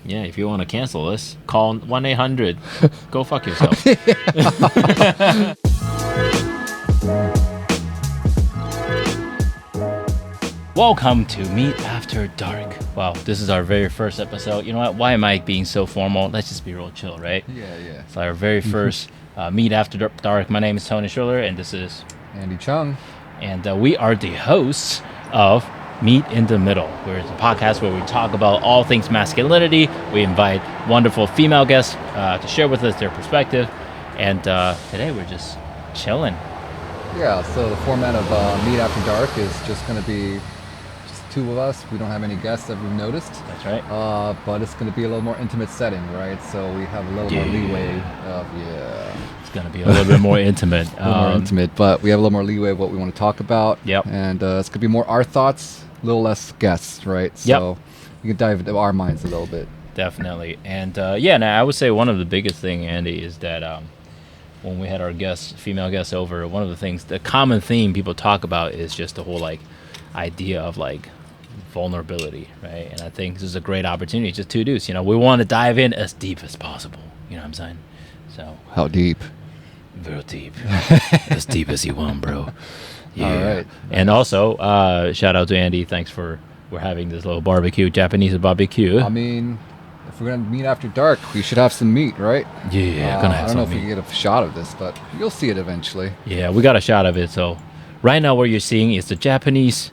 Yeah, if you want to cancel us, call 1-800. Go fuck yourself. Welcome to Meet After Dark. Wow, this is our very first episode. You know what? Why am I being so formal? Let's just be real chill, right? Yeah. It's our very first Meet After Dark. My name is Tony Shriller, and this is Andy Chung. And we are the hosts of Meet in the Middle, where it's a podcast where we talk about all things masculinity. We invite wonderful female guests to share with us their perspective. And today we're just chilling. Yeah, so the format of Meet After Dark is just going to be just two of us. We don't have any guests that we've noticed. That's right. But it's going to be a little more intimate setting, right? So we have a little more leeway of, It's going to be a little bit more intimate. More intimate, but we have a little more leeway of what we want to talk about. Yep. And it's going to be more our thoughts, a little less guests, right? So we can dive into our minds a little bit. Definitely. And I would say one of the biggest thing, Andy, is that when we had our guests, female guests over, one of the things, the common theme people talk about is just the whole idea of vulnerability, right? And I think this is a great opportunity, just two dudes. We want to dive in as deep as possible. You know what I'm saying? So how deep? Real deep. As deep as you want, bro. Yeah. All right. And also, shout out to Andy. Thanks for having this little barbecue, Japanese barbecue. I mean, if we're going to meet after dark, we should have some meat, right? Yeah, gonna have some meat. I don't know if we can get a shot of this, but you'll see it eventually. Yeah, we got a shot of it. So right now what you're seeing is the Japanese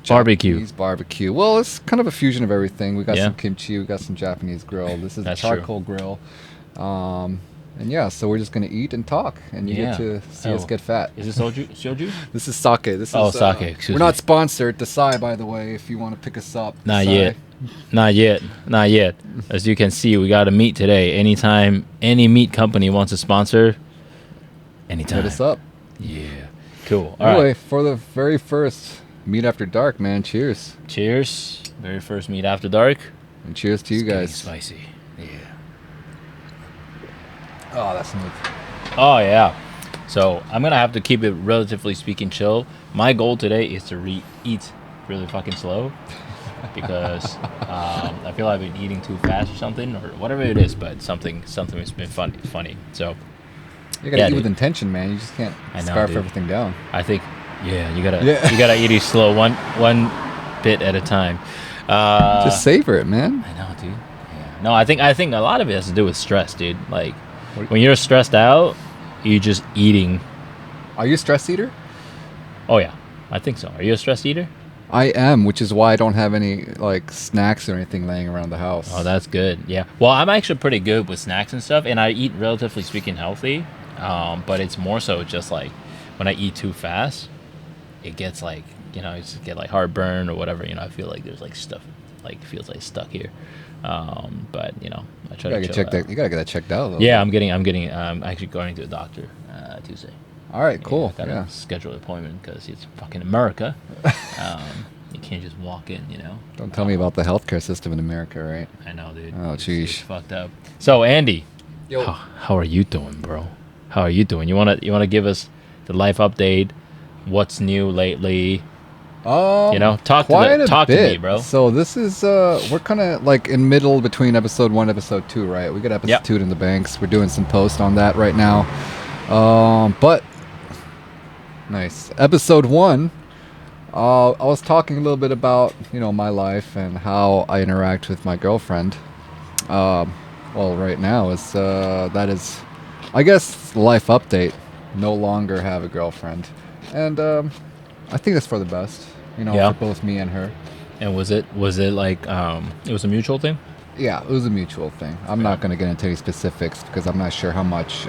barbecue. Well, it's kind of a fusion of everything. We got Yeah. some kimchi, we got some Japanese grill. This is That's the charcoal grill. And yeah, so we're just going to eat and talk, and you get to see us get fat. Is this soju? This is sake. This is sake. Excuse we're me. not sponsored. Desai, by the way, if you want to pick us up. Not Desai. yet. Not yet. As you can see, we got a meet today. Anytime any meat company wants to sponsor, anytime. Hit us up. Yeah. Cool. All Anyway, right. for the very first Meet After Dark, man, cheers. Cheers. Very first Meet After Dark. And cheers to you It's getting guys. spicy. Yeah. Oh, that's smooth. Oh, yeah. So I'm going to have to keep it relatively speaking chill. My goal today is to eat really fucking slow because I feel I've been eating too fast or something or whatever it is, but something has been funny. So You gotta eat with intention, man. You just can't scarf dude. everything down. I think, you gotta eat it slow, one bit at a time. Just savor it, man. I know, dude. Yeah. No, I think a lot of it has to do with stress, dude. Like when you're stressed out, you're just eating. Are you a stress eater? Oh yeah, I think so. Are you a stress eater? I am, which is why I don't have any snacks or anything laying around the house. Oh, that's good. Yeah. Well, I'm actually pretty good with snacks and stuff, and I eat relatively speaking healthy. But it's more so just when I eat too fast, it gets you just get heartburn or whatever. I feel like there's stuff feels stuck here. But I try to chill out. You gotta get that checked out. Though. Yeah, I'm actually going to the doctor Tuesday. All right, cool. Yeah, gotta schedule an appointment because it's fucking America. You can't just walk in, Don't tell me about the healthcare system in America, right? I know, dude. Oh, It's jeez. fucked up. So, Andy, Yo. how are you doing, bro? How are you doing? You wanna give us the life update? What's new lately? Talk to me, bro. So this is we're kind of in middle between episode 1 and episode 2, right? We got episode 2 in the banks. We're doing some post on that right now. But nice. Episode 1, I was talking a little bit about, my life and how I interact with my girlfriend. Well, right now that is, I guess, life update. No longer have a girlfriend. And I think that's for the best, for both me and her. And was it like it was a mutual thing? Yeah, it was a mutual thing. I'm not going to get into any specifics because I'm not sure how much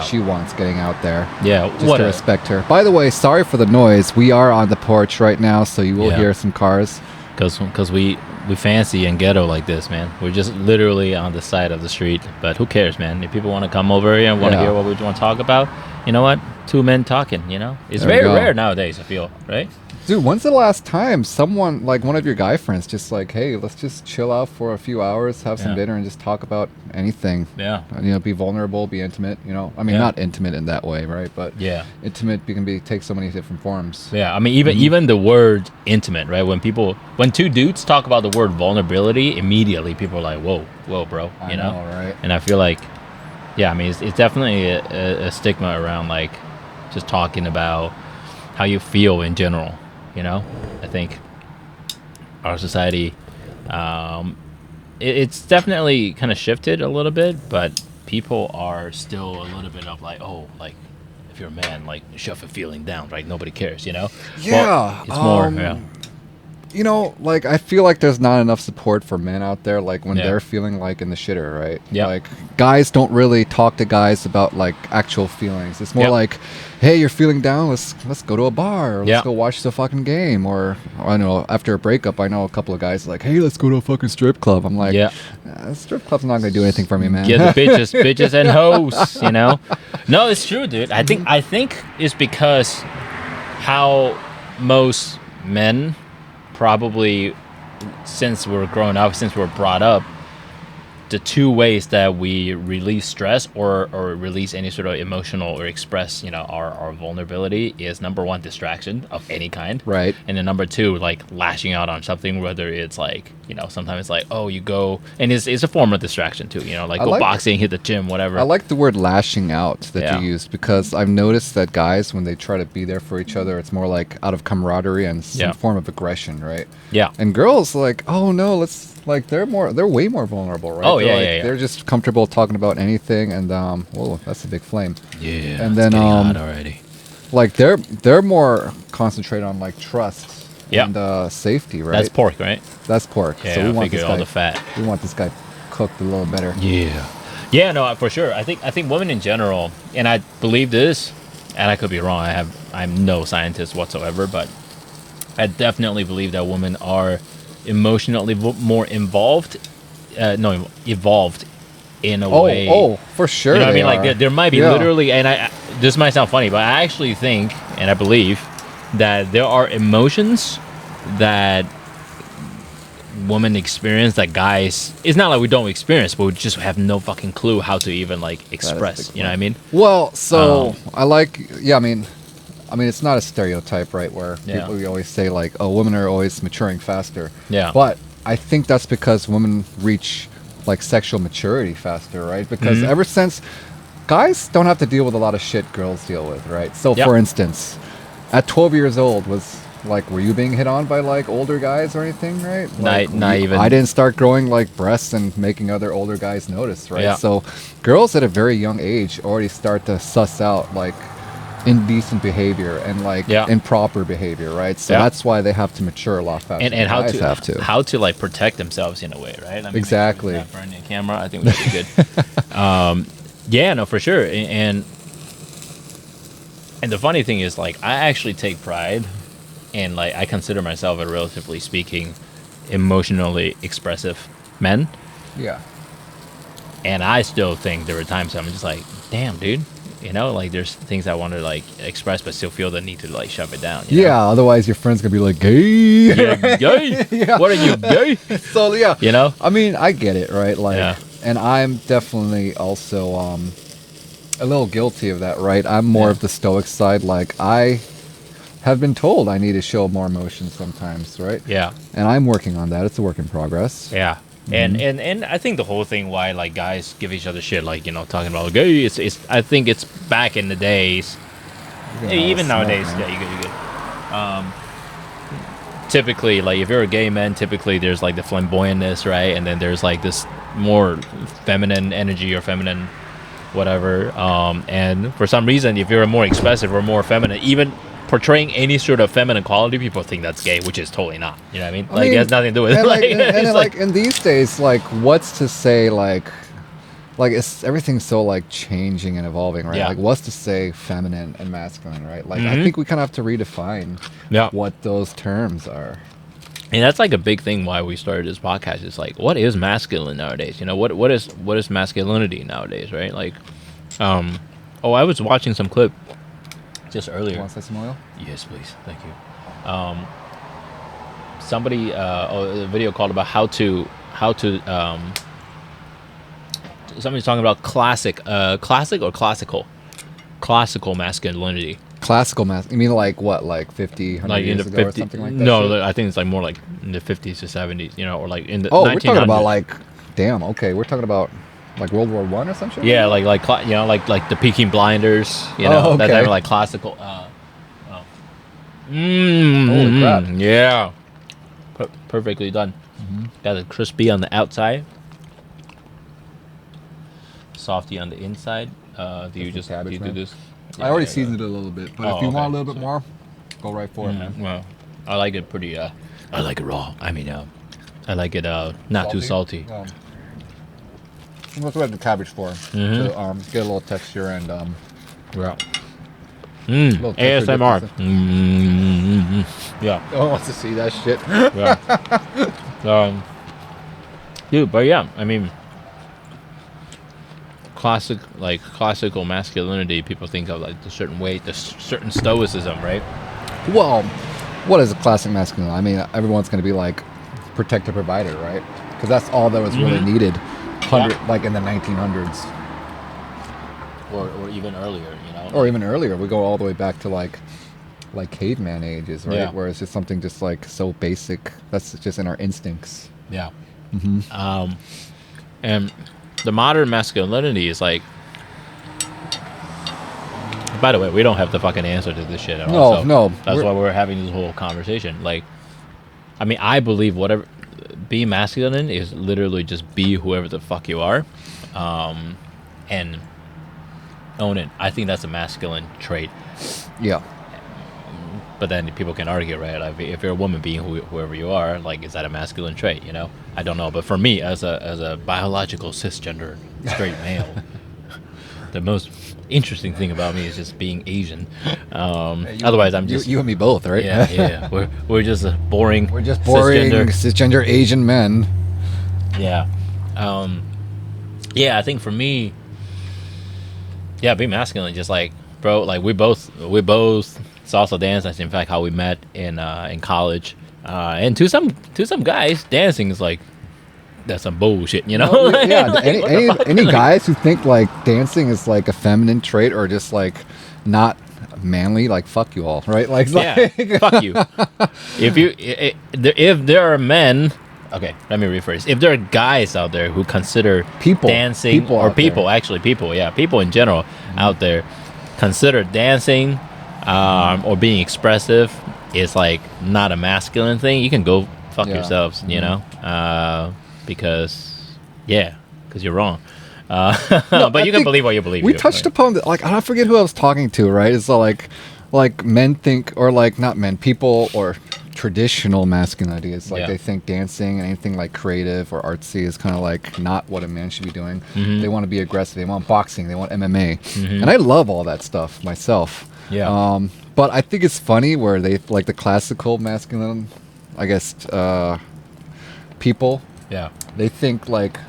she wants getting out there. Yeah, just to respect her. By the way, sorry for the noise. We are on the porch right now, so you will hear some cars. Because we fancy and ghetto like this, man. We're just literally on the side of the street. But who cares, man? If people want to come over here and want to hear what we want to talk about, you know what? Two men talking, It's very rare nowadays, I feel, right? Dude, when's the last time someone, like one of your guy friends, just like, hey, let's just chill out for a few hours, have some Yeah. dinner, and just talk about anything? Yeah. Be vulnerable, be intimate. I mean, Yeah. not intimate in that way, right? But Yeah. intimate can take so many different forms. Yeah, I mean, even the word intimate, right? When two dudes talk about the word vulnerability, immediately people are like, whoa, bro, I know, right? And I feel like, yeah, I mean, it's definitely a stigma around like just talking about how you feel in general. I think our society, it's definitely kind of shifted a little bit, but people are still a little bit of like, oh, like if you're a man, like shove a feeling down, right? Nobody cares, Yeah. Well, it's more, yeah. Like I feel like there's not enough support for men out there, like when Yeah. they're feeling like in the shitter, right? Yeah. Like guys don't really talk to guys about like actual feelings. It's more Yep. like, hey, you're feeling down. Let's go to a bar. Or let's Yeah. go watch the fucking game. Or I don't know. After a breakup, I know a couple of guys like, hey, let's go to a fucking strip club. I'm like, Yeah. Strip club's not gonna do anything for me, man. Yeah, the bitches and hoes, No, it's true, dude. I think it's because how most men probably, since we're growing up, since we're brought up, the two ways that we release stress or release any sort of emotional or express, our vulnerability is number one, distraction of any kind. Right. And then number two, like lashing out on something, whether it's like, sometimes it's like, oh, you go, and it's a form of distraction too, like I go like- boxing, hit the gym, whatever. I like the word lashing out that Yeah. you used because I've noticed that guys, when they try to be there for each other, it's more like out of camaraderie and some Yeah. form of aggression, right? Yeah. And girls, like, oh no, they're way more vulnerable, right? Oh, They're yeah, like- yeah, yeah. They're just comfortable talking about anything, and whoa, that's a big flame. Yeah. And then, it's getting hot already. Like they're more concentrated on like trust Yeah. and safety, right? That's pork, right? That's pork. Yeah, so we I want figured this all guy. the fat. We want this guy cooked a little better. Yeah. Yeah, no, for sure. I think women in general, and I believe this, and I could be wrong. I'm no scientist whatsoever, but I definitely believe that women are emotionally more evolved in a way. Oh, for sure. You know what I they mean? Like are. there might be Yeah. literally, and this might sound funny, but I actually think and I believe that there are emotions that women experience that guys. It's not like we don't experience, but we just have no fucking clue how to even like express. big You know what I mean? Well, so I like. Yeah, I mean, it's not a stereotype, right? Where Yeah. we always say like, oh, women are always maturing faster. Yeah. But I think that's because women reach like sexual maturity faster, right? Because Mhm. ever since guys don't have to deal with a lot of shit girls deal with, right? So Yep. for instance, at 12 years old, were you being hit on by like older guys or anything, right? Like, Not even. I didn't start growing like breasts and making other older guys notice, right? Yeah. So girls at a very young age already start to suss out like indecent behavior and like Yeah. improper behavior, right? So Yeah. that's why they have to mature a lot faster. and than how guys to have to. how to like protect themselves in a way, right? I mean, Exactly. Not burning a camera. I think that'd be good. Yeah, no, for sure. And the funny thing is, like, I actually take pride, and like, I consider myself a relatively speaking, emotionally expressive man. Yeah. And I still think there were times I'm just like, damn, dude. Like there's things I want to like express, but still feel the need to like shove it down. you know? Yeah, otherwise your friend's gonna be like, gay. Yeah, gay. Yeah. What are you, gay? So yeah, You know? I mean, I get it, right? Like, Yeah. and I'm definitely also a little guilty of that, right? I'm more Yeah. of the stoic side. Like, I have been told I need to show more emotion sometimes, right? Yeah. And I'm working on that. It's a work in progress. Yeah. And I think the whole thing why like guys give each other shit like talking about gay it's I think it's back in the days even nowadays yeah you good typically like if you're a gay man typically there's like the flamboyantness right and then there's like this more feminine energy or feminine whatever and for some reason if you're more expressive or more feminine even portraying any sort of feminine quality, people think that's gay, which is totally not. You know what I mean? Like, it has nothing to do with it. And Like, it's like in these days, like, what's to say, like it's everything's so like changing and evolving, right? Yeah. Like, what's to say feminine and masculine, right? Like, I Mhm. think we kind of have to redefine Yeah. what those terms are. And that's like a big thing why we started this podcast. It's like, what is masculine nowadays? What is masculinity nowadays, right? Like, I was watching some clip just earlier. Want to say some oil? Yes, please. Thank you. Somebody a video called about how to somebody's talking about classic or classical masculinity. Classical mass. You mean like what, like 50, 100 Like in years the ago 50, or something like that? no, shit? I think it's like more like in the 50s to 70s, or like in the Oh, 1900s. we're talking about like, damn. Okay, we're talking about like World War One or some shit. yeah, like the Peking Blinders, Oh, that okay. type of like classical. Holy crap. Yeah, perfectly done. Got it crispy on the outside, softy on the inside. Do you just cabbage, do man. this? I already seasoned it a little bit, but Oh, if you want okay. a little bit more, go right for it, man. Well, I like it pretty. I like it raw. I mean, I like it not too salty. That's what the cabbage for, to get a little texture and Yeah. little texture ASMR. differences. Yeah. No one wants to see that shit. Yeah. Dude, but yeah, I mean, classical masculinity. People think of like the certain way, the certain stoicism, right? Well, what is a classic masculine? I mean, everyone's going to be like protector, provider, right? Because that's all that was really needed, like in the 1900s, or even earlier, or even earlier. We go all the way back to like caveman ages, right? Yeah. Where it's just something just like so basic that's just in our instincts. Yeah. And the modern masculinity is like. By the way, we don't have the fucking answer to this shit at all. So No. That's why we're having this whole conversation. Like, I mean, I believe whatever being masculine is literally just be whoever the fuck you are, and own it. I think that's a masculine trait. Yeah. But then people can argue, right? Like, if you're a woman, being whoever you are, like, is that a masculine trait? I don't know. But for me, as a biological cisgender straight male, the most interesting thing about me is just being Asian. Otherwise, I'm just you and me both, right? yeah. We're just boring. We're just boring cisgender Asian men. Yeah. Yeah. I think for me, yeah, being masculine, just like, bro, like we both salsa dance. That's in fact how we met in college. And to some guys, dancing is like, that's some bullshit, Yeah. Like, any guys who think like dancing is like a feminine trait or just like not manly, like fuck you all, right? Like, yeah, fuck you. If there are men, okay, let me rephrase. If there are guys out there who consider people dancing, or people in general out there consider dancing or being expressive is like not a masculine thing, you can go fuck yourselves, because you're wrong. But you can believe what you believe. We touched upon like, I forget who I was talking to, right? It's like men think, or like not men, people, or traditional masculinity. It's like they think dancing and anything like creative or artsy is kind of like not what a man should be doing. They want to be aggressive. They want boxing. They want MMA. And I love all that stuff myself. Yeah. But I think it's funny where they like the classical masculine, I guess, people. Yeah. They think like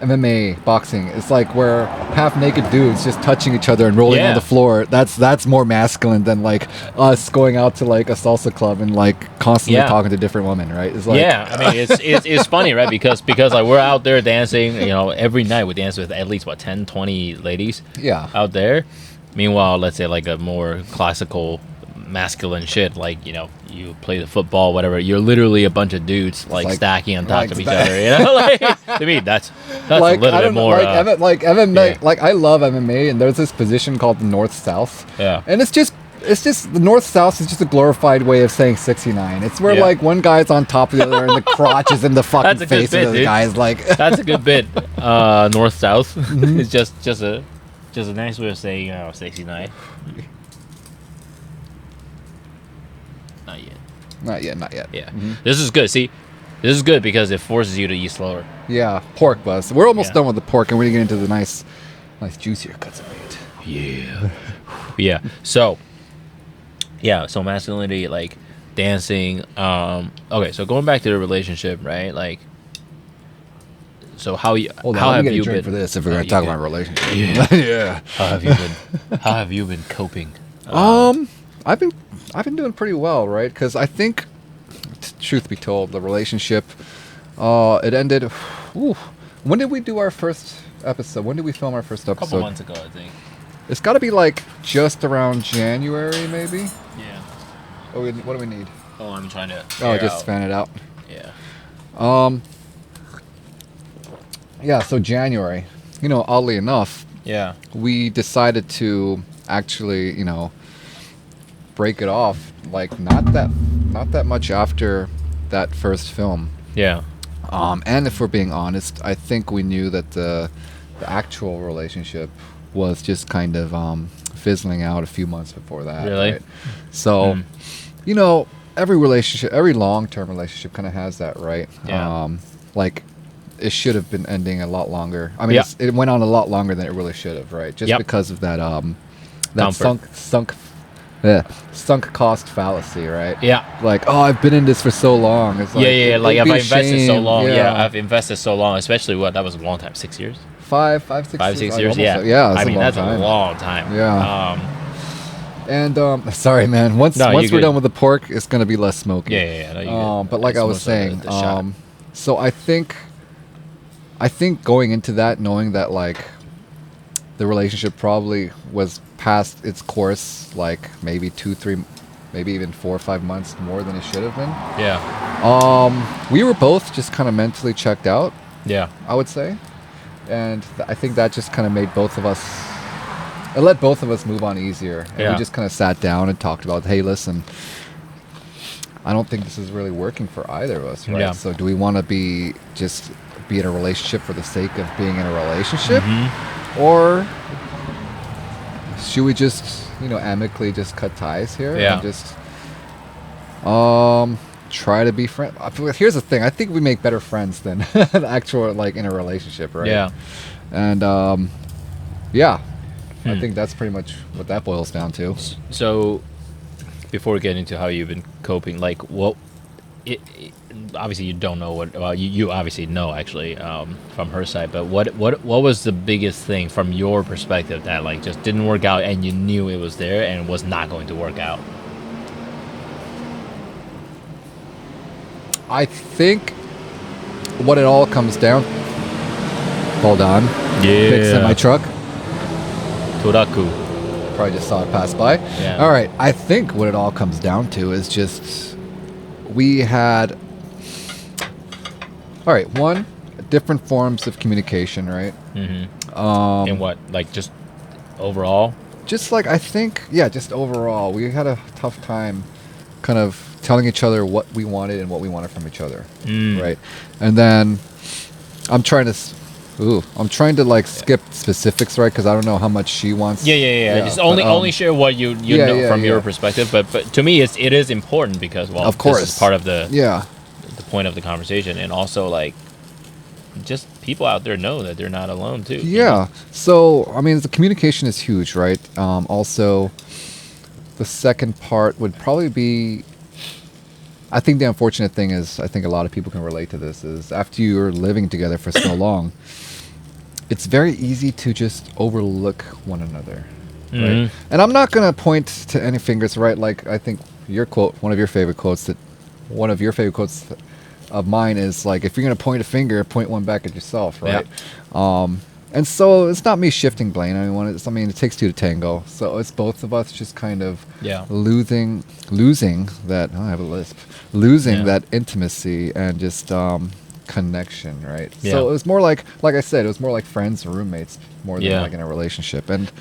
MMA, boxing, it's like where half naked dudes just touching each other and rolling on the floor. That's more masculine than like us going out to like a salsa club and like constantly talking to different women, right? It's like, I mean, it's funny, right? Because like we're out there dancing, every night we dance with at least 10, 20 ladies out there. Meanwhile, let's say like a more classical masculine shit, like you play the football, whatever, you're literally a bunch of dudes like stacking on top of each other. Like, to me, that's like, a little bit more like MMA. Like I love MMA, and there's this position called the North South. Yeah, and it's just the North South is just a glorified way of saying 69. It's where like one guy's on top of the other, and the crotch is in the fucking face of the guy's. Like that's a good bit. North South. It's just a nice way of saying 69. Not yet. Yeah. This is good. See, this is good because it forces you to eat slower. Yeah, pork buzz. We're almost done with the pork, and we're gonna get into the nice juicier cuts of meat. Yeah. So masculinity, like dancing. Okay, so going back to the relationship, right? Like, so how have you been for this if we're gonna talk about relationship? Yeah. How have you been coping? I've been doing pretty well, right? Because I think, truth be told, the relationship, it ended. Ooh, when did we do our first episode? When did we film our first A couple episode? months ago, I think. It's got to be like just around January, maybe. Yeah. What do we need? Oh, I'm trying to. Oh, just fan it out. Yeah. Yeah. So January. Oddly enough, Yeah. we decided to actually, break it off. Like not that much after that first film. Yeah. And if we're being honest, I think we knew that the actual relationship was just kind of fizzling out a few months before that. Really? Right? So, every relationship, every long-term relationship kind of has that, right? Yeah. Like, it should have been ending a lot longer. I mean, Yeah. it went on a lot longer than it really should have, right? Just Yep. because of that Comfort. sunk cost fallacy, right? Yeah. Like, oh, I've been in this for so long. It's like, Yeah. Like, it'd if be I a invested so shame. long, I've invested so long, especially that was a long time, 6 years? 5, 6 5, 6 years. years, yeah. Yeah, I mean, that's time. a long time. Yeah. And sorry, man. Once No, we're you're done good. with the pork, it's gonna be less smoky. Yeah. No, you're good. But like It's I was most of saying, the shot. so I think going into that, knowing that like the relationship probably was past its course, like maybe 2, 3, maybe even 4 or 5 months more than it should have been. Yeah. We were both just kind of mentally checked out, Yeah. I would say, and I think that just kind of made both of us. It let both of us move on easier. And Yeah. we just kind of sat down and talked about, hey, listen, I don't think this is really working for either of us, right? Yeah. So do we want to be in a relationship for the sake of being in a relationship? Mm-hmm. Or should we just, amicably just cut ties here? Yeah. And just try to be friends? Here's the thing. I think we make better friends than actual, like, in a relationship, right? Yeah. And, yeah. I think that's pretty much what that boils down to. So, before we get into how you've been coping, like, obviously you don't know what. Well, you obviously know actually from her side, but what was the biggest thing from your perspective that like just didn't work out and you knew it was there and was not going to work out? I think what it all comes down. Hold on. Yeah. Fixing my truck. Toraku. Probably just saw it pass by. Yeah. All right. I think what it all comes down to is just we had. All right. One, different forms of communication, right? Mm-hmm. Um, And what, like, just overall? Just like I think, yeah, just overall, we had a tough time kind of telling each other what we wanted and what we wanted from each other, right? And then I'm trying to like skip specifics, right? Because I don't know how much she wants. Yeah. Just only share what you know from your perspective. But to me, it is important because of course, this is part of the yeah. the point of the conversation, and also like just people out there know that they're not alone too. Yeah. So I mean, the communication is huge, right? Also, the second part would probably be. I think the unfortunate thing is, I think a lot of people can relate to this, is after you're living together for so long, it's very easy to just overlook one another, right? And I'm not going to point to any fingers, right? Like, I think one of your favorite quotes of mine is like, if you're going to point a finger, point one back at yourself, right? Yeah. And so it's not me shifting blame. It takes two to tango. So it's both of us just kind of losing that. Oh, I have a lisp. Losing that intimacy and just connection, right? Yeah. So it was more like I said, it was more like friends or roommates more than like in a relationship. And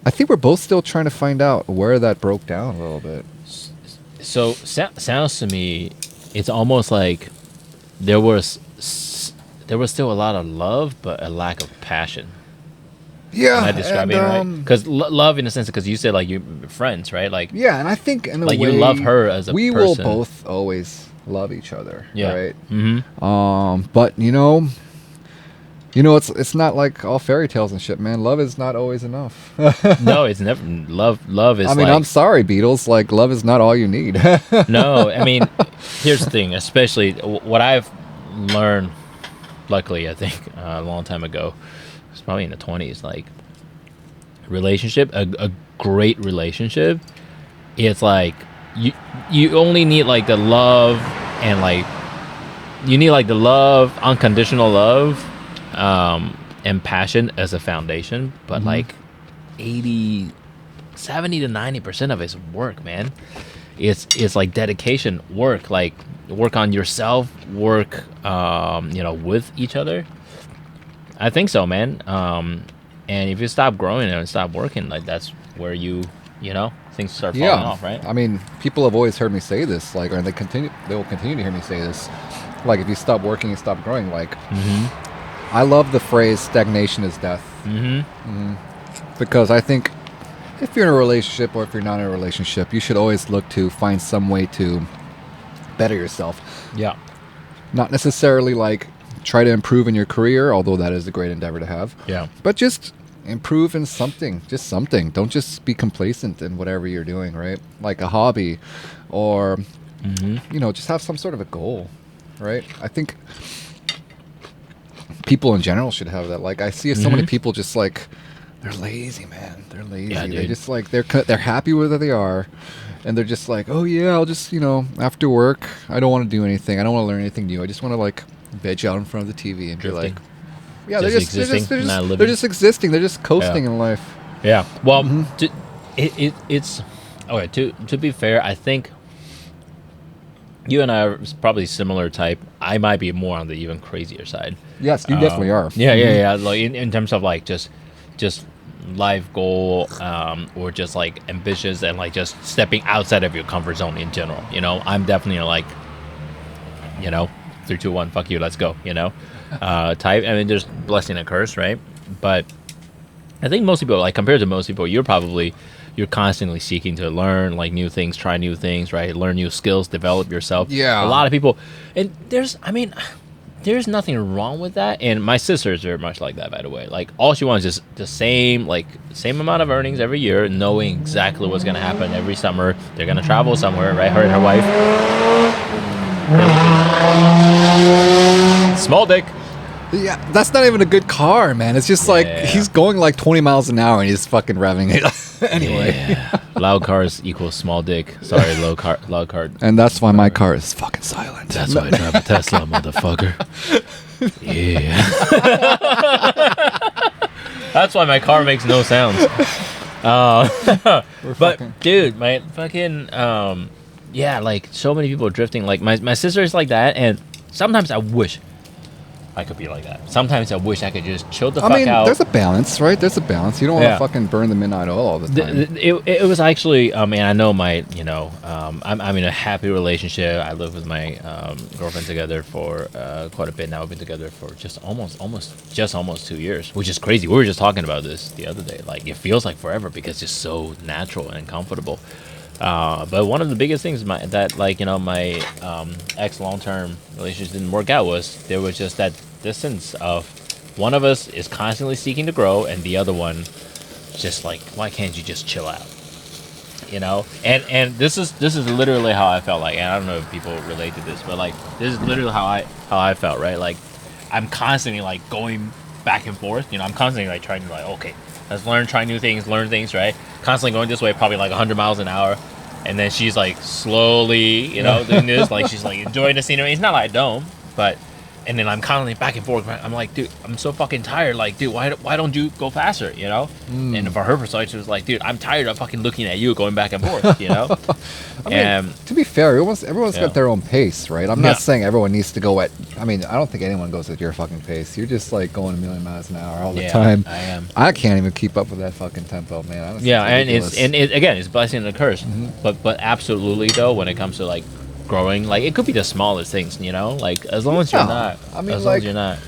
I think we're both still trying to find out where that broke down a little bit. So sounds to me, it's almost like there was still a lot of love, but a lack of passion. Yeah, am I describing it right? Because love, in a sense, because you said like you're friends, right? Like and I think in a like way, you love her as a we person. will both always love each other, right? Mm-hmm. But it's not like all fairy tales and shit, man. Love is not always enough. No, it's never love is. I mean, I'm sorry, Beatles. Like, love is not all you need. No, I mean, here's the thing. Especially what I've learned. Luckily, I think a long time ago, it was probably in the 20s. Like, a great relationship it's like you only need like the love and like you need like the love, unconditional love, and passion as a foundation, but like 80, 70 to 90% of it's work, man. It's like dedication, work, like work on yourself, work with each other. I think so, man. And if you stop growing and stop working, like that's where things start falling off, right? I mean, people have always heard me say this, like, or they will continue to hear me say this. Like, if you stop working, you stop growing. Like, I love the phrase "stagnation is death," because I think if you're in a relationship or if you're not in a relationship, you should always look to find some way to better yourself. Yeah. Not necessarily like try to improve in your career, although that is a great endeavor to have. Yeah. But just improve in something, just something. Don't just be complacent in whatever you're doing, right? Like a hobby or, just have some sort of a goal, right? I think people in general should have that. Like I see so many people just like, they're lazy, man. They're lazy. Yeah, they just like, they're happy with where they are. And they're just like, oh yeah, I'll just, after work, I don't want to do anything. I don't want to learn anything new. I just want to like veg out in front of the TV and Drifting. be like, yeah, Just they're existing, not living. they're just existing. They're just coasting in life. Yeah. Well, it's okay. To be fair, I think you and I are probably similar type. I might be more on the even crazier side. Yes, you definitely are. Yeah. Like in terms of like just life goal, or just like ambitious and like just stepping outside of your comfort zone in general. I'm definitely like, 3, 2, 1, fuck you, let's go. Type. I mean, there's blessing and curse, right? But I think most people, like compared to most people, you're constantly seeking to learn like new things, try new things, right? Learn new skills, develop yourself. Yeah. A lot of people, and there's nothing wrong with that. And my sister is very much like that, by the way. Like all she wants is the same amount of earnings every year, knowing exactly what's gonna happen every summer. They're gonna travel somewhere, right? Her and her wife. Small dick. Yeah, that's not even a good car, man. It's just like he's going like 20 miles an hour and he's fucking revving it. Anyway. Yeah. Loud cars equals small dick. Sorry, loud car. And that's why my car is fucking silent. That's why I drive a Tesla, motherfucker. Yeah. That's why my car makes no sounds. But dude, my fucking like so many people drifting. Like my sister is like that, and sometimes I wish I could be like that. Sometimes I wish I could just chill the fuck out. There's a balance, right? There's a balance. You don't want to fucking burn the midnight oil all the time. It was actually, I know my, I'm in a happy relationship. I live with my girlfriend together for quite a bit now. We've been together for just almost 2 years, which is crazy. We were just talking about this the other day. Like it feels like forever because it's just so natural and comfortable. But one of the biggest things my ex long-term relationship didn't work out was there was just that distance of one of us is constantly seeking to grow and the other one just like, why can't you just chill out? And this is literally how I felt like, and I don't know if people relate to this, but like this is literally how I felt, right? Like I'm constantly like going back and forth. I'm constantly like trying to like, okay, let's try new things, learn things, right? Constantly going this way, probably like 100 miles an hour. And then she's like slowly, doing this. Like she's like enjoying the scenery. It's not like I don't, but, and then I'm constantly back and forth. I'm like, dude, I'm so fucking tired. Like, dude, why don't you go faster, And for her perspective, she was like, dude, I'm tired of fucking looking at you going back and forth, I mean, to be fair, everyone's got their own pace, right? I'm not saying everyone needs to go at, I don't think anyone goes at your fucking pace. You're just like going a million miles an hour all the time. I am. I can't even keep up with that fucking tempo, man. It's blessing and a curse. But absolutely though, when it comes to like growing, like it could be the smallest things, like as long as you're not. As long as you're not.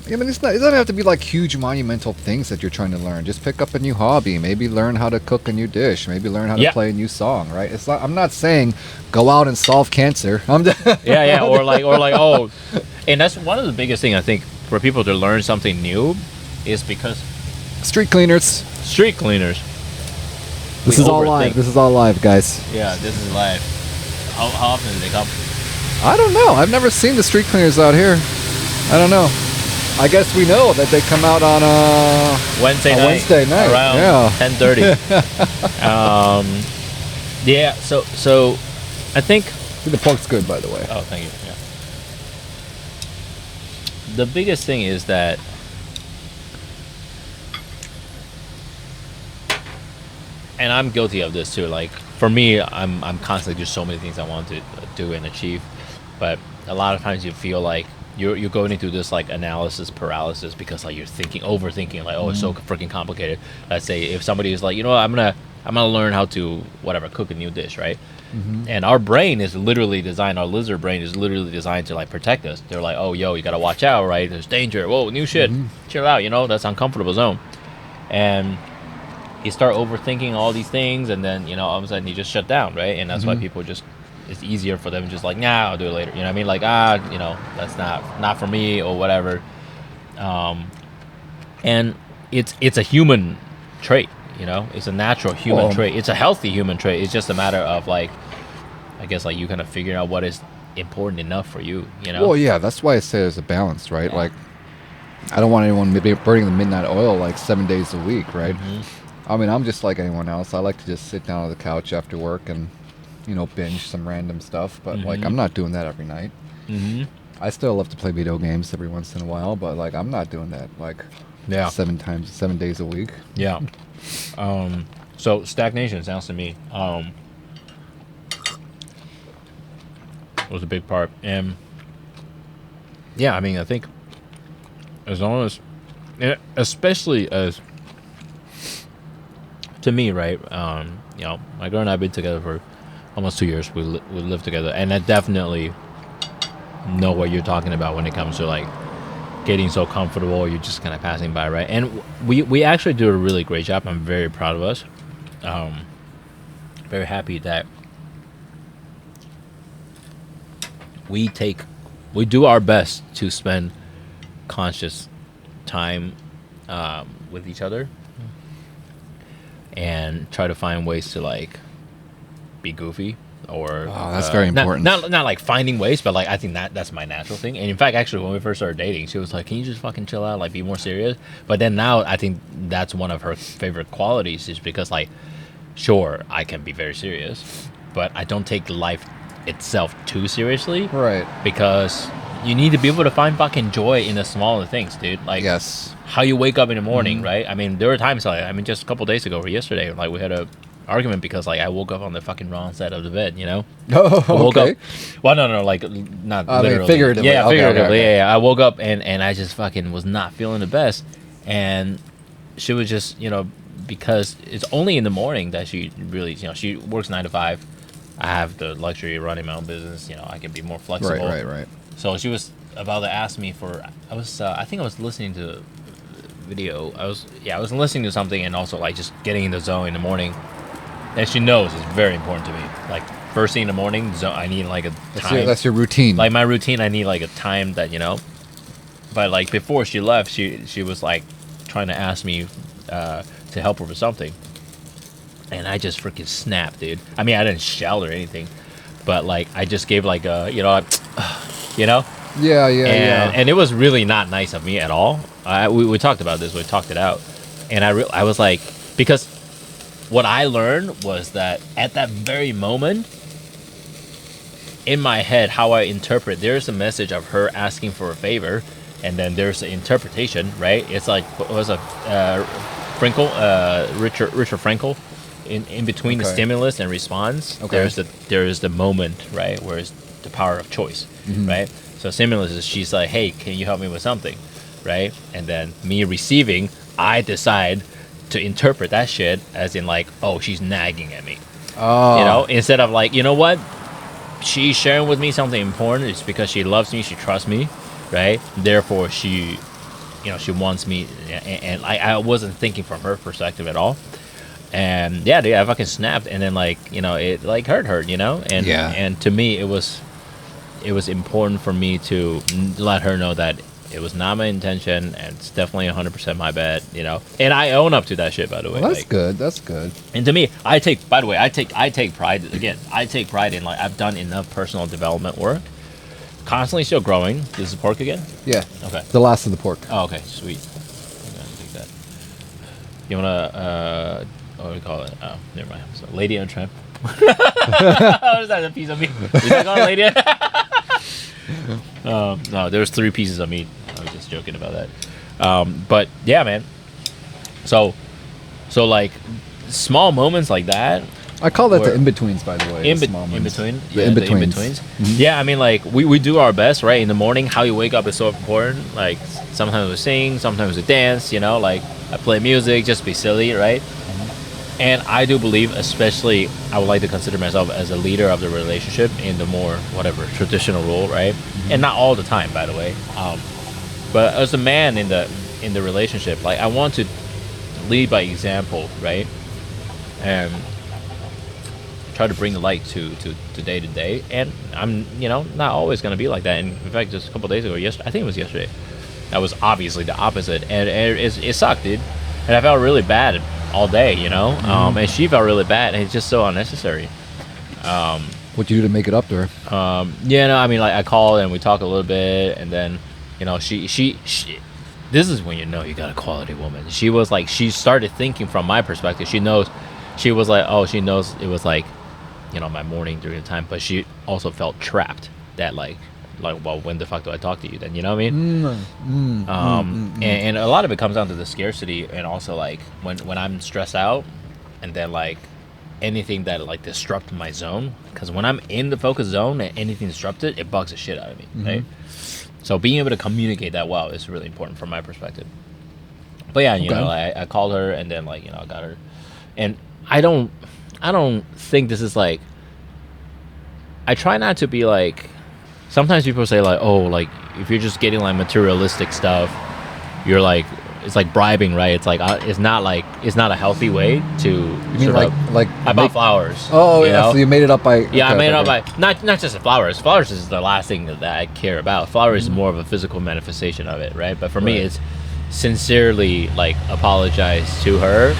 I mean, it doesn't have to be like huge monumental things that you're trying to learn. Just pick up a new hobby. Maybe learn how to cook a new dish. Maybe learn how to play a new song. Right? It's not, I'm not saying go out and solve cancer. Or and that's one of the biggest things I think for people to learn something new is because street cleaners. This is all live. This is all live, guys. Yeah, this is live. How often do they come? I don't know. I've never seen the street cleaners out here. I don't know. I guess we know that they come out on Wednesday night around 10:30. Yeah. So I think. The pork's good, by the way. Oh, thank you. Yeah. The biggest thing is that and I'm guilty of this too. Like for me, I'm constantly just so many things I want to do and achieve, but a lot of times you feel like you're going into this like analysis paralysis because like you're overthinking, like oh it's so freaking complicated. Let's say if somebody is like, you know what, I'm gonna learn how to whatever cook a new dish, right? And our brain is literally designed. Our lizard brain is literally designed to like protect us. They're like, oh yo, you gotta watch out, right? There's danger. Whoa, new shit. Chill out. You know that's uncomfortable zone, and you start overthinking all these things, and then all of a sudden you just shut down, right? And that's why people just it's easier for them just like nah, I'll do it later. You know what I mean? Like that's not for me or whatever. And it's a human trait. It's a natural human trait. It's a healthy human trait. It's just a matter of like, I guess like you kind of figuring out what is important enough for you. Well, yeah, that's why I say there's a balance, right? Like, I don't want anyone burning the midnight oil like 7 days a week, right? I mean, I'm just like anyone else. I like to just sit down on the couch after work and, binge some random stuff. But like, I'm not doing that every night. I still love to play video games every once in a while, but like, I'm not doing that like 7 days a week. Yeah. So stagnation sounds to me was a big part, and yeah, I mean, I think as long as, especially as to me, right? My girl and I've been together for almost 2 years. We live together, and I definitely know what you're talking about when it comes to like getting so comfortable, you're just kind of passing by, right? And we actually do a really great job. I'm very proud of us. Very happy that we do our best to spend conscious time with each other and try to find ways to like be goofy or that's very important. Not like finding ways, but like I think that's my natural thing. And in fact, actually, when we first started dating, she was like, "Can you just fucking chill out, like be more serious?" But then now I think that's one of her favorite qualities is because like, sure, I can be very serious, but I don't take life itself too seriously, right? Because you need to be able to find fucking joy in the smaller things, dude. Like how you wake up in the morning, right? I mean, there were times like just a couple days ago or yesterday, like we had a argument because like I woke up on the fucking wrong side of the bed, Oh, I woke okay. up. Well, no, like not literally. Figuratively. Yeah, Okay, figuratively. okay. Yeah. I woke up and I just fucking was not feeling the best, and she was just because it's only in the morning that she really she works 9 to 5. I have the luxury of running my own business. I can be more flexible. Right. So she was about to ask me for. I think I was listening to video. I was listening to something and also like just getting in the zone in the morning. And she knows it's very important to me. Like first thing in the morning, I need like a time. That's your routine. Like my routine, I need like a time that But like before she left, she was like trying to ask me to help her with something, and I just freaking snapped, dude. I mean, I didn't shout or anything, but like I just gave like a Yeah. And it was really not nice of me at all. We talked about this. We talked it out, and I was like, because what I learned was that at that very moment, in my head, how I interpret, there's a message of her asking for a favor, and then there's the interpretation, right? It's like, what was a Richard Frankel, in between the stimulus and response, there is the moment, right, where it's the power of choice, right? So stimulus is she's like, hey, can you help me with something, right? And then me receiving, I decide to interpret that shit as in like, oh, she's nagging at me. Instead of like, you know what? She's sharing with me something important. It's because she loves me, she trusts me, right? Therefore, she wants me, and I wasn't thinking from her perspective at all. And yeah, dude, I fucking snapped, and then like, it like hurt her, and to me, it was important for me to let her know that it was not my intention, and it's definitely 100% my bad, And I own up to that shit, by the way. Well, that's good. That's good. And to me, I take pride. Again, I take pride in like I've done enough personal development work. Constantly still growing. This is pork again? Yeah. Okay. The last of the pork. Oh, okay. Sweet. I'm gonna take that. You wanna what do we call it? Oh, never mind. So, Lady on Tramp. What is that? A piece of meat? Is that gone, lady? No, there was 3 pieces of meat. I was just joking about that. But yeah, man. So like small moments like that. I call that the in-betweens, by the way. In between. The in-betweens. Yeah, I mean, like, we do our best, right? In the morning, how you wake up is so important. Like, sometimes we sing, sometimes we dance, you know? Like, I play music, just be silly, right? And I do believe, especially, I would like to consider myself as a leader of the relationship in the more, whatever, traditional role, right? And not all the time, by the way. But as a man in the relationship, like, I want to lead by example, right? And try to bring the light to day to day, and I'm not always going to be like that. And in fact, just a couple days ago, I think it was yesterday, that was obviously the opposite, and it sucked, dude. And I felt really bad all day, and she felt really bad, and it's just so unnecessary. What'd you do to make it up to her? I mean, like, I called and we talked a little bit, and then she this is when you got a quality woman. She was like, she started thinking from my perspective. She knows it was like my morning during the time, but she also felt trapped that like well, when the fuck do I talk to you then, you know what I mean? And a lot of it comes down to the scarcity, and also like when I'm stressed out, and then like anything that like disrupt my zone, because when I'm in the focus zone and anything disrupted, it bugs the shit out of me, right? So being able to communicate that well is really important from my perspective. But yeah, I called her, and then like I got her, and I don't think this is like, I try not to be like, sometimes people say like, oh, like if you're just getting like materialistic stuff, you're like, it's like bribing, right? It's like it's not a healthy way to. You mean like I bought flowers. Oh yeah, so you made it up by. Yeah, I made it up by not just the flowers. Flowers is the last thing that I care about. Flowers is more of a physical manifestation of it, right? But for me, it's sincerely like apologize to her.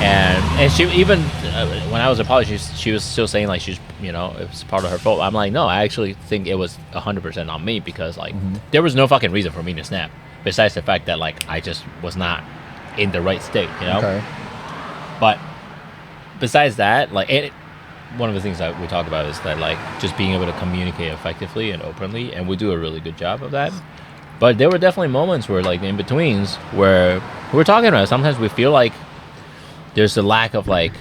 And she even when I was apologizing, she was still saying like she's it's part of her fault. I'm like, no, I actually think it was 100% on me, because like there was no fucking reason for me to snap besides the fact that like I just was not in the right state, Okay. But besides that, like one of the things that we talk about is that like just being able to communicate effectively and openly, and we do a really good job of that. But there were definitely moments where like in betweens where we're talking about it, sometimes we feel like there's a lack of like,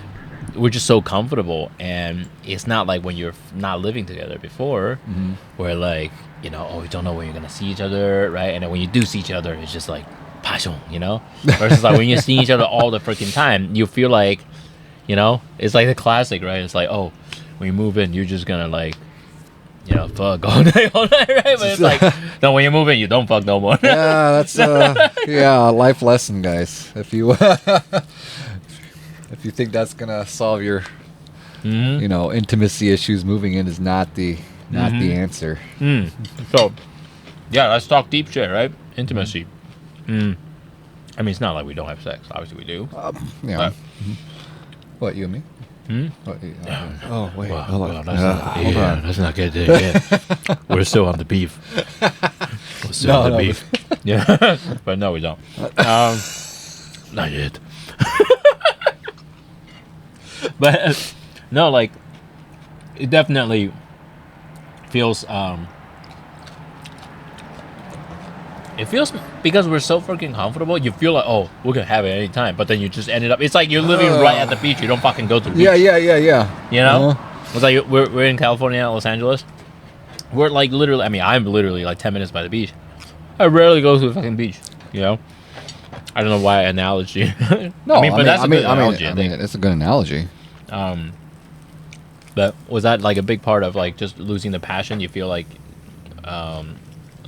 we're just so comfortable, and it's not like when you're not living together before, where like you don't know when you're gonna see each other, right? And then when you do see each other, it's just like passion, versus like when you see each other all the freaking time, you feel like it's like the classic, right? It's like, oh, when you move in, you're just gonna like fuck all night, right? But it's like, no, when you move in, you don't fuck no more. Yeah, that's life lesson, guys. If you think that's gonna solve your intimacy issues, moving in is not the answer. So yeah, let's talk deep shit, right? Intimacy. I mean, it's not like we don't have sex. Obviously we do. What, you and me? What, oh wait, well, hold on. Hold on. Let's not get there yet. We're still on the beef. We're still on the beef. Yeah, but no, we don't. Not yet. But no, like it definitely feels it feels, because we're so freaking comfortable, you feel like, oh, we can have it any time, but then you just ended up, it's like you're living right at the beach. You don't fucking go to the beach. Yeah. It's like we're in California, Los Angeles. We're like literally, I mean, I'm literally like 10 minutes by the beach. I rarely go to the fucking beach, I don't know why analogy. No, that's a good analogy. I mean, it's a good analogy. But was that like a big part of like just losing the passion? You feel like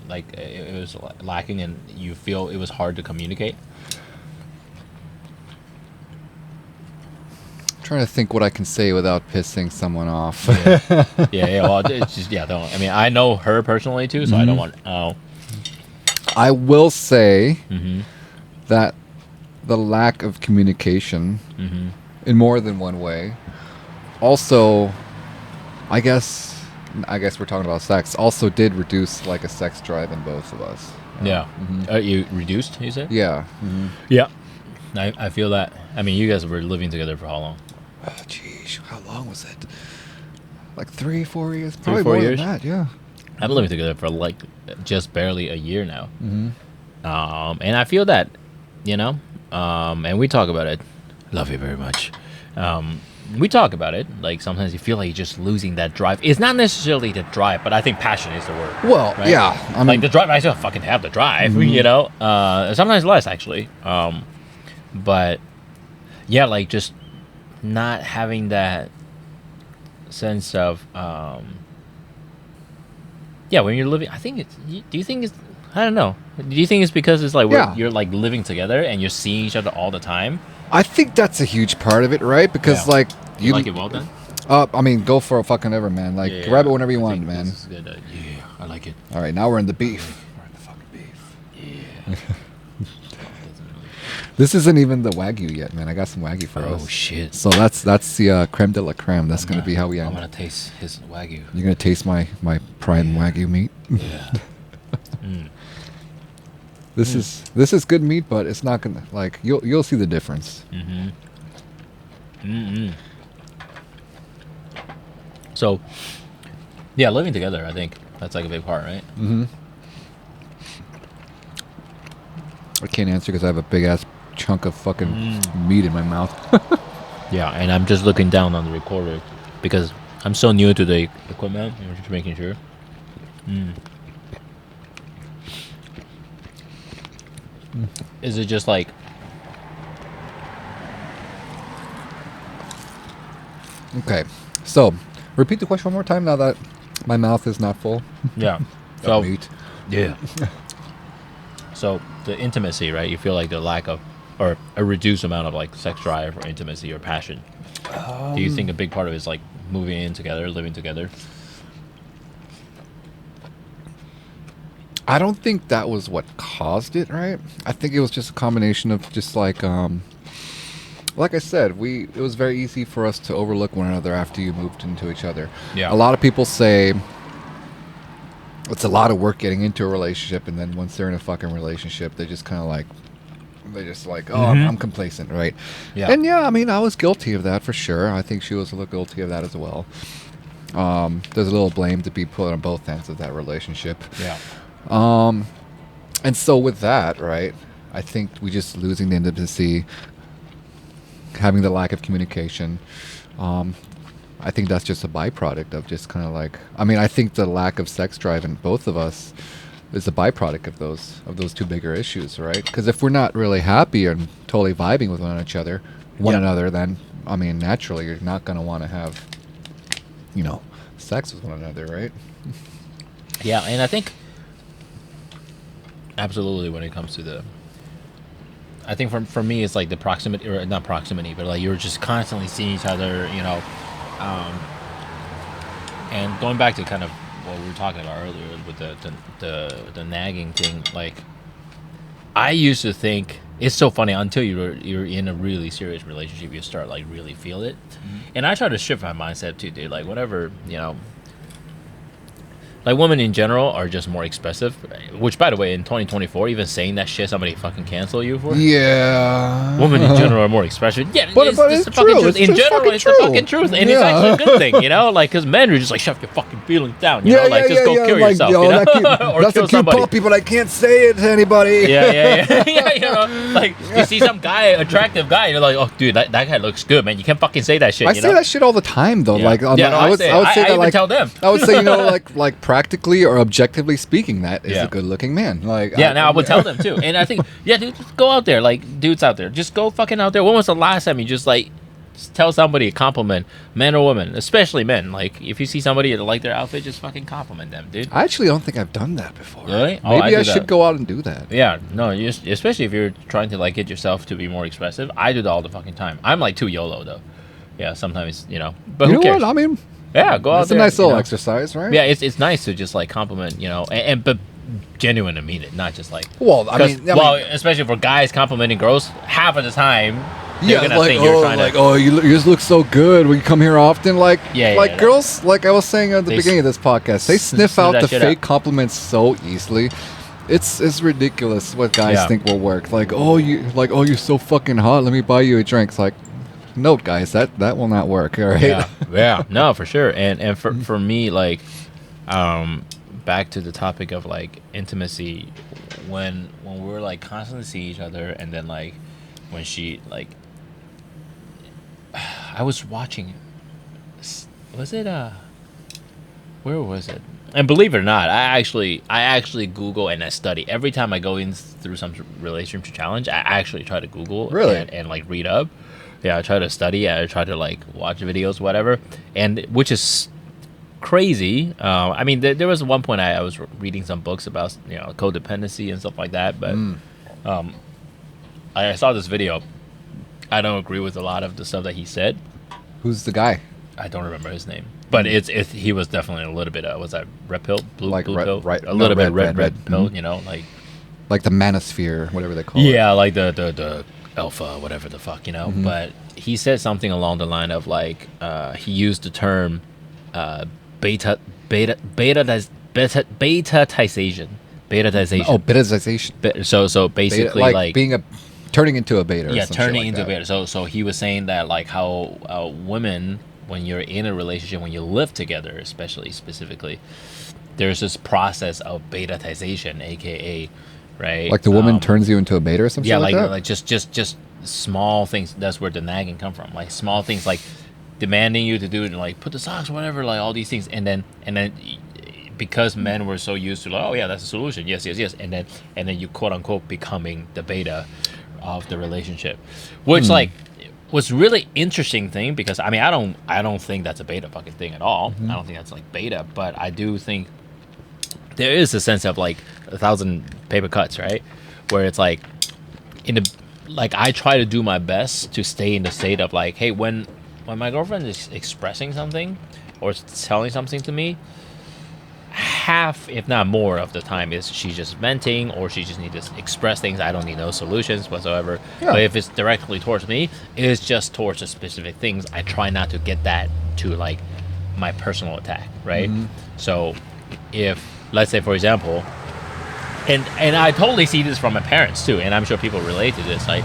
it was lacking, and you feel it was hard to communicate? I'm trying to think what I can say without pissing someone off. Yeah. Well, it's just don't. I mean, I know her personally too, so I don't want. I will say that the lack of communication in more than one way. Also, I guess we're talking about sex. Also, did reduce like a sex drive in both of us. Yeah. You reduced, you said? Yeah. Yeah. I feel that. I mean, you guys were living together for how long? Oh, geez, how long was it? Like 3-4 years, 3 or probably 4 more years. than that. Yeah. I've been living together for like just barely a year now. Mm-hmm. And I feel that, you know, and we talk about it. Love you very much. We talk about it. Like sometimes you feel like you're just losing that drive. It's not necessarily the drive, but I think passion is the word. Well, right? yeah. I mean, like the drive, I still fucking have the drive, Mhm. you know. Sometimes less actually. But yeah, like just not having that sense of yeah, when you're living, I think it's. Do you think it's? I don't know. Do you think it's because it's like Yeah. you're like living together and you're seeing each other all the time? I think that's a huge part of it, right? Because Yeah. like You like it well done? I mean, go for a fucking ever, man. Like, grab it whenever you want, man. This is good. Yeah, I like it. All right, now we're in the beef. We're in the fucking beef. Yeah. This isn't even the Wagyu yet, man. I got some Wagyu for us. Oh shit. So that's the creme de la creme. That's going to be how we I'm end. gonna taste his Wagyu. You're going to taste my prime Wagyu meat. Yeah. Mm. This is good meat, but it's not going to, like, you'll see the difference. Mm-hmm. Mm-hmm. So, yeah, living together, I think that's like a big part, right? Mm-hmm. I can't answer because I have a big ass chunk of fucking meat in my mouth. Yeah, and I'm just looking down on the recorder because I'm so new to the equipment. I'm just making sure. Is it just like Okay, so repeat the question one more time now that my mouth is not full yeah? of So meat. yeah. So the intimacy, right? You feel like the lack of or a reduced amount of like sex drive or intimacy or passion. Do you think a big part of it is like moving in together, living together? I don't think that was what caused it, right? I think it was just a combination of just like I said, it was very easy for us to overlook one another after you moved into each other. Yeah. A lot of people say it's a lot of work getting into a relationship, and then once they're in a fucking relationship, they're just like, oh, I'm complacent, right? Yeah. And yeah, I mean, I was guilty of that for sure. I think she was a little guilty of that as well. There's a little blame to be put on both ends of that relationship. Yeah. And so with that, right, I think we just losing the intimacy, having the lack of communication. I think that's just a byproduct of just kind of like, I mean, I think the lack of sex drive in both of us is a byproduct of those two bigger issues, right? Because if we're not really happy and totally vibing with one another, then I mean, naturally, you're not going to want to have, sex with one another, right? Yeah, and I think absolutely when it comes to I think for me it's like the proximity, or not proximity, but like you're just constantly seeing each other, and going back to kind of what we were talking about earlier with the nagging thing, like I used to think it's so funny until you're in a really serious relationship, you start like really feel it. And I try to shift my mindset too, dude. Like whatever, like women in general are just more expressive, which by the way, in 2024, even saying that shit, somebody fucking cancel you for. Yeah. Women in general are more expressive. Yeah, but it's it's the true. fucking truth. It's In just general, fucking it's true. the fucking truth, and it's actually a good thing, like because men are just like shove your fucking feelings down, like just go kill yourself, Or or that's kill a cute somebody. puppy, but I can't say it to anybody. Yeah, like you see some guy, attractive guy, you're like, oh, dude, that guy looks good, man. You can't fucking say that shit. I say that shit all the time, though. Yeah. Like, I would say that, even like, tell them. I would say, like practically or objectively speaking, that is a good-looking man. Like, I would tell them too. And I think, dude, just go out there, like dudes out there, just go fucking out there. When was the last time you just tell somebody a compliment, man or woman, especially men? Like if you see somebody that like their outfit, just fucking compliment them, dude. I actually don't think I've done that before. Really? Maybe I should go out and do that. Yeah, no, especially if you're trying to like get yourself to be more expressive. I do that all the fucking time. I'm like too YOLO though. Yeah, sometimes but who cares? What? I mean, yeah, go out it's there. a nice little exercise, right? Yeah, it's nice to just like compliment, but genuine and mean it, not just like. Well, I mean, especially for guys complimenting girls, half of the time. Yeah, gonna like, think you're trying to, you just look so good. We come here often, like, yeah. Girls, like I was saying at the beginning of this podcast, they sniff out the fake compliments so easily. It's ridiculous what guys think will work. Like, you're so fucking hot. Let me buy you a drink. It's like, note, guys. That will not work. All right. Yeah, no, for sure. And for me, like, back to the topic of like intimacy, when we're like constantly seeing each other, and then like when she like, I was watching, was it where was it? And believe it or not, I actually Google and I study every time I go in through some relationship challenge. I actually try to Google Really? and like read up. Yeah, I try to study. I try to like watch videos, whatever, and which is crazy. I mean, there was one point I was reading some books about codependency and stuff like that, but I saw this video. I don't agree with a lot of the stuff that he said. Who's the guy? I don't remember his name, but he was definitely a little bit. Was that red pill, blue pill, right? A little bit red pill. Mm-hmm. Like the manosphere, whatever they call it. Yeah, like the alpha, whatever the fuck, Mm-hmm. But he said something along the line of like he used the term betatization. Oh, betazation. So basically, beta, like being turning into a beta. Yeah, or some turning shit into like a beta. So he was saying that like how women, when you're in a relationship, when you live together, specifically, there's this process of betatization, aka, right? Like the woman turns you into a beta or something. Yeah, like that? like just small things. That's where the nagging come from. Like small things, like demanding you to do it, and like put the socks, whatever, like all these things, and then because men were so used to like, oh yeah, that's a solution, yes, and then you quote unquote becoming the beta of the relationship, which like was really interesting thing, because I mean I don't think that's a beta fucking thing at all. I don't think that's like beta, but I do think there is a sense of like 1,000 paper cuts, right? Where it's like I try to do my best to stay in the state of like, hey, when my girlfriend is expressing something or telling something to me, half, if not more, of the time is she's just venting, or she just needs to express things. I don't need no solutions whatsoever. Yeah. But if it's directly towards me, it's just towards the specific things. I try not to get that to like my personal attack, right? So if, let's say, for example, and I totally see this from my parents too, and I'm sure people relate to this, like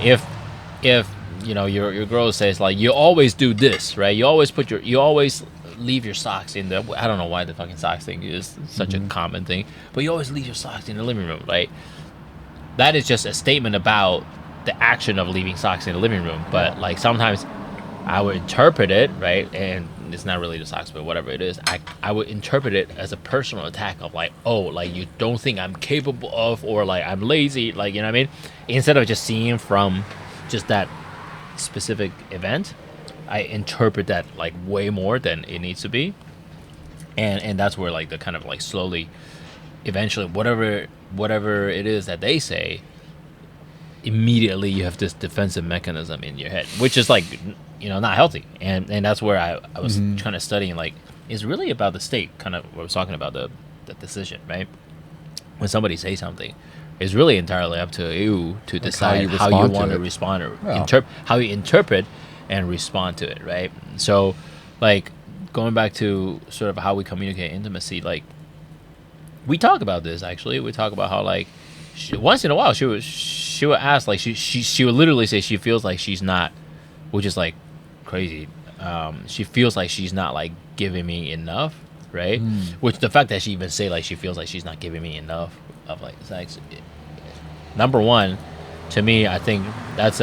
if your girl says like, you always do this, right? You always leave your socks in the, I don't know why the fucking socks thing is such a common thing, but you always leave your socks in the living room, right? That is just a statement about the action of leaving socks in the living room. But like sometimes I would interpret it, right, and it's not really the socks, but whatever it is, I would interpret it as a personal attack of like, oh, like you don't think I'm capable of, or like I'm lazy, like, you know what I mean? Instead of just seeing from just that specific event, I interpret that like way more than it needs to be, and that's where like the kind of like slowly, eventually, whatever it is that they say, immediately you have this defensive mechanism in your head, which is like not healthy, and that's where I was kind of studying, like it's really about the state, kind of what I was talking about, the decision, right? When somebody says something, it's really entirely up to you to decide how you want to respond, or how you interpret and respond to it, right? So, like, going back to sort of how we communicate intimacy, like, we talk about this, actually. We talk about how, like, once in a while, she would ask, like, she would literally say she feels like she's not, which is, like, crazy. She feels like she's not, like, giving me enough, right? Which the fact that she even say, like, she feels like she's not giving me enough of, like, sex, number one, to me, I think that's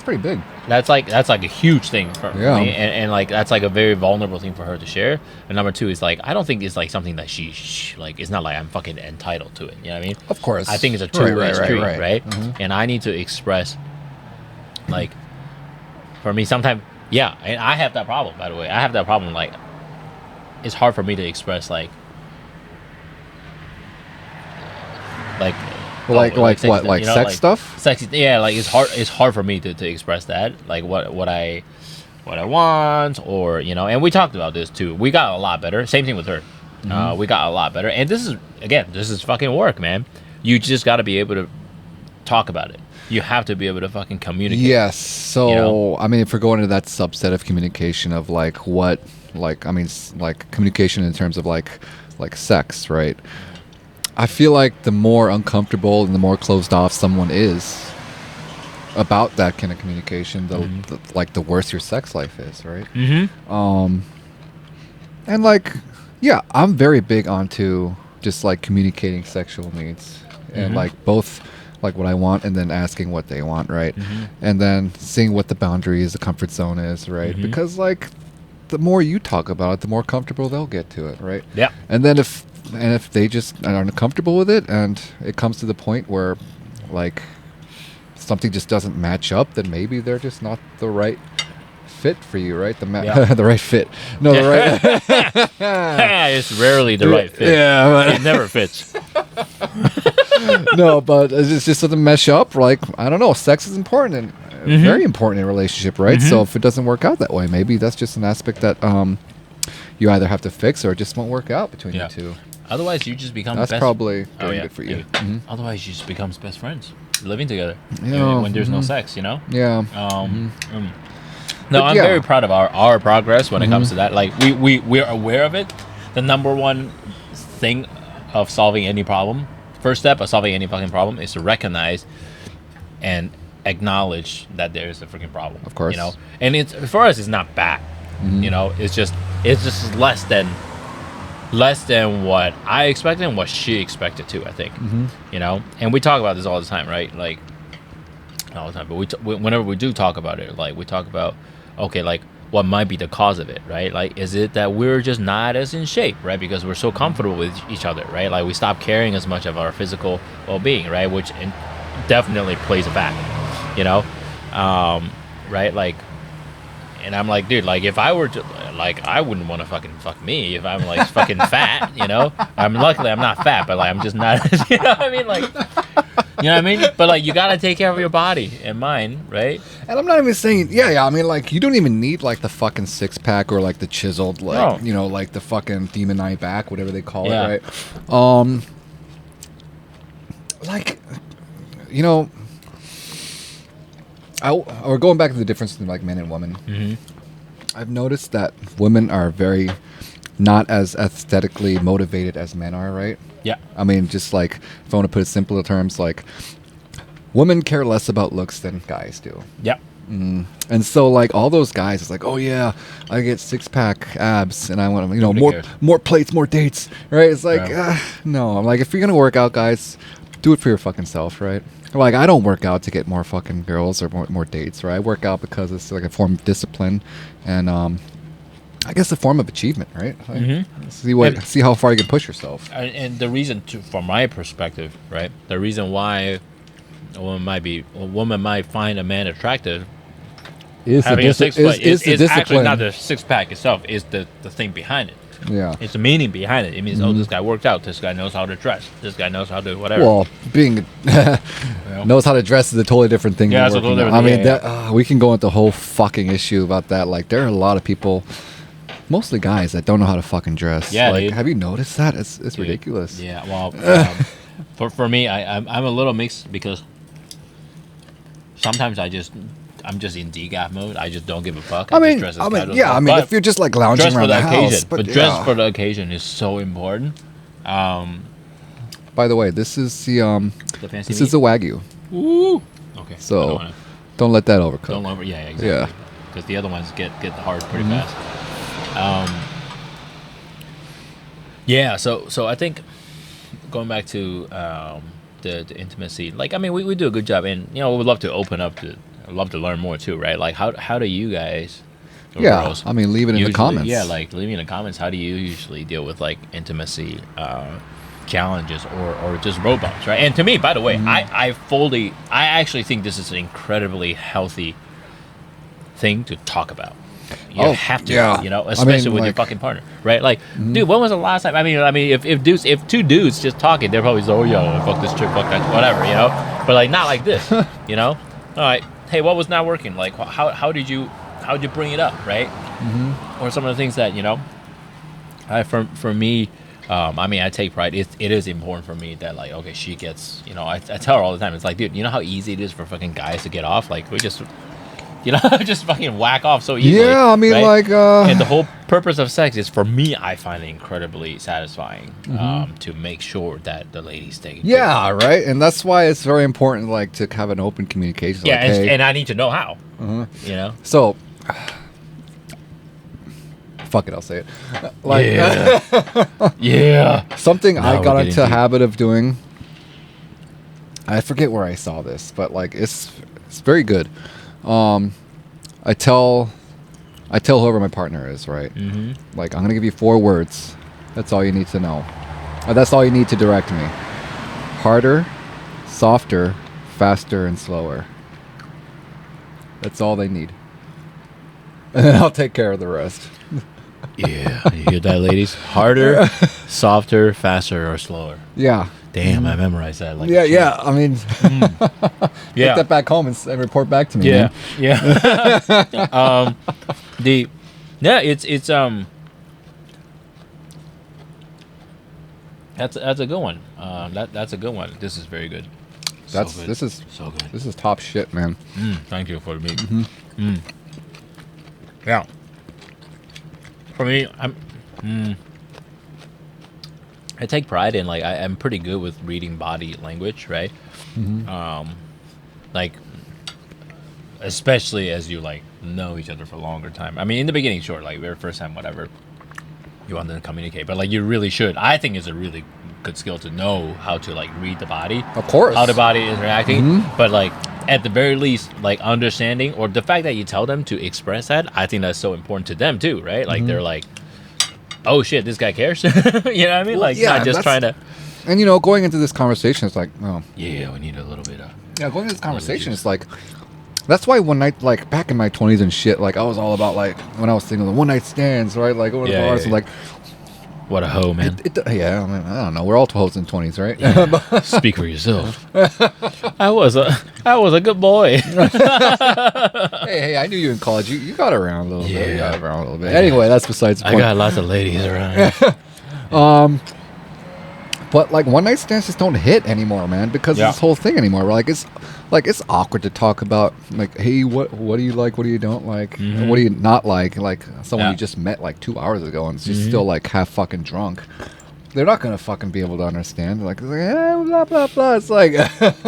pretty big. That's like a huge thing for me, and like that's like a very vulnerable thing for her to share. And number two is like, I don't think it's like something that she like, it's not like I'm fucking entitled to it. You know what I mean? Of course. I think it's a two-way street, right? And I need to express, like, for me, sometimes, yeah, and I have that problem, by the way. I have that problem, like, it's hard for me to express, like what, like sex stuff? Sex, yeah, like it's hard for me to express that, like what I want, or and we talked about this too. We got a lot better. Same thing with her. We got a lot better, and this is fucking work, man. You just got to be able to talk about it. You have to be able to fucking communicate. Yes. So I mean, if we're going into that subset of communication of like communication in terms of like sex, right? I feel like the more uncomfortable and the more closed off someone is, about that kind of communication, the like the worse your sex life is, right? And like, yeah, I'm very big onto just like communicating sexual needs and like both like what I want and then asking what they want, right? And then seeing what the boundaries, the comfort zone is, right? Because like the more you talk about it, the more comfortable they'll get to it, right? Yeah. And then if they just aren't comfortable with it and it comes to the point where like something just doesn't match up, then maybe they're just not the right fit for you, right? The right fit. No, the right. It's rarely the right fit. Yeah, but It never fits. no, but it just doesn't mesh up. Like, I don't know. Sex is important and very important in a relationship, right? So if it doesn't work out that way, maybe that's just an aspect that you either have to fix or it just won't work out between you two. Otherwise, you just become That's probably good for you. Otherwise, you just become best friends, living together Yeah. when there's no sex, you know? Yeah. No, But I'm yeah. very proud of our progress when it comes to that. Like, we're aware of it. The number one thing of solving any problem, first step of solving any fucking problem is to recognize and acknowledge that there is a freaking problem. Of course. You know? And it's, for us, it's not bad. You know, it's just less than what I expected and what she expected too, I think. You know? And we talk about this all the time, right? Like, not all the time, but whenever we do talk about it, like, we talk about, okay, like, what might be the cause of it, right? Like, is it that we're just not as in shape, right? Because we're so comfortable with each other, right? Like, we stop caring as much of our physical well-being, right? Which definitely plays a factor, you know? Right? Like, and I'm like, dude, like, if I were to, like, I wouldn't want to fuck me if I'm, like, fucking fat, you know? Luckily, I'm not fat, but, like, I'm just not, you know what I mean? Like, you know what I mean? But, like, you got to take care of your body and mind, right? And I'm not even saying, yeah, I mean, like, you don't even need, like, the fucking six-pack or, like, the chiseled, like, you know, like, the fucking demon eye back, whatever they call it, right? Like, you know, or going back to the difference between, like, men and women, I've noticed that women are very not as aesthetically motivated as men are, right? Yeah. I mean, just like, if I want to put it simpler terms, like, women care less about looks than guys do. Yeah. And so, like, all those guys, it's like, oh yeah, I get six-pack abs, and I want to, you know, more plates, more dates, right? It's like, no. I'm like, if you're gonna work out, guys, do it for your fucking self, right? Like, I don't work out to get more fucking girls or more dates, right? I work out because it's like a form of discipline, and I guess a form of achievement, right? Like, see how far you can push yourself. And the reason, from my perspective, right? The reason why a woman might find a man attractive Is having a six pack is the actually discipline. not the six pack itself. Is the thing behind it. Yeah. It's the meaning behind it. It means, oh, this guy worked out. This guy knows how to dress. This guy knows how to whatever. Well, being knows how to dress is a totally different thing. Yeah, than it's a totally working different out. I thing, mean, we can go into a whole fucking issue about that. Like, there are a lot of people, mostly guys, that don't know how to fucking dress. Yeah, like, dude. have you noticed that? It's ridiculous. Yeah, well, for me, I'm a little mixed because sometimes I'm just in DGAF mode. I just don't give a fuck. I mean, just dress as casual as yeah. I possible. mean, But if you're just like lounging dress for around the the occasion, house, but dress for the occasion is so important. By the way, this is the fancy this is the Wagyu. Ooh. Okay. So don't let that overcook. Don't over. Yeah, exactly. Yeah. Because the other ones get hard pretty fast. Yeah. So I think going back to the intimacy, like, I mean, we do a good job, and, you know, we'd love to open up to. I'd love to learn more too, right? Like, how do you guys? Girls, I mean, leave it in the comments. Yeah, like, leave me in the comments. How do you usually deal with, like, intimacy challenges or just roadblocks, right? And to me, by the way, I actually think this is an incredibly healthy thing to talk about. You have to, you know, especially with your fucking partner, right? Like, dude, when was the last time? I mean, if two dudes just talking, they're probably oh, yo, fuck this chick, fuck that, whatever, you know. But, like, not like this, you know. All right, hey, what was not working? Like, how'd you bring it up, right? Or some of the things that, you know, for me, I mean, I take pride. It is important for me that, like, okay, she gets, you know, I tell her all the time. It's like, dude, you know how easy it is for fucking guys to get off? Like, we just just fucking whack off so easily. Yeah, I mean, right? like, and the whole purpose of sex is, for me, I find it incredibly satisfying to make sure that the ladies stay. yeah, right, and that's why it's very important, like, to have an open communication. Yeah, like, hey, and I need to know how. You know. so. Fuck it, I'll say it. Like, Yeah. something Now I we're got getting into a deep. habit of doing. I forget where I saw this, but like it's very good. I tell whoever my partner is, right? Mm-hmm. Like, I'm gonna give you 4 words. That's all you need to know. That's all you need to direct me. Harder, softer, faster, and slower. That's all they need. And then I'll take care of the rest. Yeah, you hear that, ladies? Harder, softer, faster, or slower. Yeah. Damn, I memorized that. Like Yeah, yeah. I mean, yeah, take that back home and report back to me. yeah, man. yeah. It's that's a good one. That's a good one. This is very good. So good. This is so good. This is top shit, man. Thank you for the meat. Yeah. For me, I take pride in, like, I'm pretty good with reading body language, right? Like, especially as you, like, know each other for a longer time. I mean, in the beginning, sure, like, very first time, whatever, you want them to communicate, but like, you really should. I think it's a really good skill to know how to, like, read the body, Of course. how the body is reacting. But like, at the very least, like, understanding, or the fact that you tell them to express that, I think that's so important to them too, right? Like, they're like, oh shit, this guy cares. You know what I mean? Well, Like, yeah, not just trying to. And you know, going into this conversation, it's like, oh, Yeah, we need a little bit of. yeah, going into this conversation, it's like, that's why one night, like, back in my 20s and shit, like, I was all about, like, when I was single, the one night stands, right? Like, over the Yeah, bars, yeah, and like, What a hoe, man. yeah, I mean, I don't know. We're all hoes in 20s, right? Speak for yourself. I was a good boy. Hey, I knew you in college. You got around a little bit. You Yeah. got around a little bit. Anyway, that's besides the I point. got lots of ladies around. But like, one night stands just don't hit anymore, man, because of this whole thing anymore. Like, it's awkward to talk about, like, hey, what do you like, what do you don't like, and what do you not like someone you just met like 2 hours ago and is just still like half fucking drunk. They're not gonna fucking be able to understand. They're like, blah blah blah. It's like,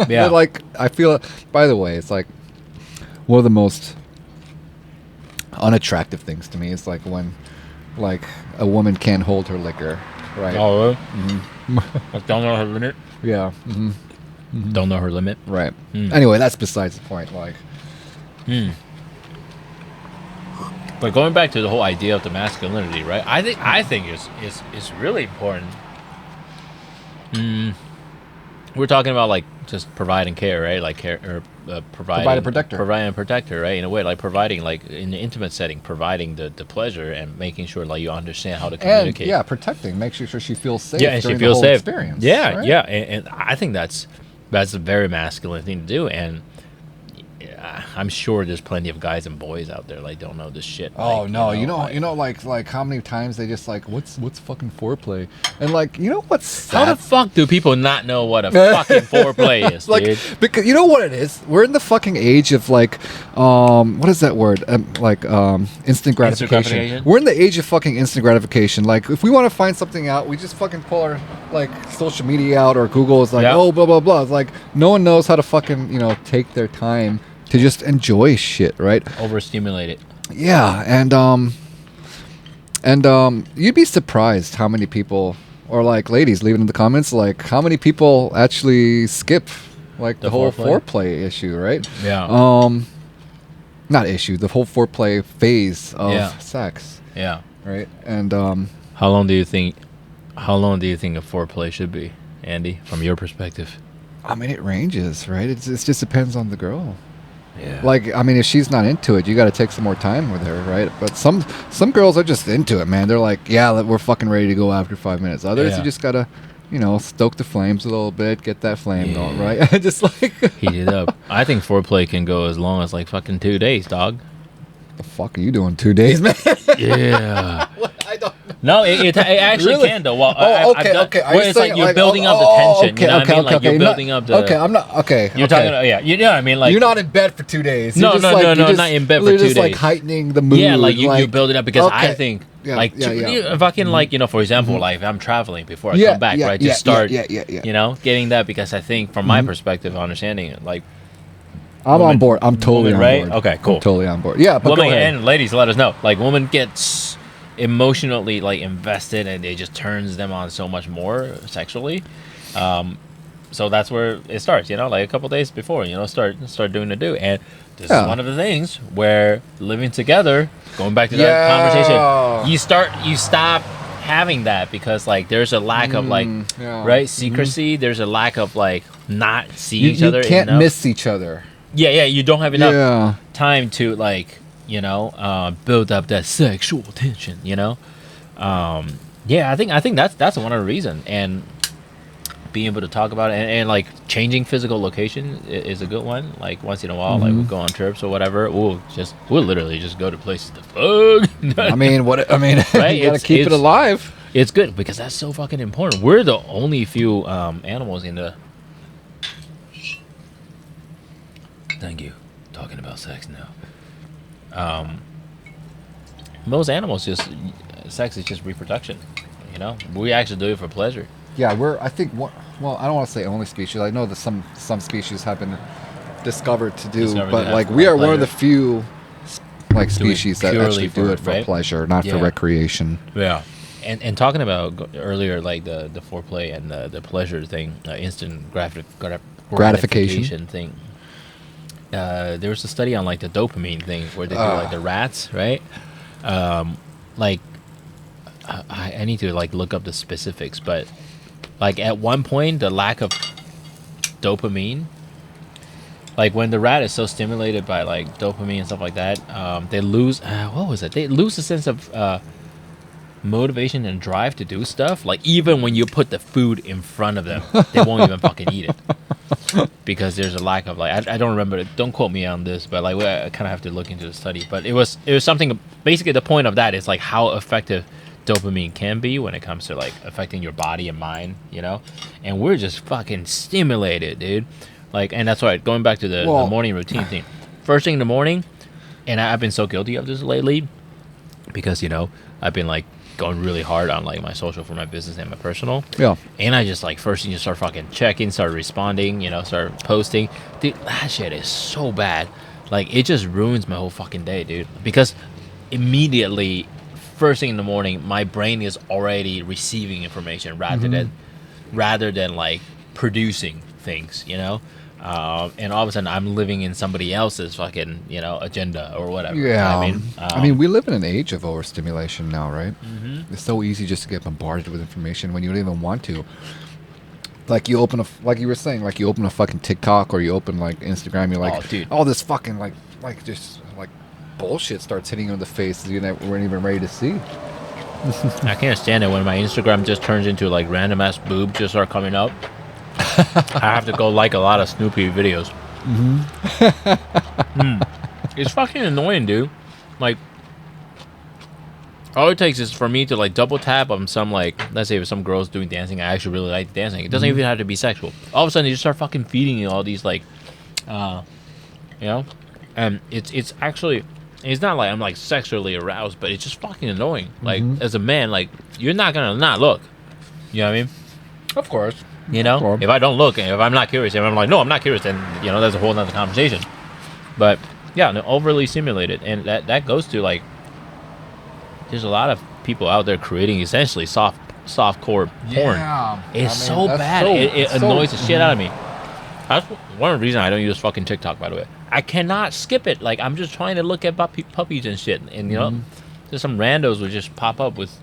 Yeah. like, I feel. By the way, it's like one of the most unattractive things to me is like when, like, a woman can't hold her liquor, right? Oh, really? Like, don't know her limit. Yeah. Don't know her limit. Right. Anyway, that's besides the point. Like, But going back to the whole idea of the masculinity, right? I think it's really important. We're talking about, like, just providing care, right? Like, care, or providing and protector. providing and protector, right? In a way, like, providing, like, in the intimate setting, providing the pleasure and making sure, like, you understand how to and communicate. yeah, protecting, make sure she feels safe. Yeah, and she during feels the whole safe. Experience. Yeah, right? yeah, and I think that's a very masculine thing to do, and I'm sure there's plenty of guys and boys out there like don't know this shit. Oh like, no, like, like how many times they just like, what's fucking foreplay, and like, you know what's how the fuck do people not know what a fucking foreplay is, like, dude? because you know what it is. We're in the fucking age of like, what is that word? Instant gratification. gratification? We're in the age of fucking instant gratification. Like, if we want to find something out, we just fucking pull our like social media out, or Google is like, Yeah. oh, blah blah blah. It's like, no one knows how to fucking, take their time to just enjoy shit, right? Overstimulated. Yeah, and you'd be surprised how many people, or like, ladies, leave it in the comments, like, how many people actually skip like the whole foreplay issue, right? Yeah. Not issue, the whole foreplay phase of sex, Yeah. right? And How long do you think a foreplay should be, Andy, from your perspective? I mean, it ranges, right? It just depends on the girl. Yeah. Like, I mean, if she's not into it, you got to take some more time with her, right? But some girls are just into it, man. They're like, yeah, we're fucking ready to go after 5 minutes. Others, Yeah. you just gotta, stoke the flames a little bit, get that flame going, right? Just like, Heat it up. I think foreplay can go as long as like fucking 2 days, dog. the fuck are you doing 2 days, man? Yeah. I don't know. No, it actually Really? can though. Well, Okay. Are where you it's like saying, you're building up the tension. You know what I mean? Like you're building up the. Okay, I'm not. Okay, You're talking. Yeah, you know what I mean? Like you're not in bed for 2 days. No, You're just not in bed for 2 you're just days. like heightening the mood. Yeah, like you build it up because I think Yeah, like yeah, yeah. fucking like for example like if I'm traveling before I come back, right? Just start getting that because I think from my perspective, understanding it, like I'm on board. I'm totally on right? board. Okay, cool. I'm totally on board. Yeah, but women go ahead. and ladies, let us know. Like women gets emotionally like invested and it just turns them on so much more sexually. So that's where it starts, like a couple days before, start doing the do. And this is one of the things where living together, going back to that conversation, you stop having that because like there's a lack of like right secrecy. There's a lack of like not seeing each other. You can't enough. miss each other. Yeah, you don't have enough time to like build up that sexual tension. I think that's one of the reasons, and being able to talk about it and like changing physical location is a good one. Like once in a while, like we'll go on trips or whatever. We'll literally just go to places to fuck. I mean, right? You gotta keep it alive. It's good because that's so fucking important. We're the only few animals in the. Thank you. Talking about sex now. Most animals sex is just reproduction. We actually do it for pleasure. Yeah, I think I don't want to say only species. I know that some species have been discovered to do, but like we are one of the few like species that actually do it for pleasure, not for recreation. Yeah. And talking about earlier, like the foreplay and the pleasure thing, instant gratification thing. There was a study on like the dopamine thing where they do like the rats, right? Like I need to like look up the specifics, but like at one point the lack of dopamine, like when the rat is so stimulated by like dopamine and stuff like that, they lose what was it? They lose a sense of motivation and drive to do stuff. Like even when you put the food in front of them, they won't even fucking eat it. Because there's a lack of like I don't remember it. Don't quote me on this, but like I kind of have to look into the study. But it was something. Basically, the point of that is like how effective dopamine can be when it comes to like affecting your body and mind. And we're just fucking stimulated, dude. Like, and that's why going back to the morning routine thing. First thing in the morning, and I've been so guilty of this lately because I've been like going really hard on like my social for my business and my personal. Yeah. And I just like first thing you start fucking checking, start responding, start posting. Dude, that shit is so bad. Like it just ruins my whole fucking day, dude. Because immediately, first thing in the morning, my brain is already receiving information rather than like producing things, and all of a sudden I'm living in somebody else's fucking agenda or whatever. Yeah, I mean we live in an age of overstimulation now, right? It's so easy just to get bombarded with information when you don't even want to. Like you open like you were saying, like you open a fucking TikTok or you open like Instagram, you're like, all this fucking like just like bullshit starts hitting you in the face that you weren't even ready to see. I can't stand it when my Instagram just turns into like random ass boobs just start coming up. I have to go like a lot of Snoopy videos. It's fucking annoying, dude. Like, all it takes is for me to like double tap on some like, let's say if some girl's doing dancing, I actually really like dancing. It doesn't even have to be sexual. All of a sudden, they just start fucking feeding you all these like, and it's actually. It's not like I'm like sexually aroused, but it's just fucking annoying. Like as a man, like you're not gonna not look. You know what I mean? Of course. If I don't look, and if I'm not curious, if I'm like, no, I'm not curious, then that's a whole nother conversation. But yeah, overly stimulated, and that goes to like, there's a lot of people out there creating essentially softcore porn. Yeah, it's so bad. It annoys the shit out of me. That's one of the reasons I don't use fucking TikTok, by the way. I cannot skip it. Like, I'm just trying to look at puppies and shit. And, there's some randos will just pop up with,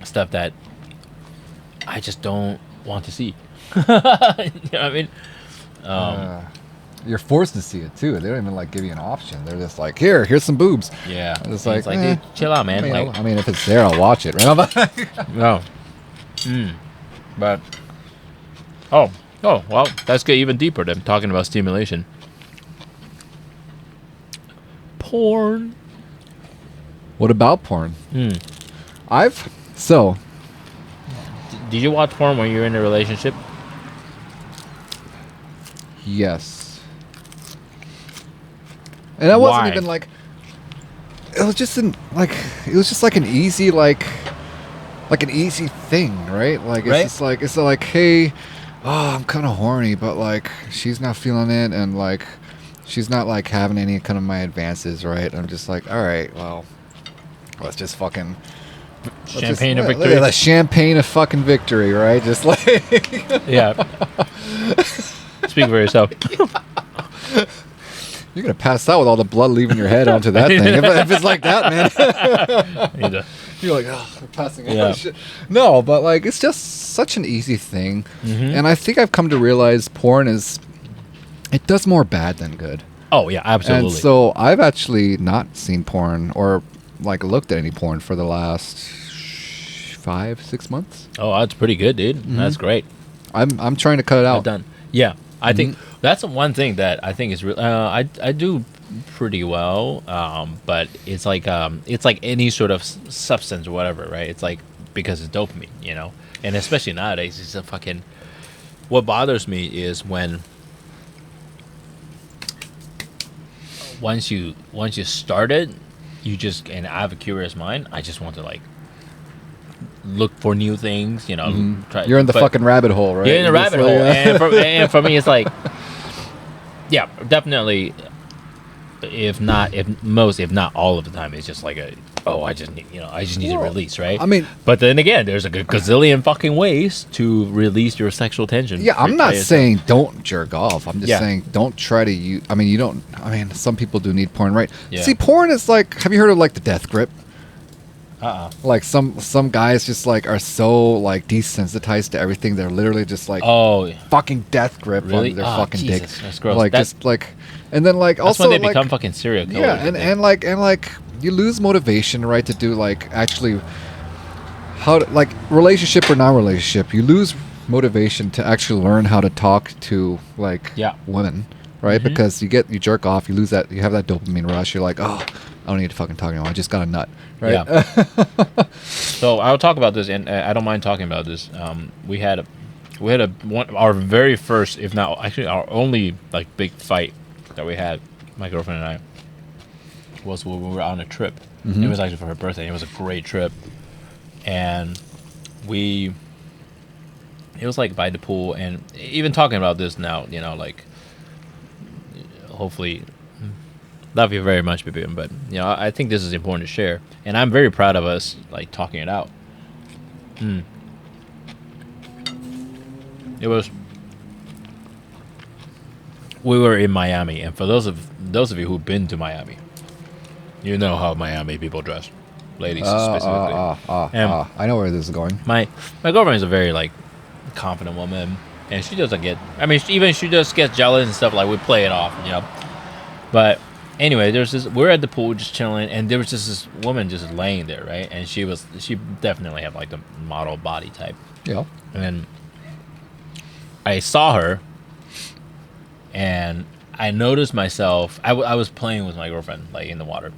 stuff that I just don't want to see. You know what I mean? You're forced to see it, too. They don't even, like, give you an option. They're just like, here's some boobs. Yeah. It's like, dude, chill out, man. I mean, if it's there, I'll watch it, right? No. But well, let's get even deeper than talking about stimulation. porn. What about porn? Hmm. So Did you watch porn when you were in a relationship? yes, and that wasn't Why? even like. It was just it was just like an easy like an easy thing, right? Like Right. it's like, hey, oh, I'm kind of horny, but like she's not feeling it, and like she's not like having any kind of my advances, right? I'm just like, all right, well, let's just fucking Champagne of look victory. at the champagne of fucking victory, right? Just like Yeah. Speak for yourself. you're gonna pass out with all the blood leaving your head onto that thing if it's like that, man. You're like, oh, I'm passing out. Yeah. Shit. No, but like it's just such an easy thing, and I think I've come to realize porn it does more bad than good. Oh yeah, absolutely. And so I've actually not seen porn or like looked at any porn for the last 5-6 months. Oh, that's pretty good, dude. That's great. I'm trying to cut it Well out. done. Yeah, I think that's one thing that I think is real. I do pretty well, but it's like any sort of substance or whatever, right? It's like because it's dopamine, you know, and especially nowadays, it's a fucking. What bothers me is when once you start it, you just and I have a curious mind. I just want to like look for new things, you know. You're in the fucking rabbit hole, right? You're in the rabbit hole, and for me, it's like, yeah, definitely. If not all of the time, it's just like I just need to release, right? I mean, but then again, there's a gazillion fucking ways to release your sexual tension. yeah, I'm not saying don't jerk off. I'm just Yeah. saying don't try to use. I mean, you don't. I mean, some people do need porn, right? Yeah. See, porn is like. Have you heard of like the death grip? Like some guys just like are so like desensitized to everything. They're literally just like fucking death grip Really? on their Oh, fucking dick. Jesus, that's gross. Like That's- just like, and then like that's also when they like, become fucking serial killers. yeah, and like you lose motivation, right? To do like actually how to, like relationship or non-relationship, you lose motivation to actually learn how to talk to like women, right? Because you jerk off, you lose that, you have that dopamine rush. You're like, oh, I don't need to fucking talk anymore. I just got a nut, right? Yeah. So I'll talk about this, and I don't mind talking about this. We had our very first, if not actually our only like big fight that we had, my girlfriend and I, was when we were on a trip. It was actually for her birthday. It was a great trip, and it was like by the pool, and even talking about this now, you know, like hopefully. Love you very much, baby. But you know, I think this is important to share, and I'm very proud of us like talking it out. We were in Miami, and for those of you who've been to Miami, you know how Miami people dress, ladies specifically. I know where this is going. My girlfriend is a very like confident woman, and she doesn't get. I mean, she just gets jealous and stuff. Like we play it off, you know, but. Anyway, we're at the pool just chilling, and there was just this woman just laying there, right? And she definitely had like the model body type. Yeah. And I saw her, and I noticed myself. I was playing with my girlfriend, like in the water.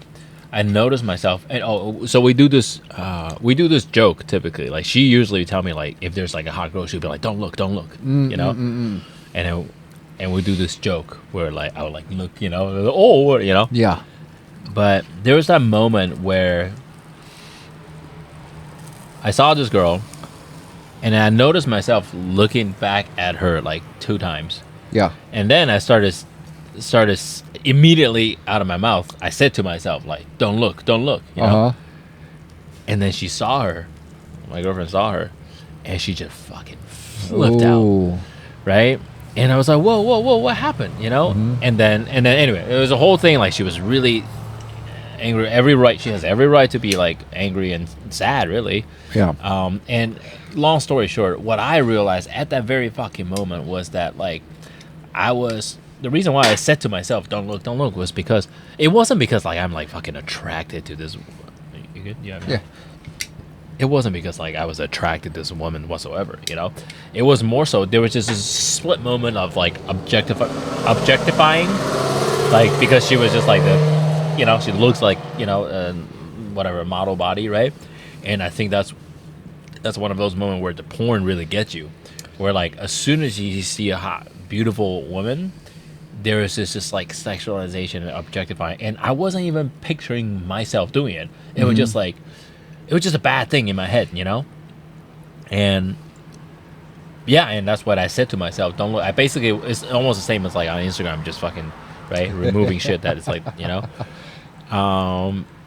I noticed myself, and so we do this joke typically. Like she usually tell me like if there's like a hot girl, she'll be like, "Don't look," you know, and we do this joke where like I would like look, you know, you know. Yeah. But there was that moment where I saw this girl, and I noticed myself looking back at her like 2 times. Yeah. And then I started immediately out of my mouth. I said to myself like, "Don't look," you know. And then she saw her. My girlfriend saw her, and she just fucking flipped out, right? And I was like, whoa, what happened? You know? And then anyway, it was a whole thing. Like she was really angry. She has every right to be like angry and sad, really. Yeah. And long story short, what I realized at that very fucking moment was that like the reason why I said to myself, don't look, was because it wasn't because like I'm like fucking attracted to this. You good? Yeah. It wasn't because like I was attracted to this woman whatsoever, you know. It was more so there was just this split moment of like objectifying, like because she was just like you know, she looks like, you know, whatever model body, right? And I think that's one of those moments where the porn really gets you, where like as soon as you see a hot, beautiful woman, there is this just like sexualization and objectifying, and I wasn't even picturing myself doing it. It was just like, it was just a bad thing in my head, you know. And yeah, and that's what I said to myself. Don't look. I basically, it's almost the same as like on Instagram, just fucking right, removing shit that is like, you know.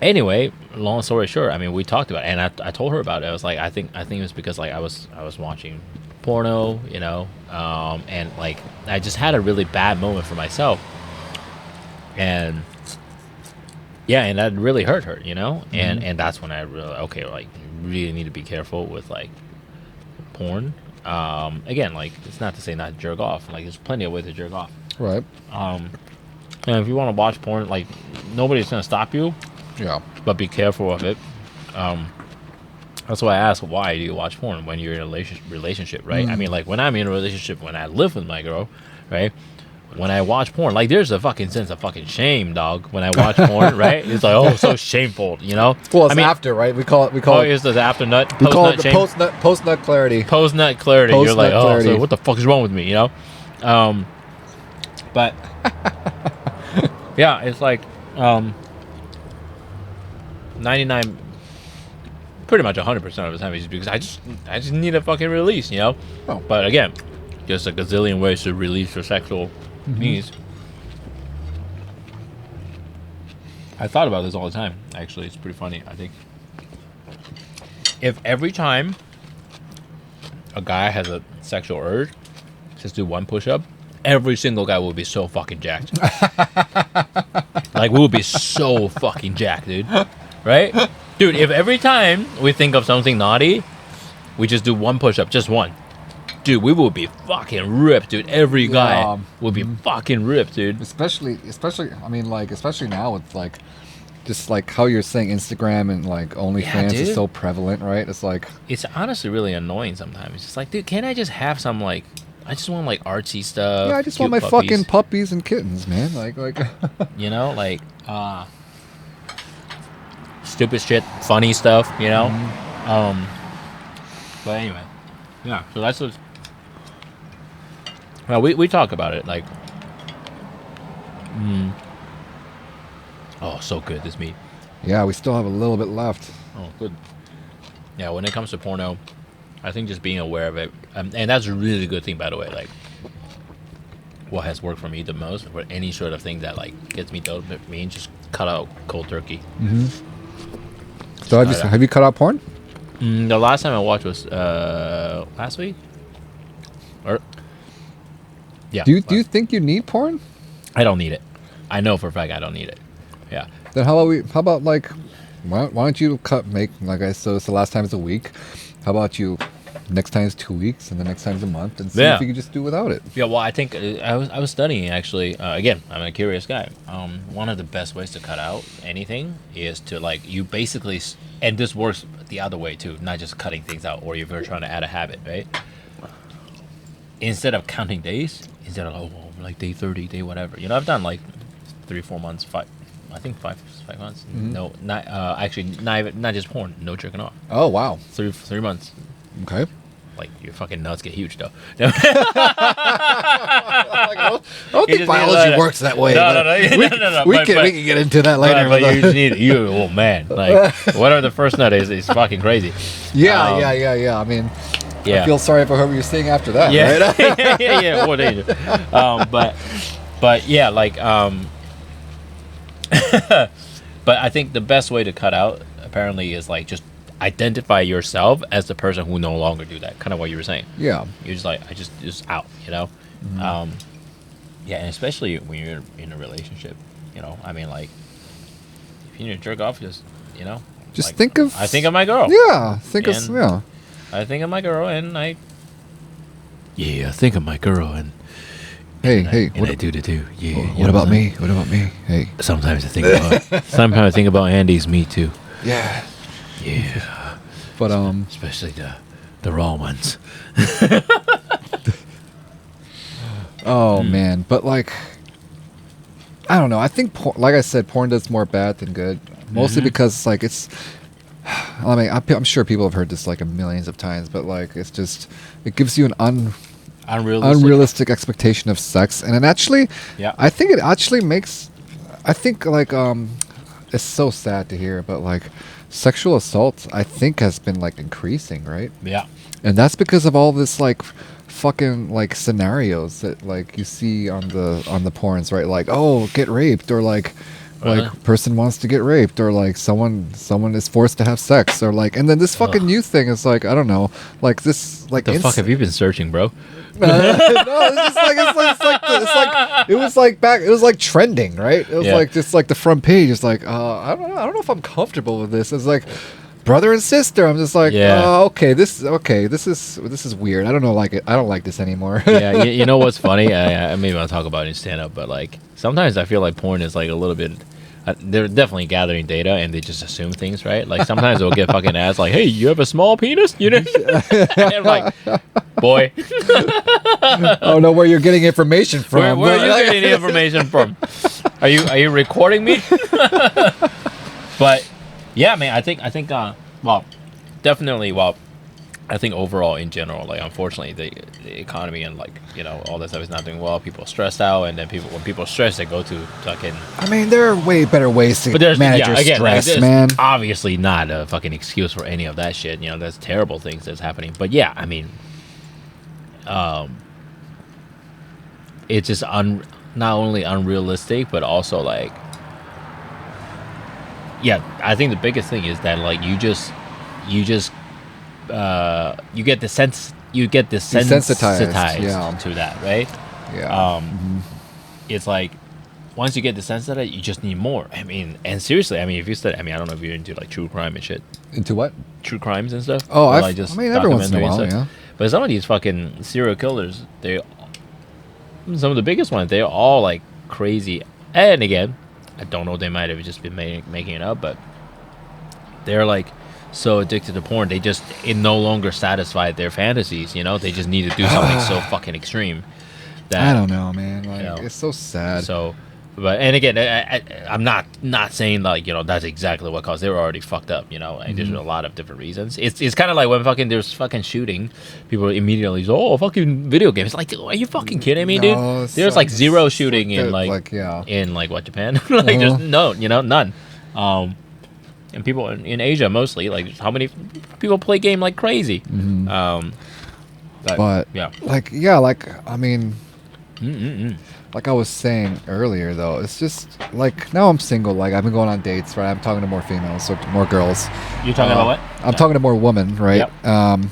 Anyway, long story short, I mean, we talked about it, and I told her about it. I was like, I think it was because like I was watching porno, you know, and like I just had a really bad moment for myself, and yeah, and that really hurt her, you know, and that's when I realized, okay, like you really need to be careful with like porn. Again, like it's not to say not jerk off, like there's plenty of ways to jerk off, Right. and if you want to watch porn, like nobody's gonna stop you. Yeah. But be careful of it. That's why I ask, why do you watch porn when you're in a relationship, right? I mean, like when I'm in a relationship, when I live with my girl, right? When I watch porn, like there's a fucking sense of fucking shame, dog. When I watch porn, right? It's like, oh, so shameful, you know? Well, it's I mean, after, right? We call it. It's the after nut, We post call nut it the shame, post nut clarity. post nut clarity. You're Post-nut like, oh, clarity. so what the fuck is wrong with me, you know? But yeah, it's like 99, pretty much 100% of the time, is because I just need a fucking release, you know. Oh. But again, just a gazillion ways to release your sexual needs. I thought about this all the time. Actually, it's pretty funny. I think if every time a guy has a sexual urge, just do one push-up, every single guy will be so fucking jacked. Like we will be so fucking jacked, dude. Right? Dude, if every time we think of something naughty, we just do one push-up, just one. Dude, we will be fucking ripped, dude. Every guy will be fucking ripped, dude. Especially, I mean, like, especially now with like, just like how you're saying Instagram and like OnlyFans is so prevalent, right? It's like, it's honestly really annoying sometimes. It's just like, dude, can't I just have some like, I just want like artsy stuff. yeah, I just want my puppies. fucking puppies and kittens, man. Like, You know, like, stupid shit, funny stuff, you know? But anyway, yeah, so that's what, well, we talk about it, like, oh, so good, this meat. yeah, we still have a little bit left. Oh, good. Yeah, when it comes to porno, I think just being aware of it, and that's a really good thing, by the way, like, what has worked for me the most, for any sort of thing that, like, gets me dopamine, just cut out cold turkey. So have you cut out porn? The last time I watched was last week. Or yeah. Do you think you need porn? I don't need it. I know for a fact I don't need it. Yeah. Then how about like, why don't you make like I so it's the last time it's a week. How about you? Next time is 2 weeks, and the next time is a month, and see if you can just do without it. Yeah, well, I think I was studying actually. Again, I'm a curious guy. One of the best ways to cut out anything is to like you basically, and this works the other way too, not just cutting things out, or if you're trying to add a habit, right? Instead of counting days, instead of like day 30, day whatever. You know, I've done like 3-4 months, five months. No, not actually not just porn. No jerking off. Oh wow, 3 months. Okay. Like your fucking nuts get huge though. I don't think biology works that way. No. We can get into that later. But you just need oh man, like whatever the first nut is fucking crazy. Yeah. I mean, I feel sorry for whoever you're seeing after that. Right? yeah. What danger? But yeah, like but I think the best way to cut out apparently is like just identify yourself as the person who no longer do that. Kind of what you were saying. Yeah. You're just like, I just out, you know? Yeah, and especially when you're in a relationship, you know? I mean, like, if you need to jerk off, just, you know? Just like, think of... I think of my girl. Yeah, I think of my girl, and I think of my girl, and... Hey, I do the do. Yeah. What about me? Hey. Sometimes I think about Andy's me too. Yeah. Yeah. But especially the raw ones. Oh man, but like I don't know. I think, like I said, porn does more bad than good. Mostly because like it's. I mean, I'm sure people have heard this like millions of times, but like it's just it gives you an unrealistic expectation of sex, and it actually, I think it actually makes. I think like it's so sad to hear, but like sexual assault, I think has been like increasing, right? Yeah. And that's because of all this like fucking like scenarios that like you see on the porns, right? Like, oh, get raped, or like person wants to get raped, or like someone is forced to have sex, or like, and then this fucking new thing is like, I don't know, like this like the fuck have you been searching, bro? No, it's just like it was like trending, right? It was like just like the front page. It's like I don't know if I'm comfortable with this. It's like brother and sister. I'm just like, okay, this is weird. I don't know, like it. I don't like this anymore. Yeah, you know what's funny? I maybe I'll talk about it in stand up, but like sometimes I feel like porn is like a little bit. They're definitely gathering data and they just assume things, right? Like sometimes they'll get fucking ads like, "Hey, you have a small penis?" You know, and I'm like, "Boy, oh no, where you're getting information from? Where are you getting the information from? Are you recording me?" But yeah, man, I think well, definitely, I think overall in general, like unfortunately the economy and like, you know, all that stuff is not doing well. People are stressed out, and then when people are stressed, they go to fucking. I mean, there are way better ways to manage your stress, like, man. Obviously not a fucking excuse for any of that shit. You know, that's terrible things that's happening. But yeah, I mean, it's just not only unrealistic, but also like, yeah, I think the biggest thing is that like you just you get desensitized to that, right? Yeah. It's like once you get desensitized, you just need more. I mean, and seriously, I mean, if you study, I mean, I don't know if you're into like true crime and shit. Into what? True crimes and stuff. Oh, or, I mean, every once in a while, yeah. But some of these fucking serial killers, some of the biggest ones, they're all like crazy. And again, I don't know, they might have just been making it up, but they're like so addicted to porn, it no longer satisfied their fantasies, you know? They just need to do something so fucking extreme that I don't know, man. Like, you know, it's so sad. So, but and again, I'm not saying like, you know, that's exactly what caused. They were already fucked up, you know. And there's a lot of different reasons. It's kind of like when there's fucking shooting, people immediately say, "Oh, fucking video games." Like, are you fucking kidding me, dude? There's like zero shooting in in like what, Japan? Like there's no, you know, none. And people in Asia mostly, like how many people play game like crazy. But yeah, like I mean, like I was saying earlier, though, it's just like now I'm single. Like I've been going on dates, right? I'm talking to more females or more girls. You're talking about what? I'm talking to more women, right? Yep. And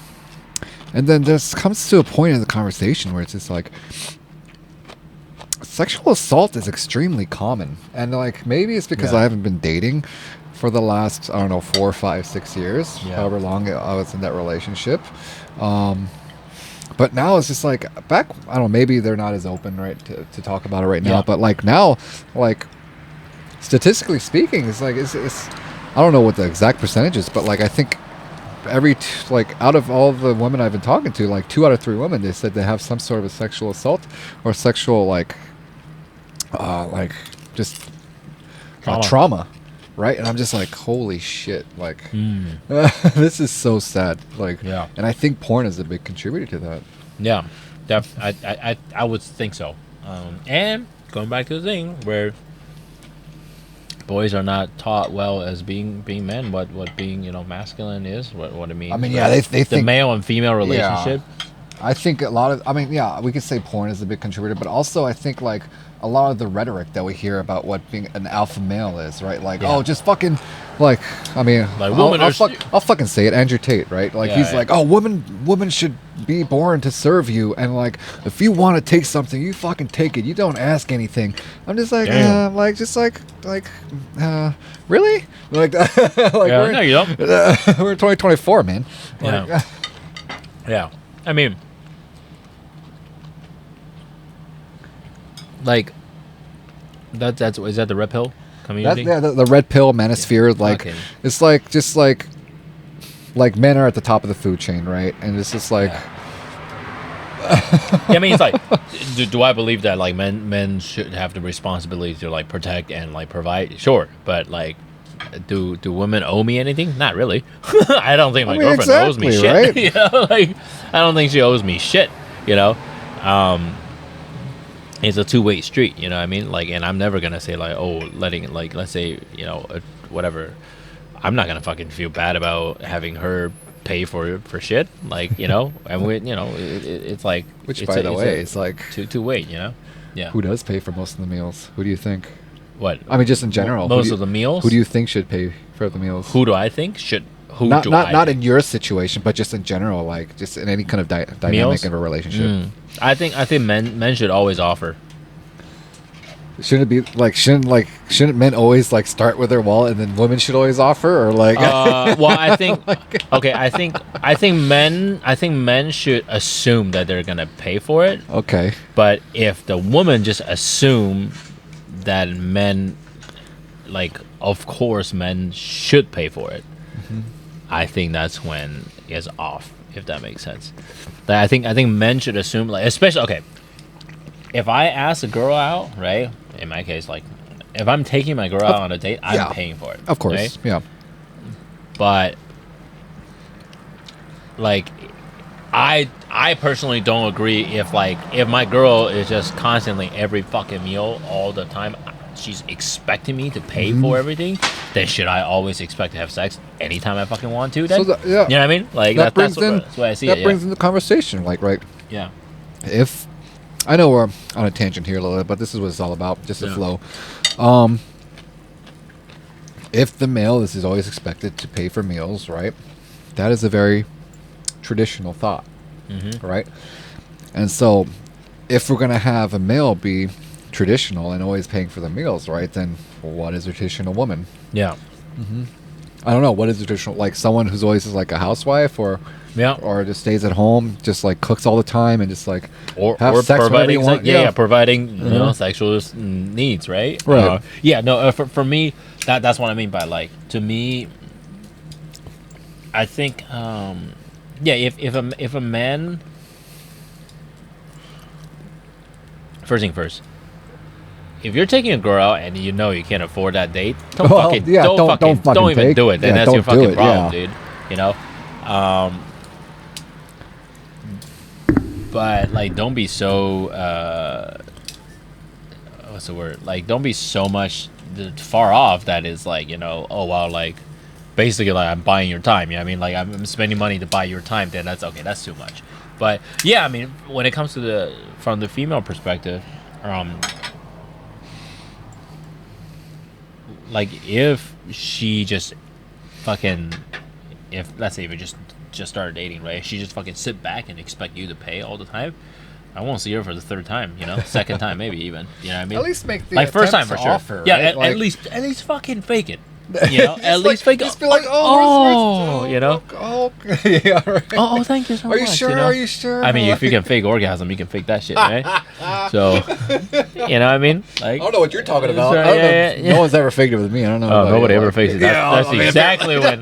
then there's comes to a point in the conversation where it's just like sexual assault is extremely common, and like maybe it's because I haven't been dating for the last, I don't know, 4, 5, 6 years, however long I was in that relationship. But now it's just like I don't know, maybe they're not as open, right, to talk about it right now. But like now, like statistically speaking, it's like it's I don't know what the exact percentage is, but like I think like out of all the women I've been talking to, like 2 out of 3 women, they said they have some sort of a sexual assault or sexual like just trauma. Right, and I'm just like, holy shit! Like, this is so sad. Like, and I think porn is a big contributor to that. Yeah, I would think so. And going back to the thing where boys are not taught well as being men, what being, you know, masculine is, what it means. I mean, they think the male and female relationship. I think a lot of, I mean, we could say porn is a big contributor, but also I think like a lot of the rhetoric that we hear about what being an alpha male is, right? Like, oh, just fucking, like, I mean, like I'll fucking say it, Andrew Tate, right? Like, he's like, oh, women should be born to serve you, and like, if you want to take something, you fucking take it. You don't ask anything. I'm just like, really? Like, no, you don't. We're in 2024, man. Like, yeah. I mean, like, is that the red pill community? The red pill manosphere. Like, it's like just like men are at the top of the food chain, right? And it's just like, Yeah, I mean, it's like, do I believe that like men should have the responsibility to like protect and like provide? Sure, but like, do women owe me anything? Not really. I don't think my girlfriend owes me shit. Right? You know, like I don't think she owes me shit. You know, it's a two-way street. You know what I mean? Like, and I'm never gonna say like, oh, letting like, let's say, you know, whatever. I'm not gonna fucking feel bad about having her pay for shit, like, you know, and we, you know, it's like, Which, it's by the way, it's like two-way, you know. Yeah. Who does pay for most of the meals? Who do you think? What? I mean, just in general. Most of the meals. Who do you think should pay for the meals? Who do I think should? Who not do not I not think? in your situation, but just in general, like just in any kind of dynamic Meals? of a relationship. I think men should always offer. Shouldn't it be like shouldn't men always like start with their wallet and then women should always offer, or like? Well, I think okay. I think men should assume that they're gonna pay for it. Okay. But if the woman just assume that men, like, of course men should pay for it, I think that's when it's off. If that makes sense. Like, I think men should assume, like, especially okay. If I ask a girl out, right? In my case, like, if I'm taking my girl out on a date, I'm paying for it. Of course, right? yeah. But like, I personally don't agree if my girl is just constantly every fucking meal all the time, she's expecting me to pay for everything, then should I always expect to have sex anytime I fucking want to? Then, So yeah. you know what I mean? Like that's the way I see it. That brings in the conversation, like, right? Yeah. If I know we're on a tangent here a little bit, but this is what it's all about, just the flow. If the male is always expected to pay for meals, right? That is a very traditional thought, right? And so, if we're gonna have a male be traditional and always paying for the meals, right? Then what is a traditional woman? Yeah. I don't know. What is a traditional, like someone who's always like a housewife, or just stays at home, just like cooks all the time and just like or have sex whenever you providing want. providing you know, sexual needs, right? Right. For me, that's what I mean by, like, to me, I think if a man, first thing first, if you're taking a girl out and you know you can't afford that date, don't even do it. Then that's your fucking problem, dude. You know. But like, don't be so what's the word? Like, don't be so much far off that is like, you know, oh wow, like basically like I'm buying your time. You know what I mean? Like, I'm spending money to buy your time. Then that's okay. That's too much. But yeah, I mean, when it comes to from the female perspective, like, if she just fucking, if let's say if you just started dating, right? She just fucking sit back and expect you to pay all the time. I won't see her for the third time, you know, second time maybe even. You know what I mean? At least make the like first time for sure. Offer, right? Yeah, like, at least fucking fake it. You know, at least fake it. Just be like, where's you know. Okay, yeah, right. Oh, thank you so much. Are you sure? You know? Are you sure? I mean, if you can fake orgasm, you can fake that shit, right? So, you know what I mean? Like, I don't know what you're talking about. So, I don't know. No one's ever faked it with me. I don't know. Oh, nobody ever fakes it. That's exactly when.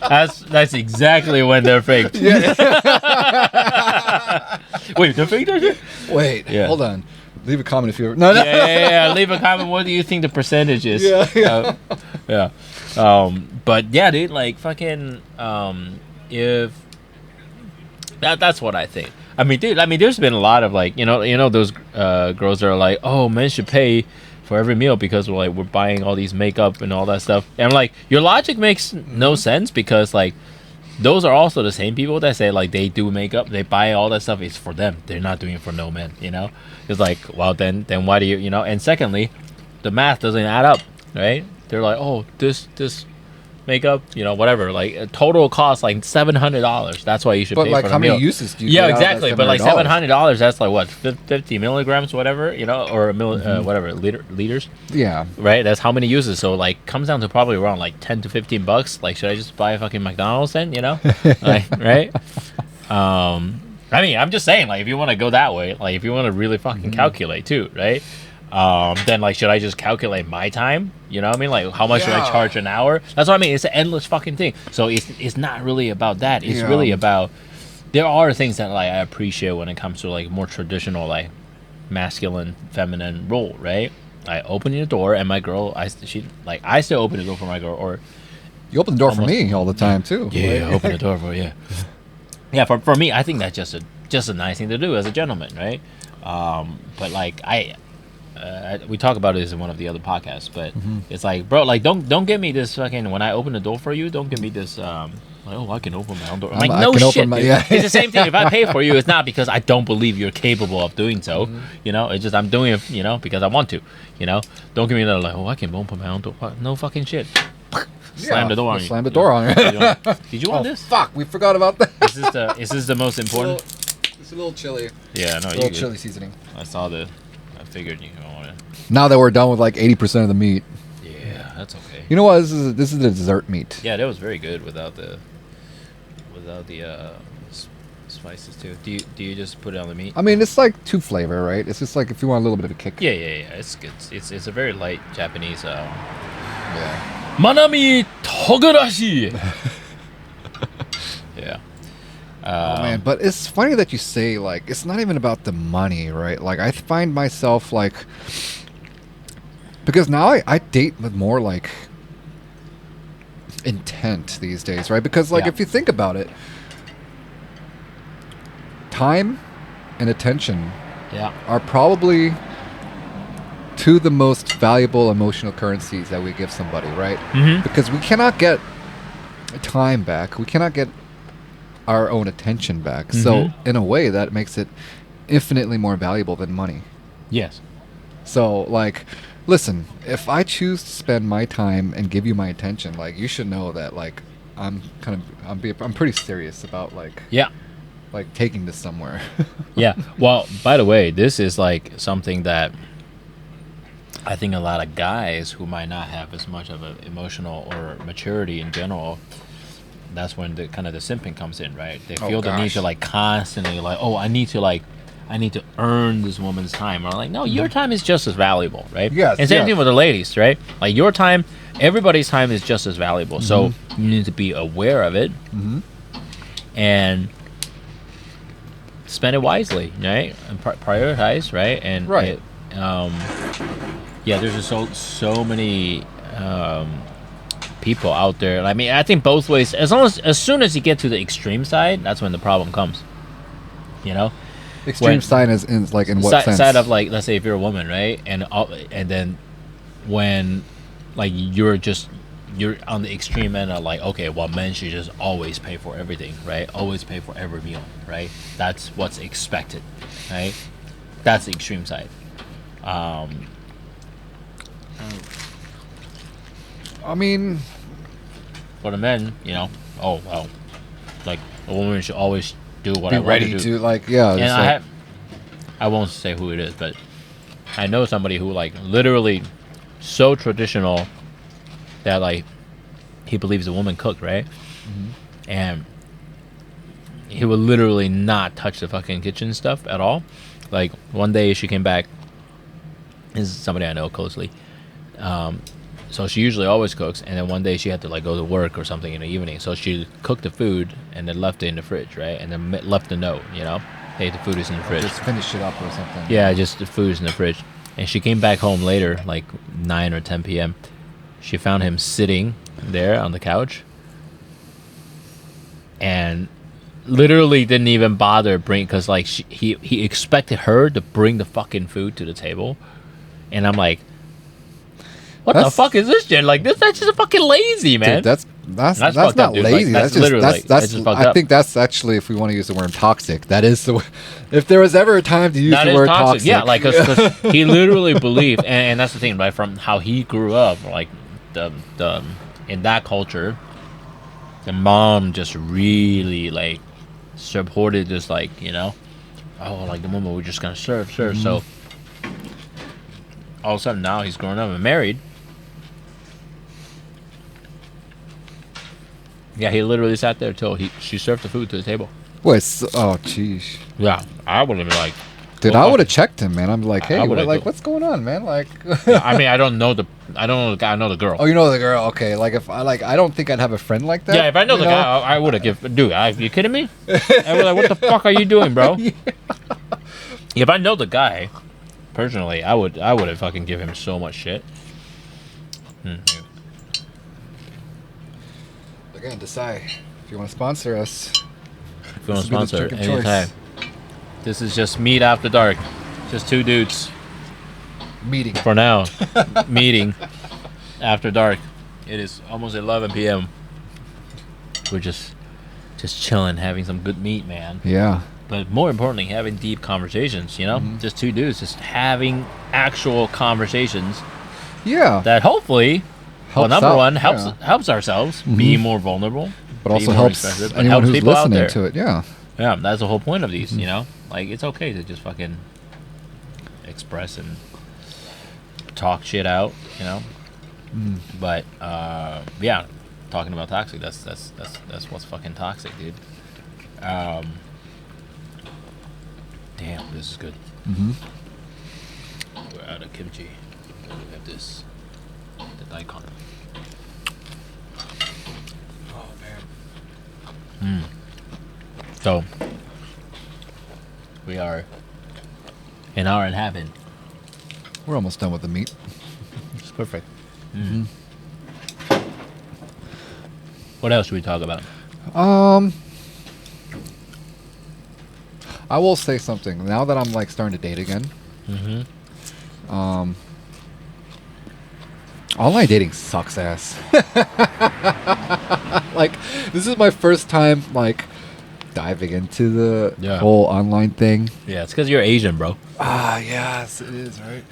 That's exactly when they're faked. Wait, they're faked that shit? Wait, Yeah. hold on. Leave a comment if you're... No. Yeah. Leave a comment. What do you think the percentage is? Yeah. Yeah. But yeah, dude, like, fucking, if that's what I think. I mean, dude, there's been a lot of, like, you know those girls that are like, oh, men should pay for every meal because we're buying all these makeup and all that stuff. And I'm like, your logic makes no sense, because like, those are also the same people that say like they do makeup, they buy all that stuff, it's for them. They're not doing it for no men, you know? It's like, well, then why do you know? And secondly, the math doesn't add up, right? They're like, oh, this makeup, you know, whatever, like a total cost like $700. That's why you should pay like, for the how meal. many uses do you Yeah, get out of that exactly. But like $700? $700, that's like what, 50 milligrams, whatever, you know, or whatever liters. Yeah. Right, that's how many uses. So like, comes down to probably around like $10 to $15. Like, should I just buy a fucking McDonald's then? You know, like, right? I mean, I'm just saying, like, if you want to go that way, like, if you want to really fucking calculate too, right? Then like, should I just calculate my time? You know what I mean? Like, how much should I charge an hour? That's what I mean. It's an endless fucking thing. So it's not really about that. It's really about there are things that like I appreciate when it comes to like more traditional like masculine feminine role, right? I open the door and my girl, I still open the door for my girl, or You open the door for Almost- me all the time too. yeah, open the door for yeah. For me, I think that's just a nice thing to do as a gentleman, right? But like we talk about this in one of the other podcasts, but it's like, bro, like don't give me this fucking when I open the door for you, don't give me this like, oh, I can open my own door. I'm like, I no can open shit. my- Dude. yeah. It's the same thing. If I pay for you, it's not because I don't believe you're capable of doing so. You know, it's just I'm doing it, you know, because I want to. You know, don't give me that like, oh, I can open my own door. What? No fucking shit. Slam the door on you. Slam the door on you. Did you want this? Fuck, we forgot about that. Is this the most important? It's a little chili. Yeah, no, A you little good. chili seasoning. I figured you don't want to. Now that we're done with like 80% of the meat, Yeah, that's okay. you know what? This is the dessert meat. Yeah, that was very good without the spices too. Do you just put it on the meat? I mean, it's like two flavor, right? It's just like if you want a little bit of a kick. Yeah. It's good. It's a very light Japanese. Yeah. Manami Togarashi. Yeah. Oh man, but it's funny that you say like it's not even about the money, right? Like I find myself like because now I date with more like intent these days, right? Because like Yeah. if you think about it, time and attention Yeah. are probably two of the most valuable emotional currencies that we give somebody, right? Mhm. Because we cannot get time back. We cannot get our own attention back. So Mhm. in a way that makes it infinitely more valuable than money. Yes. So like listen, if I choose to spend my time and give you my attention, like you should know that like I'm pretty serious about like Yeah. taking this somewhere. Yeah. Well, by the way, this is like something that I think a lot of guys who might not have as much of an emotional or maturity in general, that's when the kind of the simping comes in, right? They Oh, feel the need gosh. to like constantly like, oh, I need to earn this woman's time. Or like, no, your time is just as valuable, right? Yes, And same yes. thing with the ladies, right? Like your time, everybody's time is just as valuable. So you need to be aware of it Mhm. and spend it wisely, right? And prioritize, right? And Right. yeah, there's just so many people out there. I mean, I think both ways. As soon as you get to the extreme side, that's when the problem comes. You know, Extreme When- sign is in like in what sense? side of like, let's say if you're a woman, right, and then when like you're on the extreme end of like, okay, well, men should just always pay for everything, right? Always pay for every meal, right? That's what's expected, right? That's the extreme side. I mean, For the men, you know, oh well, like a woman should always do what be I want ready to do. to like yeah. And just like- I won't say who it is, but I know somebody who like literally so traditional that like he believes a woman cooked, right? And he would literally not touch the fucking kitchen stuff at all. Like one day she came back. This is somebody I know closely. So she usually always cooks, and then one day she had to like go to work or something in the evening. So she cooked the food and then left it in the fridge, right? And then left a note, you know, hey, the food is in the fridge. just finish it up or something. Yeah, just the food is in the fridge. And she came back home later, like 9 or 10 p.m. She found him sitting there on the couch, and literally didn't even bother because like he expected her to bring the fucking food to the table, and I'm like, what the That's- fuck is this shit? Like that's just fucking lazy, man. Dude, that's That's that's fucked not up, dude. lazy. Like, that's that's just literally, that's like, that's just fucked I up. think that's actually, if we want to use the word toxic, that is the. If there was ever a time to use That the is word toxic, Yeah, like cause he literally believed, and that's the thing, right? From how he grew up, like the in that culture, the mom just really like supported this, like, you know, oh, like the woman we're just gonna serve. So all of a sudden now he's grown up and married. Yeah, he literally sat there till she served the food to the table. Wait, oh jeez. Yeah, I would have been like, Dude, I would have checked him, man. I'm like, hey, what's going on, man? Like, I mean, I don't know the guy. I know the girl. Oh, you know the girl? Okay. Like, if I don't think I'd have a friend like that. Yeah, if I know the guy, I would have given. Dude, are you kidding me? I was like, what the fuck are you doing, bro? Yeah. If I know the guy, personally, I would have fucking give him so much shit. Again, decide if you want to sponsor us. If you want to sponsor, anytime. This is just meet after dark. Just two dudes. Meeting. For now. Meeting after dark. It is almost 11 p.m. We're just chilling, having some good meat, man. Yeah. But more importantly, having deep conversations, you know? Just two dudes just having actual conversations. Yeah. That hopefully, helps number one, helps ourselves be more vulnerable. But also helps anyone who's listening to it, yeah. Yeah, that's the whole point of these, you know? Like, it's okay to just fucking express and talk shit out, you know? But, yeah, talking about toxic, that's what's fucking toxic, dude. Damn, this is good. We're out of kimchi. We have this, the daikon. Oh, man. So, we are an hour and a half in. We're almost done with the meat. It's perfect. What else should we talk about? I will say something. Now that I'm like starting to date again, online dating sucks ass. Like, this is my first time like diving into the whole online thing. Yeah, it's because you're Asian, bro. Yes, it is, right?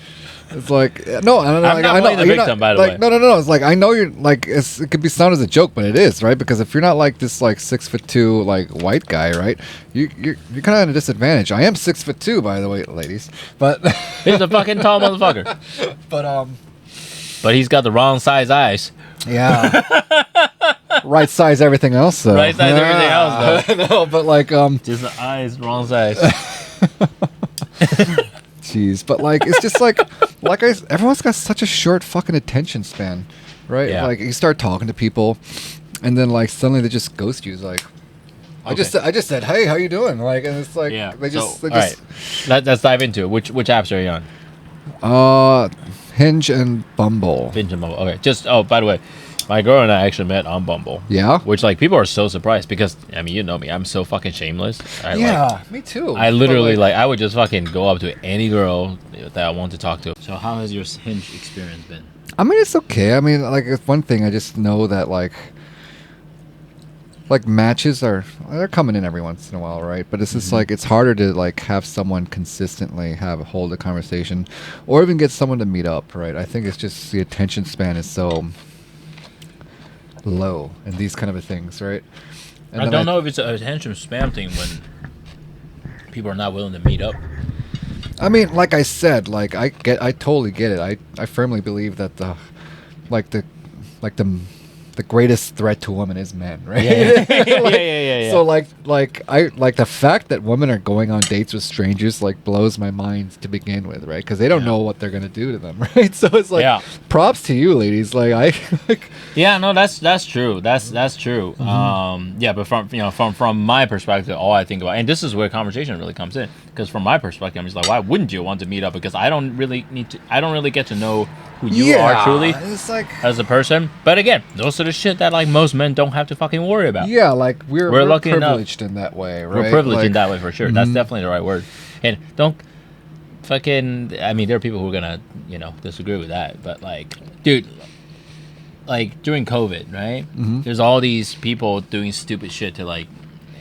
It's like no, I don't know. I'm not playing the victim, by the way. No. It's like I know you're like it could be sound as a joke, but it is, right? Because if you're not like this like 6'2" like white guy, right? You're kind of at a disadvantage. I am 6'2", by the way, ladies. But he's a fucking tall motherfucker. But he's got the wrong size eyes. Yeah. Right size everything else, though. Right size everything else, though. No, but like just the eyes, wrong size. Jeez, but like it's just like everyone's got such a short fucking attention span, right? Yeah. Like you start talking to people, and then like suddenly they just ghost you. It's like, I just said, hey, how you doing? Like, and it's like they just. Right. Let's dive into it. Which apps are you on? Hinge and Bumble. Hinge and Bumble. Okay. By the way, my girl and I actually met on Bumble. Yeah? Which, like, people are so surprised because, I mean, you know me. I'm so fucking shameless. Me too. I literally, I would just fucking go up to any girl that I want to talk to. So how has your Hinge experience been? I mean, it's okay. I mean, like, it's one thing. I just know that, like matches they're coming in every once in a while, right? But it's just like it's harder to like have someone consistently hold a conversation, or even get someone to meet up, right? I think it's just the attention span is so low in these kind of things, right? And I don't know if it's an attention span thing when people are not willing to meet up. I mean, like I said, like I totally get it. I firmly believe that the greatest threat to women is men, right? Yeah. So like the fact that women are going on dates with strangers like blows my mind to begin with, right? Because they don't know what they're gonna do to them, right? So it's like props to you, ladies. Like yeah, no, that's true. That's true. But from my perspective, all I think about, and this is where conversation really comes in, because from my perspective, I'm just like, why wouldn't you want to meet up? Because I don't really get to know who you are truly as a person. But again, those are the shit that like most men don't have to fucking worry about. Yeah, like we're lucky privileged in that way, right? We're privileged in that way for sure. That's definitely the right word. And don't fucking, I mean, there are people who are gonna, disagree with that. But like, dude, like during COVID, right? There's all these people doing stupid shit to like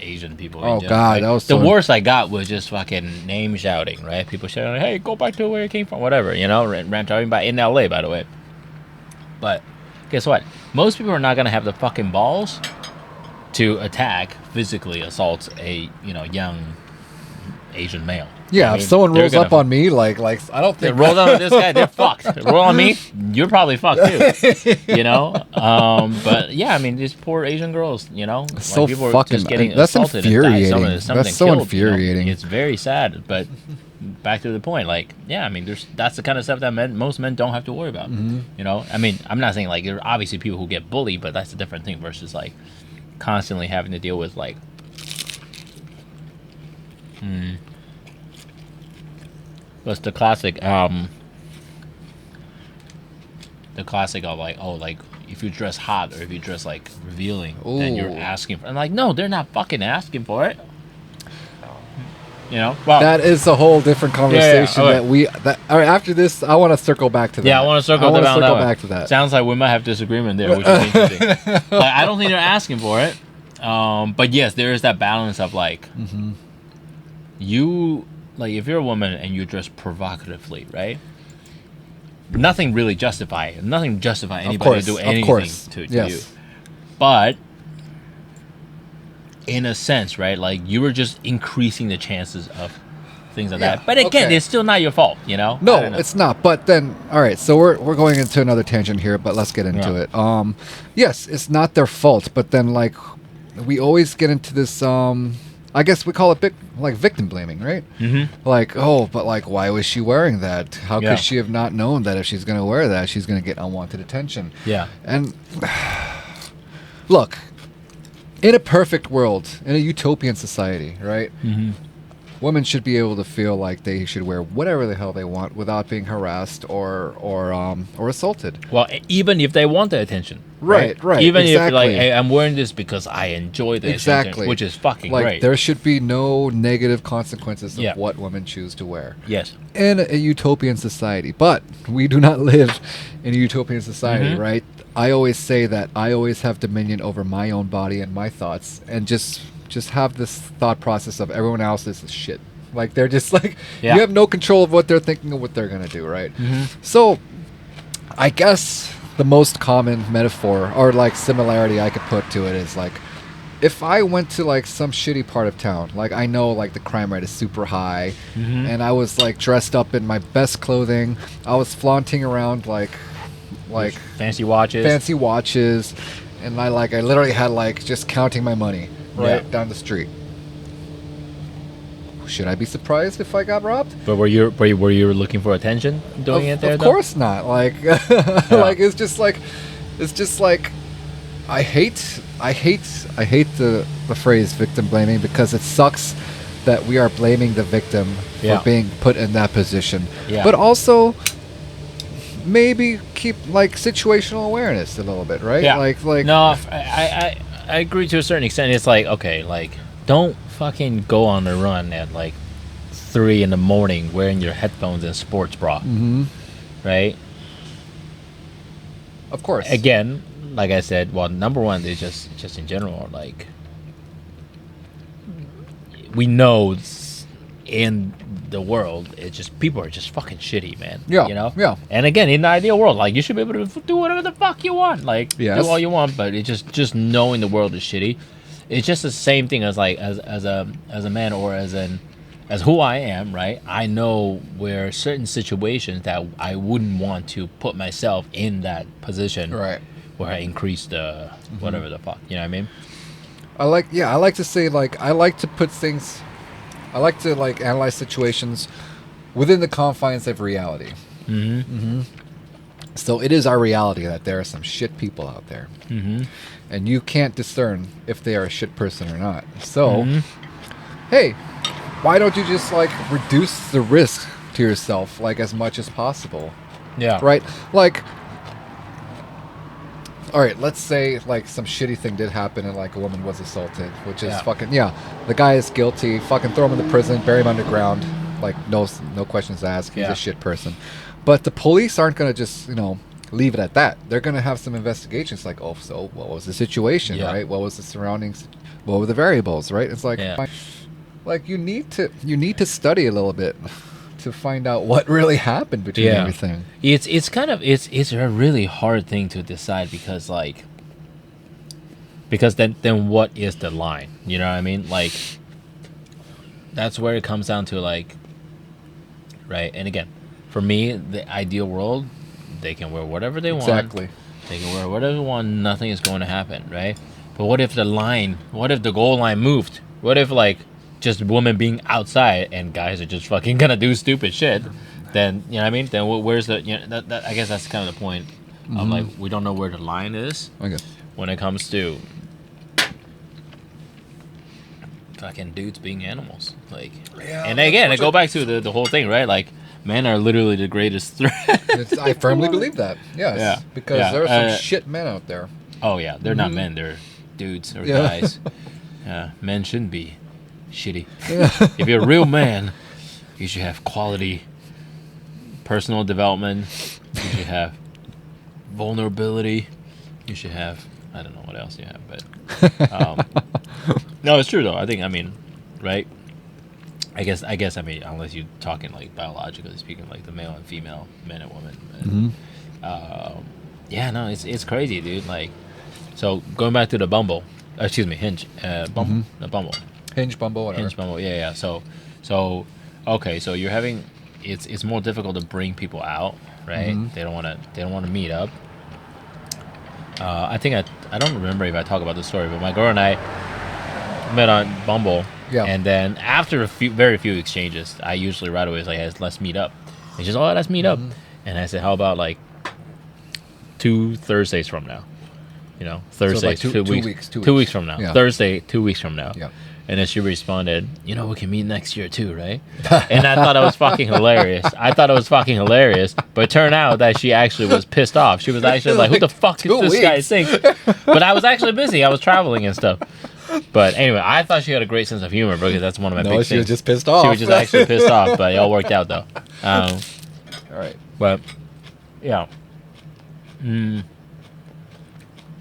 Asian people. Oh God, that was the worst I got was just fucking name shouting, right? People shouting, "Hey, go back to where you came from," whatever, rant talking in LA, by the way. But guess what? Most people are not gonna have the fucking balls to physically assault a young Asian male. Yeah, if someone rolls up on me, like I don't think they roll down on this guy, they're fucked. Roll on me, you're probably fucked too. But yeah, I mean, these poor Asian girls, it's so people fucking just getting that's assaulted infuriating. And died, that's so killed, infuriating. It's very sad, but back to the point, like, yeah, I mean, that's the kind of stuff that most men don't have to worry about. You know, I mean, I'm not saying like there are obviously people who get bullied, but that's a different thing versus like constantly having to deal with like, what's the classic of like, oh, like if you dress hot or if you dress like revealing, then you're asking for. And like, no, they're not fucking asking for it. You know, well, that is a whole different conversation. Yeah, yeah. All right, after this, I want to circle back to that. Yeah, I want to circle back to that. Sounds like we might have disagreement there, which is interesting. Like, I don't think they're asking for it, but yes, there is that balance of like, you like if you're a woman and you dress provocatively, right? Nothing justify anybody to do anything to you, but in a sense, right? Like you were just increasing the chances of things like that. But again, it's still not your fault, you know? No, it's not. But then, all right, so we're going into another tangent here, but let's get into it. Yes, it's not their fault, but then like we always get into this. I guess we call it like victim blaming, right? Like, oh, but like, why was she wearing that? How could she have not known that if she's going to wear that, she's going to get unwanted attention? Yeah. And look. In a perfect world, in a utopian society, right? Women should be able to feel like they should wear whatever the hell they want without being harassed or assaulted. Well, even if they want the attention, right? Even if like, hey, I'm wearing this because I enjoy the attention, which is fucking like, great. There should be no negative consequences of what women choose to wear. Yes. In a utopian society, but we do not live in a utopian society, right? I always say that I always have dominion over my own body and my thoughts, and just have this thought process of everyone else is shit. Like they're just like you have no control of what they're thinking or what they're gonna do, right? So, I guess the most common metaphor or like similarity I could put to it is like if I went to like some shitty part of town, like I know like the crime rate is super high, and I was like dressed up in my best clothing, I was flaunting around like fancy watches, and I literally had like just counting my money down the street. Should I be surprised if I got robbed? But were you looking for attention doing it there? Of course not. Like like it's just like I hate the phrase victim blaming because it sucks that we are blaming the victim for being put in that position. But also maybe keep like situational awareness a little bit, right? Like no, I agree to a certain extent. It's like, okay, like don't fucking go on a run at like 3 a.m. wearing your headphones and sports bra, right? Of course. Again, like I said, well, number one is just in general, like we know in the world, it's just people are just fucking shitty, man. Yeah, you know. Yeah. And again, in the ideal world, like you should be able to do whatever the fuck you want, like do all you want. But it's just knowing the world is shitty. It's just the same thing as like as a man or as who I am, right? I know where certain situations that I wouldn't want to put myself in that position, right? Where I increase the whatever the fuck, you know what I mean? I like to say like I like to like analyze situations within the confines of reality. So it is our reality that there are some shit people out there, and you can't discern if they are a shit person or not. So, hey, why don't you just like reduce the risk to yourself like as much as possible? Yeah. Right. Like, all right, let's say like some shitty thing did happen and like a woman was assaulted, which is fucking the guy is guilty. Fucking throw him in the prison, bury him underground. Like no questions asked. He's a shit person. But the police aren't gonna just leave it at that. They're gonna have some investigations. Like, oh, so what was the situation, right? What was the surroundings? What were the variables, right? It's like, like you need to study a little bit to find out what really happened between everything. It's a really hard thing to decide because then what is the line? You know what I mean? Like that's where it comes down to like, right? And again, for me, the ideal world, they can wear whatever they want. Exactly. They can wear whatever they want. Nothing is going to happen, right? But what if the goal line moved? What if like just women being outside and guys are just fucking gonna do stupid shit, then you know what I mean. Then where's the that I guess that's kind of the point of like we don't know where the line is when it comes to fucking dudes being animals. Like, and again, I go back to the whole thing, right? Like, men are literally the greatest threat. I firmly believe that. Yes. Yeah. Because there are some shit men out there. Oh yeah, they're not men. They're dudes or guys. Men shouldn't be shitty. If you're a real man, you should have quality personal development. You should have vulnerability. You should have, I don't know what else you have, but no, it's true though. I mean, right? I guess I mean, unless you're talking like biologically speaking, like the male and female, men and women. Yeah, no, it's crazy, dude. Like, so going back to the Bumble, Hinge, Bumble, the Bumble. Hinge, Bumble, whatever. Hinge, Bumble, yeah. So, okay, so you're having it's more difficult to bring people out, right? They don't want to meet up. I think I don't remember if I talk about the story, but my girl and I met on Bumble, and then after very few exchanges, I usually right away was like, hey, let's meet up. And she's let's meet up, and I said, how about like 2 Thursdays from now? You know, Thursday, so like 2 weeks from now. Yeah. Thursday, 2 weeks from now. Yeah. And then she responded, we can meet next year too, right? And I thought it was fucking hilarious. But it turned out that she actually was pissed off. She was actually like, who the fuck is this guy think? But I was actually busy. I was traveling and stuff. But anyway, I thought she had a great sense of humor because that's one of my big things. She was just pissed off. She was just actually pissed off, but it all worked out though. All right. But, yeah.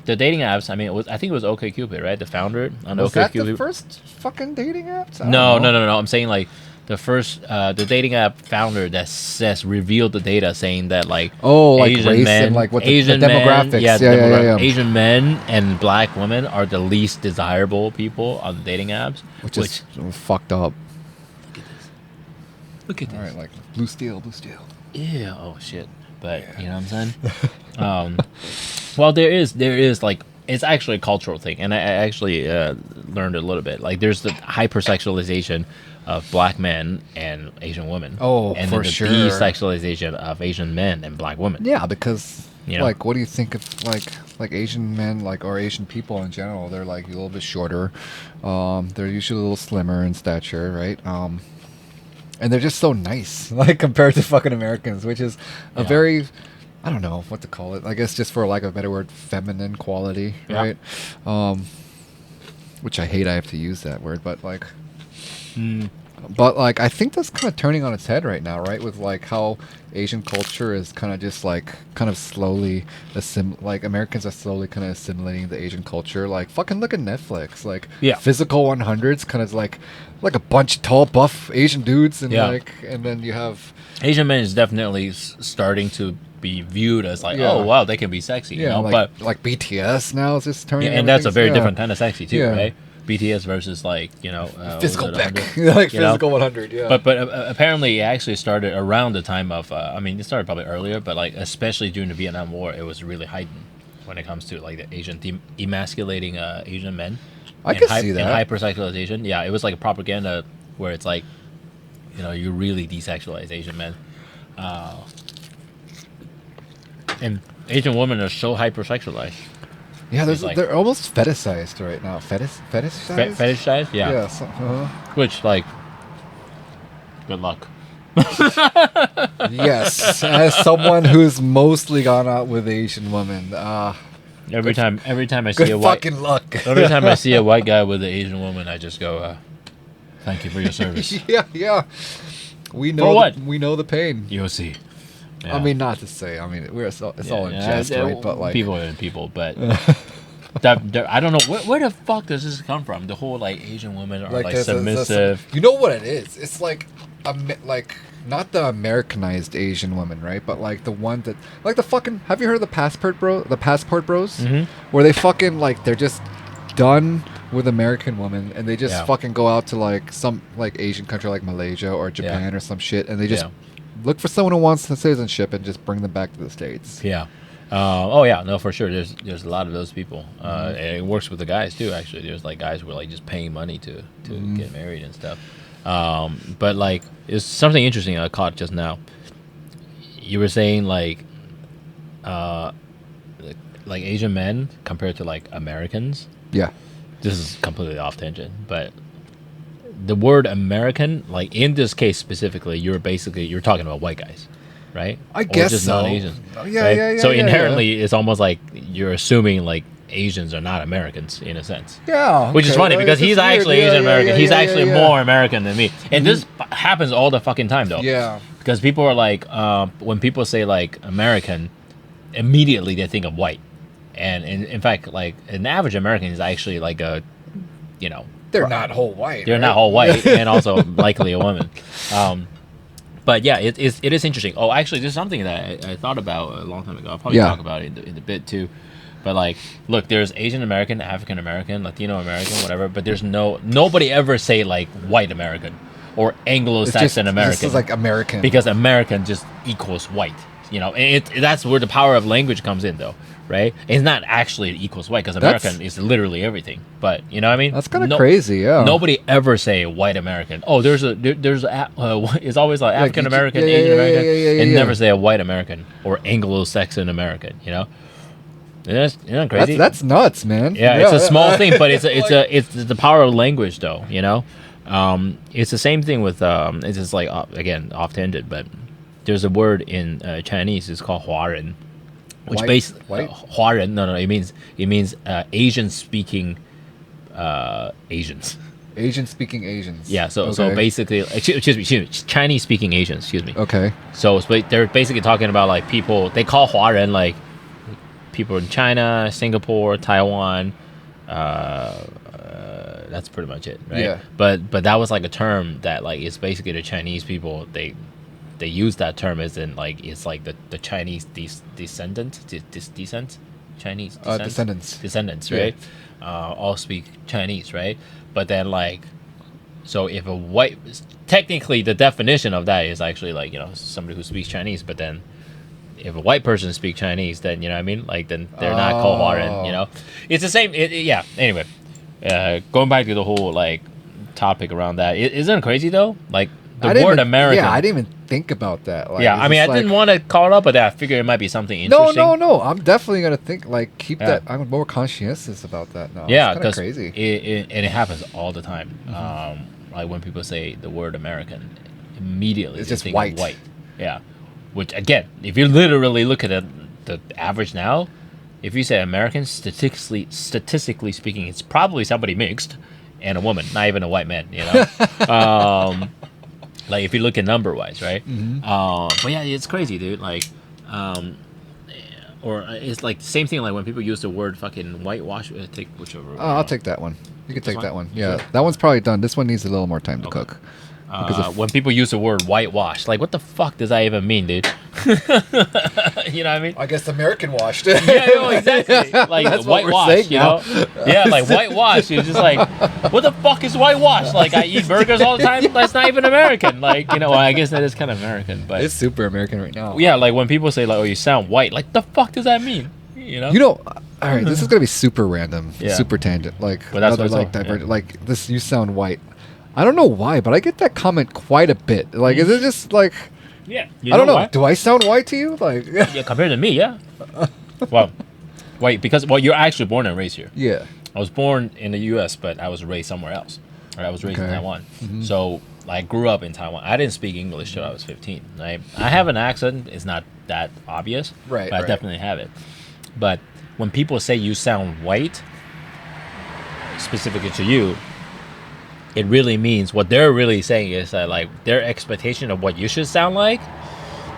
The dating apps, I mean, I think it was OkCupid, right? The founder on Was OkCupid. that the first fucking dating apps? No. I'm saying like the first, the dating app founder that revealed the data saying that like like Asian race men, and like what Asian the demographics. Men, Yeah. Asian men and black women are the least desirable people on the dating apps, which is fucked up. Look at this. All right, like blue steel. Yeah. Oh shit. But you know what I'm saying? Well, there is like it's actually a cultural thing, and I actually learned a little bit. Like there's the hypersexualization of black men and Asian women. Oh, and for then the sure. desexualization of Asian men and black women. Yeah, because like what do you think of like Asian men or Asian people in general? They're like a little bit shorter. They're usually a little slimmer in stature, right? And they're just so nice, like compared to fucking Americans, which is a very, I don't know what to call it. I guess just for lack of a better word, feminine quality, right? Which I hate. I have to use that word, but like, but like I think that's kind of turning on its head right now, right? With like how Asian culture is kind of just like slowly like Americans are slowly kind of assimilating the Asian culture. Like fucking look at Netflix, like Physical 100's kind of like a bunch of tall, buff Asian dudes, and and then you have Asian men is definitely starting to be viewed as like, oh wow, they can be sexy, you know. Like, but like BTS now is just turning, and that's a very different kind of sexy too, right? BTS versus like Physical Beck, like Physical 100, But apparently it actually started around the time of I mean it started probably earlier, but like especially during the Vietnam War, it was really heightened when it comes to like the Asian emasculating Asian men. I can see that. And hypersexualization. Yeah, it was like a propaganda where it's like, you really desexualize Asian men. And Asian women are so hypersexualized. Yeah, they're almost fetishized right now. Fetishized? Fetishized? Yeah. Yeah. Which, like, good luck. Yes, as someone who's mostly gone out with Asian women, every time I see a white fucking luck. Every time I see a white guy with an Asian woman, I just go, "Thank you for your service." Yeah. We know for what? We know the pain. You'll see. Yeah. I mean, not to say. I mean, it's all in jest, right? But like people are people, but I don't know where the fuck does this come from. The whole like Asian women are like submissive. You know what it is? It's like not the Americanized Asian woman, right? But like the one that like the fucking. Have you heard of the Passport Bros? Where they fucking like they're just done with American women and they just fucking go out to like some like Asian country like Malaysia or Japan or some shit, and they just look for someone who wants the citizenship and just bring them back to the States. Yeah. Oh yeah, no, for sure. There's a lot of those people, and it works with the guys too. Actually, there's like guys who are like just paying money to get married and stuff. But like, it's something interesting I caught just now. You were saying like Asian men compared to like Americans. Yeah. This is completely off tangent, but the word American, like in this case specifically, you're talking about white guys, right? I guess just so. non-Asians. Oh, yeah, right? yeah, yeah. So yeah, inherently, yeah. it's almost like you're assuming like Asians are not Americans in a sense. Yeah. Which is funny because he's actually Asian American. He's actually yeah. more American than me. And this happens all the fucking time though. Yeah. Because people are like, when people say like American, immediately they think of white. And in fact, like an average American is actually like a, you know, They're not whole white. they're right? not all white and also likely a woman. But yeah, it is interesting. Oh, actually, this is something that I thought about a long time ago. I'll probably talk about it in the bit too. But like, look, there's Asian American, African American, Latino American, whatever. But there's nobody ever say like white American or Anglo-Saxon American. This is like American. Because American just equals white. You know, and that's where the power of language comes in, though, right? It's not actually equals white because American is literally everything. But you know what I mean? That's kind of crazy, yeah. Nobody ever say white American. Oh, it's always like African American, Asian American, and never say a white American or Anglo-Saxon American. You know, isn't that crazy? That's nuts, man. Yeah, it's a small thing, but it's the power of language, though. You know, it's the same thing with it's just like again off tangent, but there's a word in Chinese. It's called 华人, which basically 华人. No, it means Asian speaking Asians. Asian speaking Asians. Yeah, so basically, excuse me, Chinese speaking Asians. Excuse me. Okay. So they're basically talking about like people. They call 华人like people in China, Singapore, Taiwan. That's pretty much it, right? Yeah. But that was like a term that like it's basically the Chinese people. They use that term as in like it's like the Chinese descendants, right? All speak Chinese, right? But then like, so if a white, technically the definition of that is actually like, you know, somebody who speaks Chinese. But then if a white person speaks Chinese, then you know what I mean, like then they're not called 华人, you know. It's the same. Yeah. Anyway, going back to the whole like topic around that, isn't it crazy though? Like the word American. Yeah, I didn't even think about that. Like, yeah, I mean, I didn't want to call it up, but I figured it might be something interesting. No. I'm definitely gonna think like keep that. I'm more conscientious about that now. Yeah, because crazy. And it happens all the time. Like when people say the word American, immediately it's they just think white. of white. Yeah, which again, if you literally look at the average now, if you say American, statistically speaking, it's probably somebody mixed and a woman, not even a white man. You know. Like if you look at number wise, right? But yeah, it's crazy, dude. Like, or it's like the same thing. Like when people use the word fucking whitewash, take whichever. I'll take that one. You can take that one. Yeah, sure. That one's probably done. This one needs a little more time to cook. When people use the word whitewash, like what the fuck does that even mean, dude? You know what I mean? I guess American washed. Yeah, no, exactly. Like That's whitewash, you know? Yeah, like whitewash. You're just like, what the fuck is whitewash? Like I eat burgers all the time. That's not even American. Like, you know, well, I guess that is kind of American, but it's super American right now. Yeah, like when people say like, oh, you sound white. Like the fuck does that mean? You know. All right, this is gonna be super random, super tangent. Like, but that's another like divergent. Like this, you sound white. I don't know why, but I get that comment quite a bit. Like, is it just like? Yeah, I don't know. Why? Do I sound white to you? Like, yeah, compared to me, yeah. Well, wait, because you're actually born and raised here. Yeah. I was born in the U.S., but I was raised somewhere else. Right? I was raised in Taiwan, so I grew up in Taiwan. I didn't speak English till I was 15. Right? I have an accent. It's not that obvious, right? But I definitely have it. But when people say you sound white, specifically to you, it really means what they're really saying is that like their expectation of what you should sound like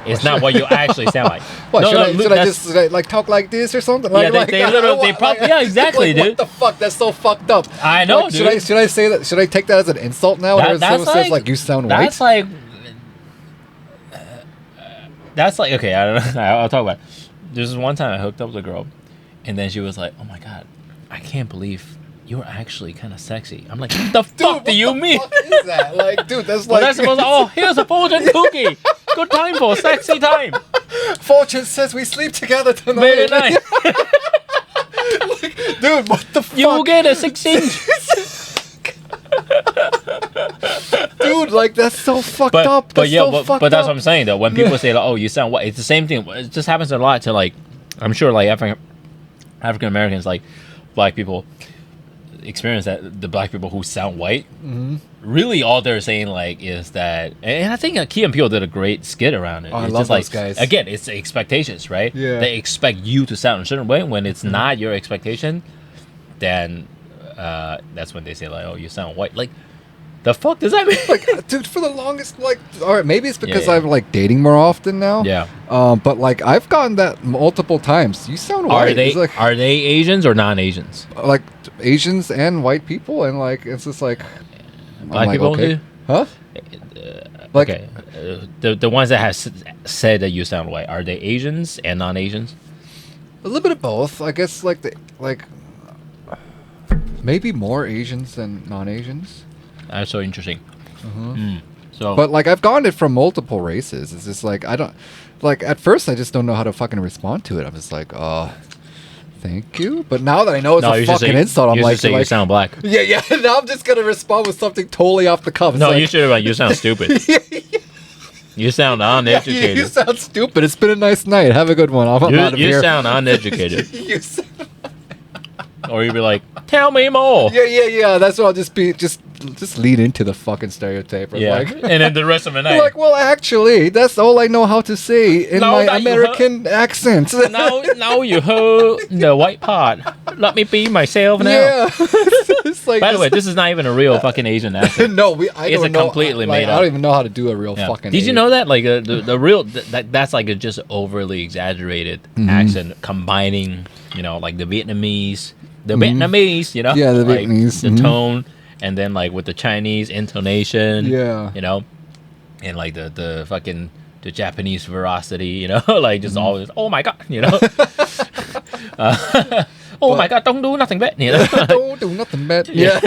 is not what you actually sound like. What, should I just like talk like this or something? Yeah, they probably exactly, like, dude. What the fuck? That's so fucked up. I know, like, dude. Should I say that? Should I take that as an insult now? Whenever someone says like you sound white. That's like. That's like okay. I don't know. I'll talk about it. There's this one time I hooked up with a girl, and then she was like, "Oh my god, I can't believe." You're actually kind of sexy. I'm like, what the fuck do you mean? What is that? Like, dude, that's like... That's supposed to, oh, here's a Fulton cookie. Good time for sexy time. Fortune says we sleep together tonight. Very nice. Like, dude, what the fuck? You will get a 6-inch. Dude, like that's so fucked up. But yeah, so but that's what I'm saying though. When people say like, "Oh, you sound white," it's the same thing. It just happens a lot to like, I'm sure like African Americans, like black people, experience that the black people who sound white. Mm-hmm. Really, all they're saying like is that, and I think Key and Peele did a great skit around it. Oh, It's I love just like, those guys. Again, it's the expectations, right? Yeah. They expect you to sound a certain way. When it's not your expectation, then that's when they say like, "Oh, you sound white." Like, the fuck does that mean? Like, dude, for the longest, like, all right, maybe it's because Yeah. I'm like dating more often now. Yeah. But like I've gotten that multiple times. You sound white. Are they It's like, are they Asians or non-Asians? like Asians and white people, and like it's just like Black I'm like, people okay. do? Huh? Like, Okay, the ones that have said that you sound white, are they Asians and non-Asians? a little bit of both, I guess. Like maybe more Asians than non-Asians. That's so interesting. So, But like I've gotten it from multiple races. It's just like I don't like at first I just don't know how to fucking respond to it. I'm just like, oh, thank you. But now that I know it's no, a you should fucking say, insult, I'm you should like, say you sound black. yeah. Now I'm just gonna respond with something totally off the cuff. It's No, like, you should have like, you sound stupid. You sound uneducated. you sound stupid. It's been a nice night. Have a good one. I'm out of You here. sound uneducated. You sound- Or you'd be like, tell me more. yeah. That's what I'll just be. Just lead into the fucking stereotype. Yeah. Like, And then the rest of the night. like, well, actually, that's all I know how to say in Now my that you American accent. now you heard the white part. Let me be myself now. Yeah. It's like By the this- way, this is not even a real fucking Asian accent. no, I It's don't a know. completely like, made I up. don't even know how to do a real Yeah. fucking. Did you know that like the real that's like a just overly exaggerated accent combining like the Vietnamese, Yeah, the like, Vietnamese, the tone, and then like with the Chinese intonation, Yeah. and like the fucking the Japanese veracity, like just always oh my god, oh my god, don't do nothing bad, Don't do nothing bad. Yeah.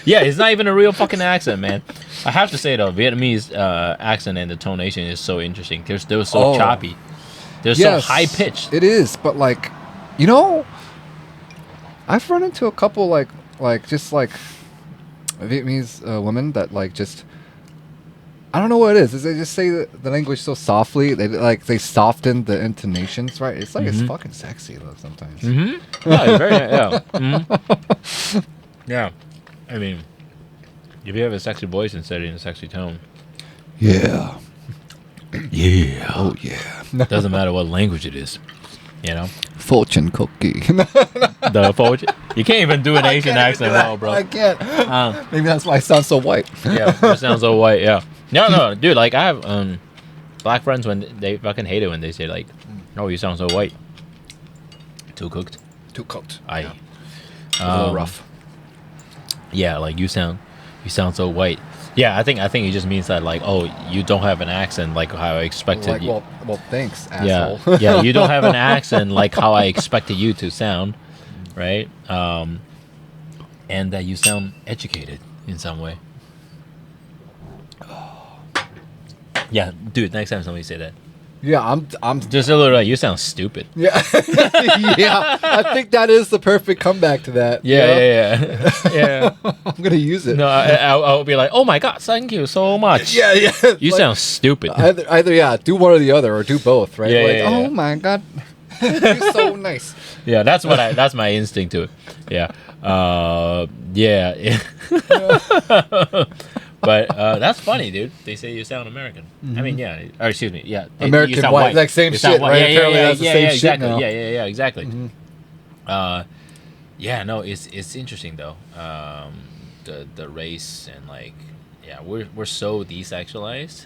Yeah, it's not even a real fucking accent, man. I have to say though, Vietnamese accent and the tonation is so interesting. They're so choppy. They're so high pitched. It is, but like, I've run into a couple like just like Vietnamese women that like just I don't know what it is. They just say the language so softly. They soften the intonations, right? It's like it's fucking sexy though sometimes. Yeah, it's very yeah. I mean, if you have a sexy voice instead of a sexy tone, Yeah. yeah, Oh yeah. doesn't matter what language it is, Fortune cookie. The fortune. You can't even do an Asian accent well, bro. I can't. Maybe that's why I sound so white. Yeah, that sounds so white. Yeah. No, dude. Like I have black friends when they fucking hate it when they say like, "Oh, you sound so white." Too cooked. Too cooked. I. A little rough. Yeah, like you sound so white. Yeah, I think it just means that like, oh, you don't have an accent like how I expected. Like, you. well, thanks, Yeah, asshole. yeah, you don't have an accent like how I expected you to sound, right? And that you sound educated in some way. Yeah, dude. Next time somebody say that, Yeah, I'm just a little like you sound stupid. Yeah, yeah. I think that is the perfect comeback to that. Yeah. I'm gonna use it. No, I'll be like, oh my god, thank you so much. Yeah. You Like, sound stupid. either do one or the other, or do both, right? Yeah, like, yeah, yeah. oh my god, you're so nice. Yeah, that's my instinct to it. Yeah. Yeah. But that's funny, dude. They say you sound American. I mean, yeah. Or excuse me, yeah. American you sound white, like same You sound shit, white. right? Apparently that's the same shit exactly. now. Yeah, exactly. Yeah, no, it's interesting though. The race and like, yeah, we're so desexualized.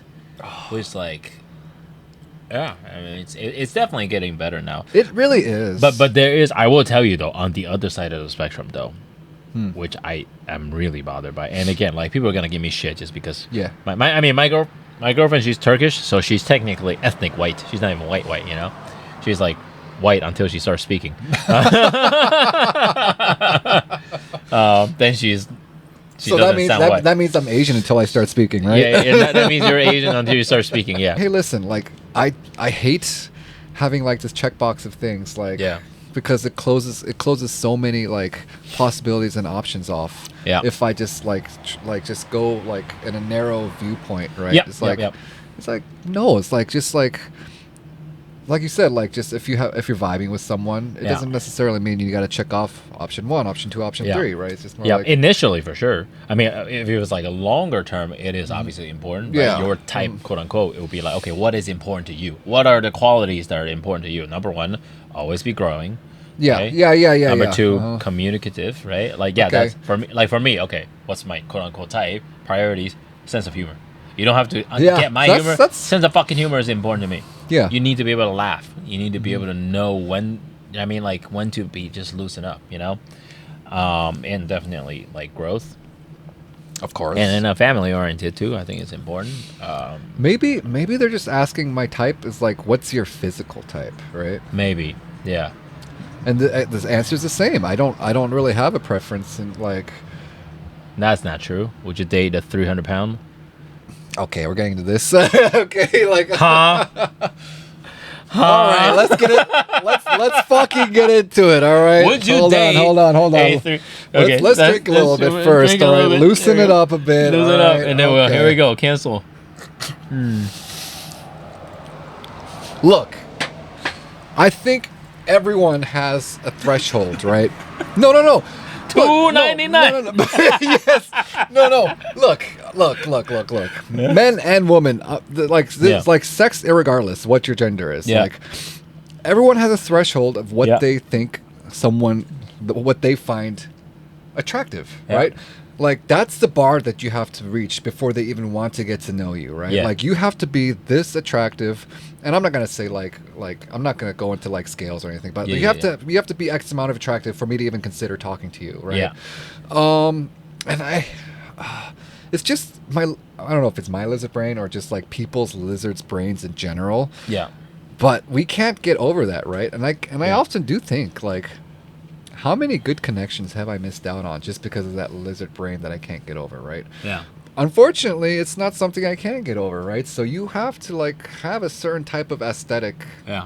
Which like, yeah, I mean it's definitely getting better now. It really is. But there is, I will tell you though, on the other side of the spectrum though, which I am really bothered by. And again, like people are gonna give me shit just because. Yeah. My girlfriend, she's Turkish, so she's technically ethnic white. She's not even white, She's like white until she starts speaking. Then she's She So doesn't sound white. that means I'm Asian until I start speaking, right? Yeah, that means you're Asian until you start speaking. Yeah. Hey, listen, like I hate having like this checkbox of things, like Yeah. because it closes so many like possibilities and options off. Yeah. If I just just go like in a narrow viewpoint, right? Yep, It's yep, like yep. it's like no, it's like just like you said, like just if you're vibing with someone, it Yeah. doesn't necessarily mean you got to check off option 1, option 2, option Yeah. 3, right? It's just more Yeah, like initially for sure. I mean, if it was like a longer term, it is obviously important. Right? Yeah. Your type, quote unquote, it would be like, okay, what is important to you? What are the qualities that are important to you? Number one, always be growing. yeah, right? yeah. Number two, Uh-huh. communicative, right? Like, yeah, Okay. that's for me. Like for me, okay, what's my quote unquote type? Priorities, sense of humor. You don't have to Yeah, get my that's- humor. that's- Sense of fucking humor is important to me. Yeah. You need to be able to laugh. You need to be able to know when. I mean, like when to be just loosen up, you know. And definitely like growth. Of course. And then family oriented too. I think it's important. Maybe they're just asking my type is like, what's your physical type, right? Maybe, yeah. And the answer's the same. I don't really have a preference in like. That's not true. Would you date a 300-pound? Okay, we're getting to this. Okay, like. Huh? All right, let's get it. Let's fucking get into it. All right. Would you hold date? on. Okay, Let's drink a little bit first. All right, loosen it up a bit. Loosen all it up, right, and then okay. here we go. Cancel. Look, I think everyone has a threshold, right? No. Look, $2.99. No. Yes. No. Look. Men and women, Yeah. like sex, irregardless what your gender is. Yeah. Like, everyone has a threshold of what Yeah. they think what they find attractive, Yeah. right? Like, that's the bar that you have to reach before they even want to get to know you, right? Yeah. Like, you have to be this attractive, and I'm not gonna say like I'm not gonna go into like scales or anything, but Yeah, you yeah, have you have to be X amount of attractive for me to even consider talking to you, right? Yeah. And it's just I don't know if it's my lizard brain or just like people's lizards brains in general, Yeah. but we can't get over that, right? And I Yeah. often do think like, how many good connections have I missed out on just because of that lizard brain that I can't get over, right? Yeah. Unfortunately, it's not something I can get over, right? So you have to like have a certain type of aesthetic, Yeah.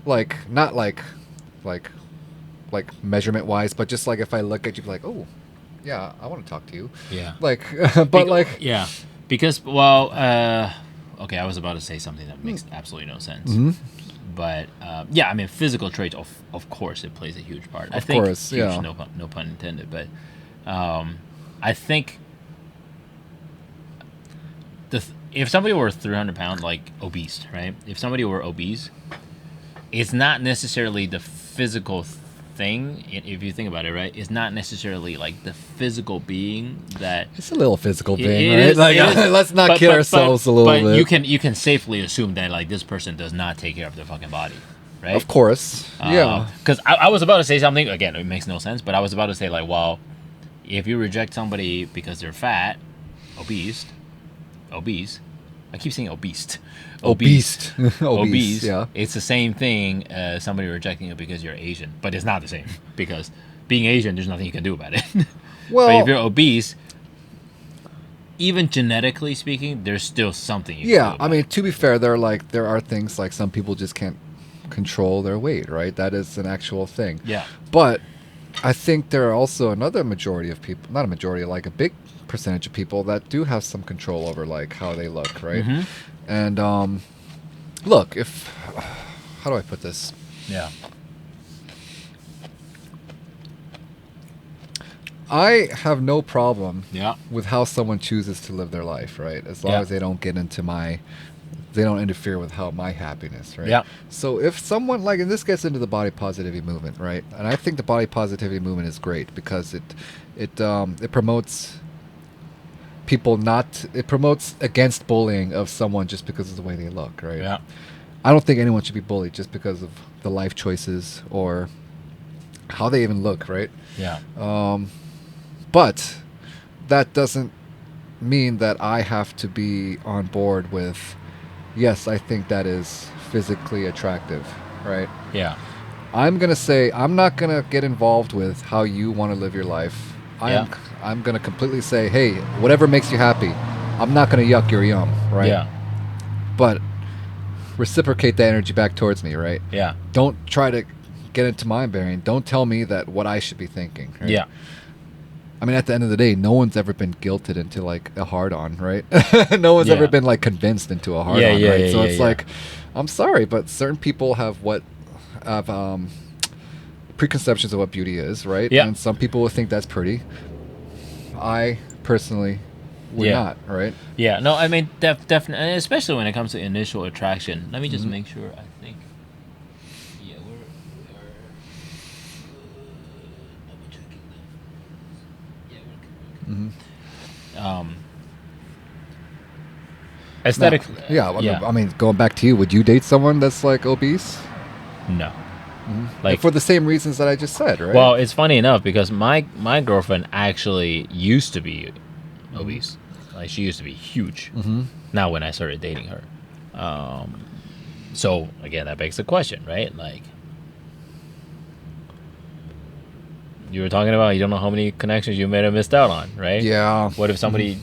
like not like measurement wise, but just like if I look at you, like, oh, yeah, I want to talk to you, Yeah. like, but like, Yeah. Because, well, okay, I was about to say something that makes absolutely no sense. Mm-hmm. But, yeah, I mean, physical traits, of course, it plays a huge part. I Of think course, huge, yeah. no pun intended. But I think if somebody were 300 pounds, like obese, right? If somebody were obese, it's not necessarily the physical thing. If you think about it, right? It's not necessarily like the physical being that. it's a little physical It- thing, it right? is- Like, it is. let's not kid ourselves a little but bit. you can safely assume that like this person does not take care of their fucking body, right? Of course, yeah. Because I was about to say something again. It makes no sense, but I was about to say like, well, if you reject somebody because they're fat, obese. I keep saying obese. Obese, Obese. yeah. It's the same thing as somebody rejecting you because you're Asian, but it's not the same because being Asian, there's nothing you can do about it. Well, but if you're obese, even genetically speaking, there's still something you can do yeah. about I mean, to be fair, there are things like some people just can't control their weight, right? That is an actual thing. Yeah. But I think there are also another majority of people, not a majority, like a big percentage of people that do have some control over like how they look, right? Mm-hmm. And look, how do I put this? Yeah. I have no problem Yeah. with how someone chooses to live their life, right? As long Yeah. as they don't get into they don't interfere with my happiness, right? Yeah. So if someone and this gets into the body positivity movement, right? And I think the body positivity movement is great because it promotes it promotes against bullying of someone just because of the way they look, right? Yeah. I don't think anyone should be bullied just because of the life choices or how they even look, right? Yeah. But that doesn't mean that I have to be on board with, yes, I think that is physically attractive, right? Yeah. I'm going to say I'm not going to get involved with how you want to live your life I'm gonna completely say, hey, whatever makes you happy. I'm not gonna yuck your yum, right? Yeah. But reciprocate that energy back towards me, right? Yeah. Don't try to get into my bearing. Don't tell me that what I should be thinking. Right? Yeah. I mean, at the end of the day, no one's ever been guilted into like a hard-on, right? No one's ever been like convinced into a hard-on, right? So it's like, I'm sorry, but certain people have preconceptions of what beauty is, right? Yeah. And some people will think that's pretty. I personally would not, right? Yeah. No, I mean, definitely, especially when it comes to initial attraction. Let me just make sure. I think. Yeah, we're double checking that. Yeah, we're good. Aesthetic. I mean, going back to you, would you date someone that's like obese? No. Like for the same reasons that I just said, right? Well, it's funny enough because my girlfriend actually used to be obese. Like she used to be huge. Now when I started dating her, so again that begs the question, right? Like you were talking about, you don't know how many connections you may have missed out on, right? Yeah. What if somebody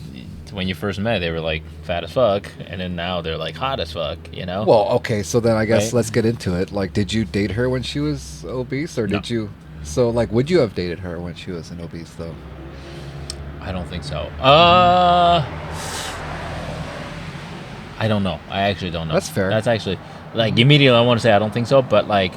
when you first met they were like fat as fuck, and then now they're like hot as fuck, you know? Well, okay, so then I guess Right? let's get into it. Like, did you date her when she was obese, or No. did you? So, like, would you have dated her when she was an obese, though? I don't think so. I don't know. I actually don't know. That's fair. That's actually like immediately I want to say I don't think so, but like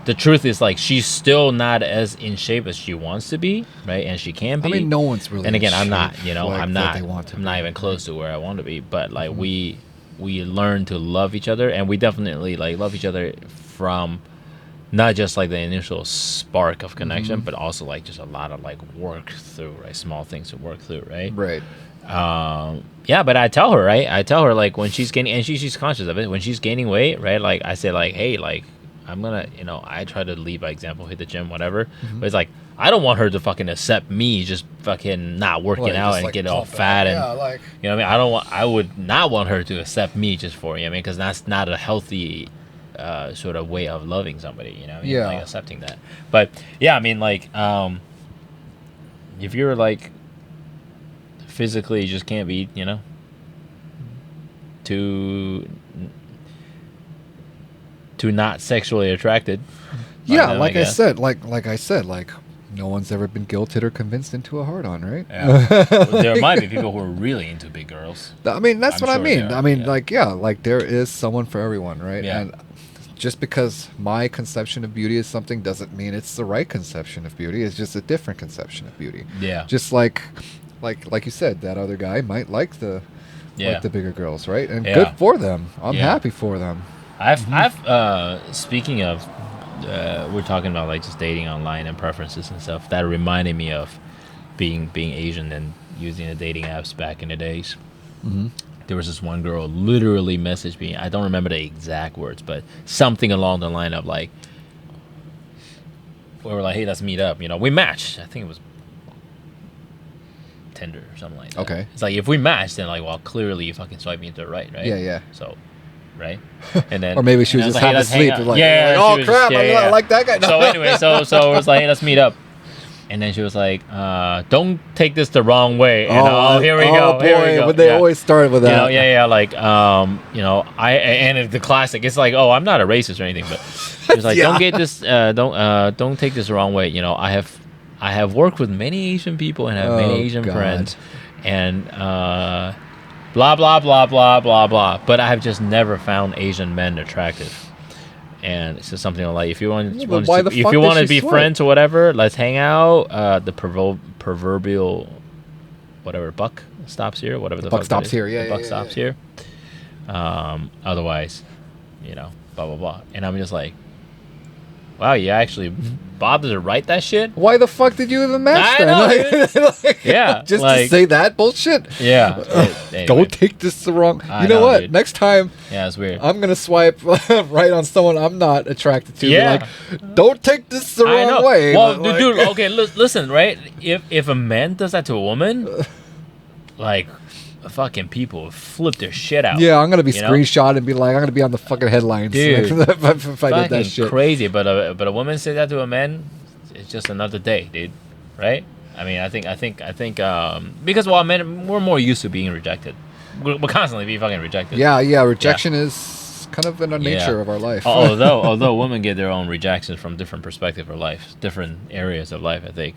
the truth is like she's still not as in shape as she wants to be, right? And she can be. I mean, no one's really. And again, in I'm shape not. You know, like I'm that not. They want to I'm be. not even close to where I want to be. But like we learn to love each other, and we definitely like love each other from not just like the initial spark of connection, but also like just a lot of like work through, right? Small things to work through, right? Right. Yeah, but I tell her, right? I tell her like when she's gaining, and she's conscious of it. When she's gaining weight, right? Like I say, like, hey, like I'm gonna, you know, I try to lead by example, hit the gym, whatever. But it's like I don't want her to fucking accept me just fucking not working Like, out just, and like, get all plump fat out. and Yeah, like. you know what I mean. I would not want her to accept me just for, you know what I mean, because that's not a healthy sort of way of loving somebody, you know what I mean? Yeah. Like accepting that. But yeah, I mean, like if you're like physically you just can't be, you know, too not sexually attracted. Yeah, then, like I guess. said, like no one's ever been guilted or convinced into a hard-on, right? Yeah. Well, there might be people who are really into big girls. I mean, that's I'm what I sure mean. there I are, mean, yeah. like there is someone for everyone, right? Yeah. And just because my conception of beauty is something doesn't mean it's the right conception of beauty. It's just a different conception of beauty. Yeah. Just like you said, that other guy might like the bigger girls, right? And good for them. I'm happy for them. I've speaking of we're talking about like just dating online and preferences and stuff. That reminded me of being Asian and using the dating apps back in the days. There was this one girl literally messaged me. I don't remember the exact words, but something along the line of like, we were like, hey, let's meet up. You know, we matched. I think it was Tinder or something like that. Okay. It's like, if we matched, then like, well, clearly you fucking swipe me to the right, right? Yeah. So, right? And then, Or maybe she was and just I was half asleep. hang out. Like, Yeah, like, oh she was crap, just- yeah, I like that guy. So anyway, so it was like, hey, let's meet up. And then she was like, don't take this the wrong way. And, here we go. Boy, Here we go. but they always start with that. You know, like, you know, and the classic. It's like, oh, I'm not a racist or anything, but she was like, don't get this, don't take this the wrong way. You know, I have worked with many Asian people and have many Asian friends, and blah blah blah blah blah blah. But I have just never found Asian men attractive. And it's just something like, if you want, Yeah, but why the if fuck you did want to she be swipe? friends or whatever, let's hang out. The proverbial, whatever, buck stops here. Whatever the buck fuck that stops is. here, yeah, The buck yeah, stops yeah. here. Otherwise, you know, blah blah blah. And I'm just like, wow, you actually bothered to write that shit? Why the fuck did you even match I that? know, Like, Yeah, just like- to say that bullshit. Yeah. Anyway. Don't take this the wrong. I You know know, what? dude. Next time Yeah, it's weird. I'm gonna swipe right on someone I'm not attracted to. Be Yeah. like, don't take this the I wrong know. way. Well, but, like- dude, okay, listen, right? If a man does that to a woman, like, fucking people flip their shit out. Yeah, I'm gonna be you know? screenshot and be like, I'm gonna be on the fucking headlines, Dude. if I did Fucking that shit. crazy. But a woman say that to a man, it's just another day, dude. Right? I mean, I think because well, men we're more used to being rejected. We're constantly being fucking rejected. Yeah. Rejection is kind of in the nature of our life. although women get their own rejections from different perspectives of life, different areas of life. I think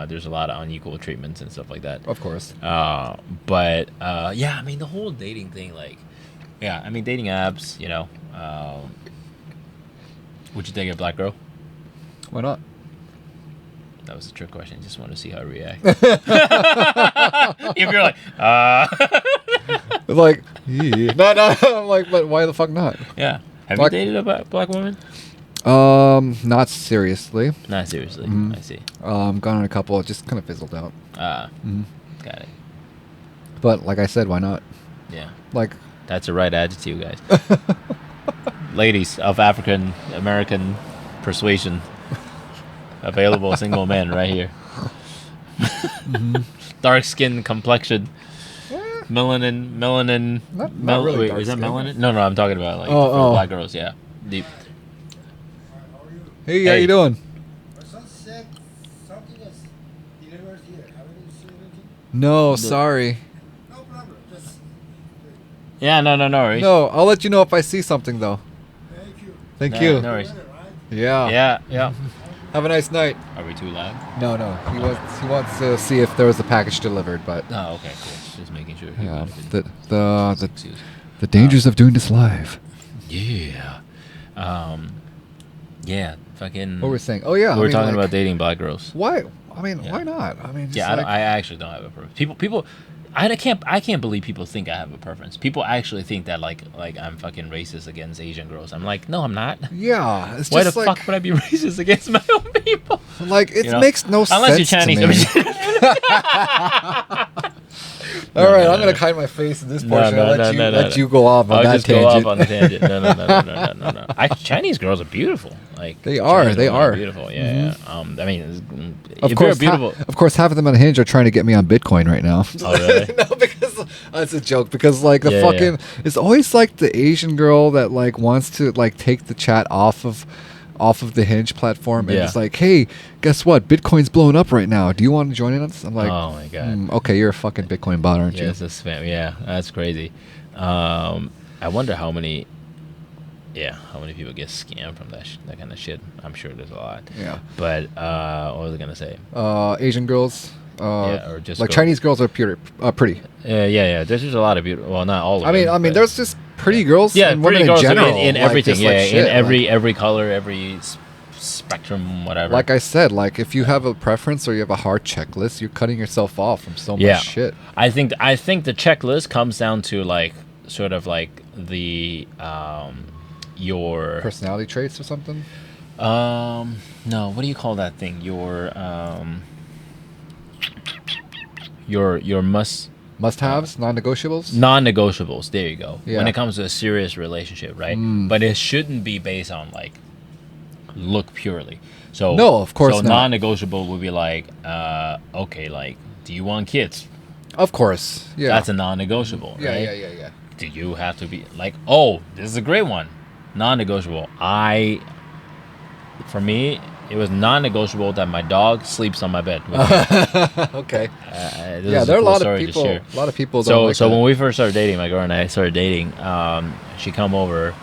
there's a lot of unequal treatments and stuff like that. Of course. But I mean, the whole dating thing, like, yeah, I mean, dating apps, would you date a black girl? Why not? That was a trick question. Just want to see how I react. If you're like, like, no, I'm like, but why the fuck not? Yeah. Have you dated a black woman? Not seriously. Not seriously. I see. Gone on a couple. It just kind of fizzled out. Got it. But like I said, why not? Yeah. Like, that's the right attitude, guys. Ladies of African American persuasion, available single men right here. Dark skin complexion, melanin. Not really wait, dark is that skin. melanin? No, I'm talking about like for black girls. Yeah, deep. hey, how you doing? My son said something is delivered here. Haven't you seen anything? No, sorry. No problem. Just Yeah, no worries. No, I'll let you know if I see something though. thank you. Thank No, you. no worries. Right? Yeah. Yeah. Have a nice night. Are we too loud? No. He wants to see if there was a package delivered, but Oh, okay, cool. Just making sure. yeah, Excuse. the dangers of doing this live. Yeah. Yeah. Fucking. What were we saying? Oh yeah, We're talking about dating black girls. Why? I mean, Yeah. why not? I mean, just Yeah, like, I actually don't have a preference. People, I can't believe people think I have a preference. People actually think that like I'm fucking racist against Asian girls. I'm like, no, I'm not. yeah, it's Why the just like, fuck would I be racist against my own people? like it You know? makes no Unless you're sense Chinese. to me. All right, I'm gonna hide my face in this portion. Let you go off on I'll that just tangent. go off on the tangent. No. Chinese girls are beautiful. Like They are, Chinese they women are. beautiful. Yeah. I mean, Of if course, you're beautiful. of course, half of them on Hinge are trying to get me on Bitcoin right now. Oh, really? No, because it's a joke. Because like the Yeah, fucking, it's always like the Asian girl that like wants to like take the chat off of the Hinge platform, and Yeah. it's like, hey, guess what? Bitcoin's blowing up right now. Do you want to join in us? I'm like, Oh my god. okay, you're a fucking Bitcoin bot, aren't Yeah, you? it's a spam. Yeah, that's crazy. I wonder how many people get scammed from that kind of shit. I'm sure there's a lot. Yeah. But what was I gonna say? Asian girls. Yeah, or just like girls. Chinese girls are pretty. Yeah. There's just a lot of beautiful. Well, not all of I mean, them. but- there's just pretty girls. yeah, and pretty women girls in general. in like, everything. just Yeah, like shit, in every color, every spectrum, whatever. Like I said, like if you have a preference or you have a hard checklist, you're cutting yourself off from so Yeah. much shit. I think the checklist comes down to like sort of like the your Personality traits or something. no, what do you call that thing? Your Must-haves, non-negotiables. non-negotiables. There you go. Yeah. When it comes to a serious relationship, right? But it shouldn't be based on like look purely. So No, of course so not. non-negotiable would be like okay, like do you want kids? Of course, yeah. That's a non-negotiable, yeah, right? yeah. Do you have to be like, oh, this is a great one, non-negotiable. For me, it was non-negotiable that my dog sleeps on my bed. With me. Okay. This Yeah, is there are a cool lot of story to people. share. A lot of people. So Don't like so that. when we first started dating, my girl and I started dating. She come over,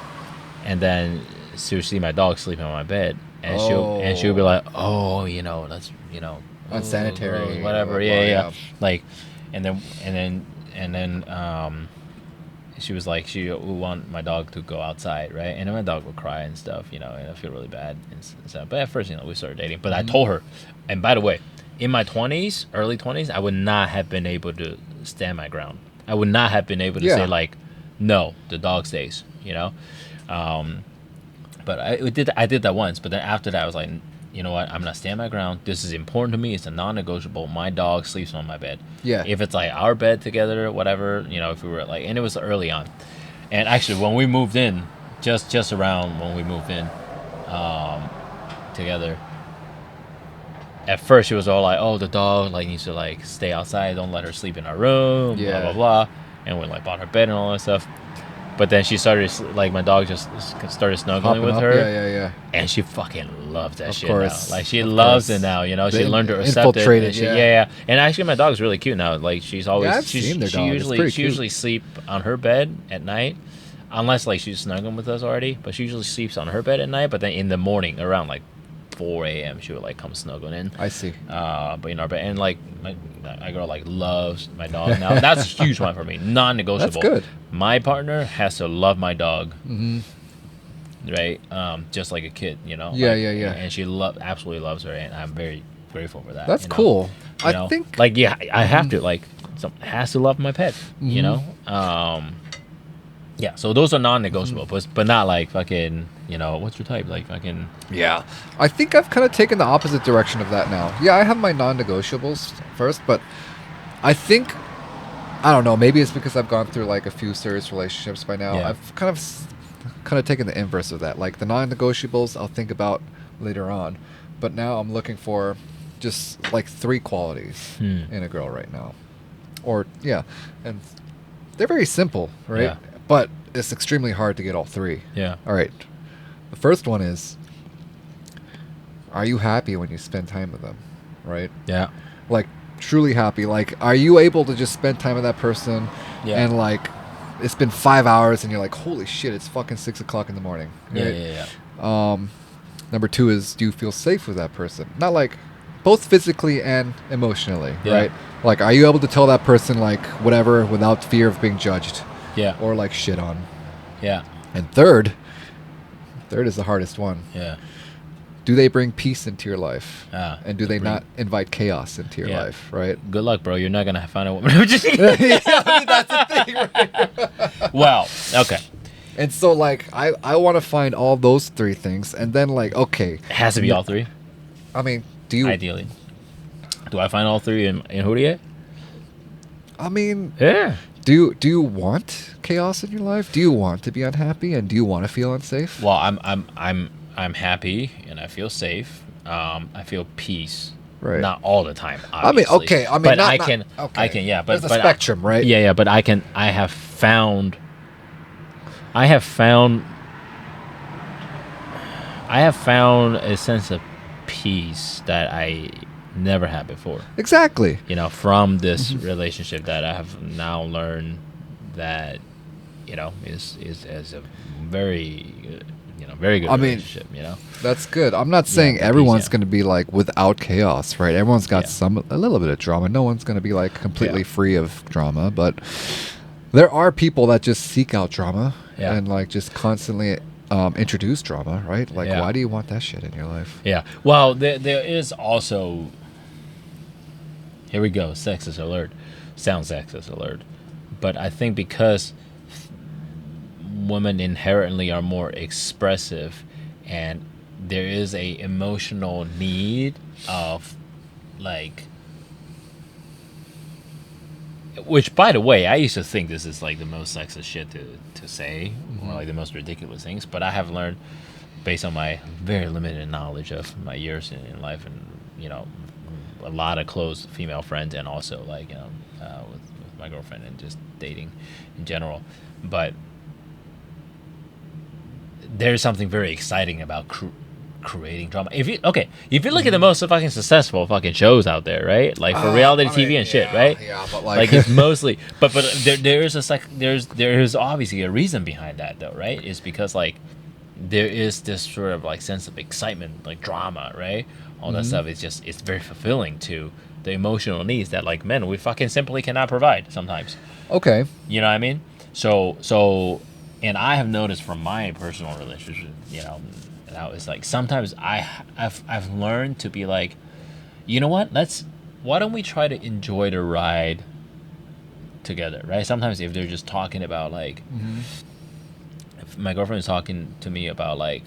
and then she would see my dog sleeping on my bed, and she'll be like, oh, that's Unsanitary, whatever. blah, Yeah. blah, Like, and then she was like, she would want my dog to go outside, right? And then my dog would cry and stuff, and I feel really bad and stuff. But at first, we started dating. But I told her, and by the way, in my early 20s, I would not have been able to stand my ground. I would not have been able to say like, no, the dog stays, But I did that once. But then after that, I was like, you know what? I'm gonna stand my ground. This is important to me. It's a non-negotiable. My dog sleeps on my bed. Yeah. If it's like our bed together, whatever, if we were like, and it was early on, and actually when we moved in, just around when we moved in, together. At first, she was all like, "Oh, the dog needs to stay outside. Don't let her sleep in our room." Yeah. Blah blah blah. And we bought her bed and all that stuff. But then she started like my dog just started snuggling Hopping with up. her, Yeah. and she fucking loves that Of shit course. now. Like she Of loves course. it now. You know, They she learned to accept it. infiltrated, And she, yeah. And actually, my dog's really cute now. Like she's always I've seen their she dog. It's usually pretty she cute. usually sleep on her bed at night, unless like she's snuggling with us already. But she usually sleeps on her bed at night. But then in the morning, around like 4 a.m., she would like come snuggling in. I see. But in our bed, and like my girl like loves my dog now. That's a huge one for me, non-negotiable. That's good. My partner has to love my dog, Mm-hmm. right? Just like a kid, you know. Yeah, Like, yeah. And she absolutely loves her, and I'm very grateful for that. That's you know? cool. You I know? think like I have to like has to love my pet, you Mhm. know. Yeah, so those are non-negotiable, but not like fucking, you know, what's your type? Like fucking. Yeah. I think I've kind of taken the opposite direction of that now. Yeah, I have my non-negotiables first, but I think, I don't know, maybe it's because I've gone through like a few serious relationships by now. Yeah. I've kind of taken the inverse of that. Like the non-negotiables I'll think about later on, but now I'm looking for just like 3 qualities in a girl right now. Or yeah, and they're very simple, right? Yeah. But it's extremely hard to get all 3. Yeah. All right. The first one is, are you happy when you spend time with them? Right? Yeah. Like, truly happy. Like, are you able to just spend time with that person Yeah. and, like, it's been 5 hours and you're like, holy shit, it's fucking 6 o'clock in the morning. Yeah. Right? Yeah. Number 2 is, do you feel safe with that person? Not like, both physically and emotionally, Yeah. right? Like, are you able to tell that person, like, whatever without fear of being judged Yeah. or, like, shit on? Yeah. And third is the hardest one. Yeah. Do they bring peace into your life? And do they bring- not invite chaos into your Yeah. life, right? Good luck, bro. You're not gonna find a woman. I'm just kidding. That's the thing, right? Well, okay. And so, like, I want to find all those 3 things, and then, like, okay. It has to be all 3, I mean, do you... ideally. Do I find all 3 in Hootie? I mean, Yeah. do you want chaos in your life? Do you want to be unhappy, and do you want to feel unsafe? Well, I'm happy and I feel safe. I feel peace. Right. Not all the time. I mean, Obviously. okay. I mean, but not, I not- can. okay. I can. Yeah. But there's a but spectrum, right? Yeah. Yeah. But I can. I have found. I have found a sense of peace that I never had before. Exactly. You know, from this relationship that I have now learned that, you know, is a very, very good I mean, relationship. You know. That's good. I'm not saying the everyone's peace, yeah. going to be like without chaos, right? Everyone's got Yeah. a little bit of drama. No one's going to be like completely Yeah. free of drama, but there are people that just seek out drama Yeah. and like just constantly introduce drama, right? Like, Yeah. why do you want that shit in your life? Yeah. Well, there is also. Here we go. Sexist alert. Sounds sexist alert. But I think because women inherently are more expressive, and there is a emotional need of, like. Which, by the way, I used to think this is like the most sexist shit to say, or like the most ridiculous things. But I have learned, based on my very limited knowledge of my years in life, and a lot of close female friends, and also like with my girlfriend and just dating in general. But there's something very exciting about creating drama. If you look at the most fucking successful fucking shows out there, right? Like for reality TV and shit, right? Yeah, but Like it's mostly, but there's obviously a reason behind that though, right? It's because like there is this sort of like sense of excitement, like drama, right? All that stuff is just, it's very fulfilling to the emotional needs that like men, we fucking simply cannot provide sometimes. Okay. You know what I mean? So, and I have noticed from my personal relationship, now it's like sometimes I've learned to be like, you know what? Why don't we try to enjoy the ride together, right? Sometimes if they're just talking about like, if my girlfriend is talking to me about like,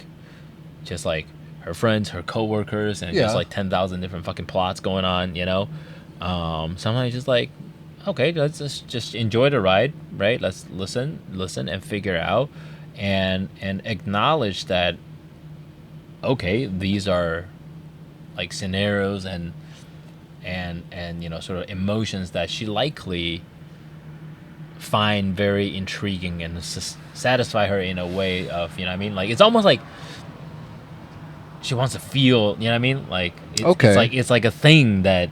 just like her friends, her coworkers, and just like 10,000 different fucking plots going on, sometimes just like, okay, let's just enjoy the ride, right? Let's listen and figure out and acknowledge that, okay, these are like scenarios and sort of emotions that she likely find very intriguing and satisfy her in a way of, you know what I mean? Like, it's almost like she wants to feel, you know what I mean? Like, it's like a thing that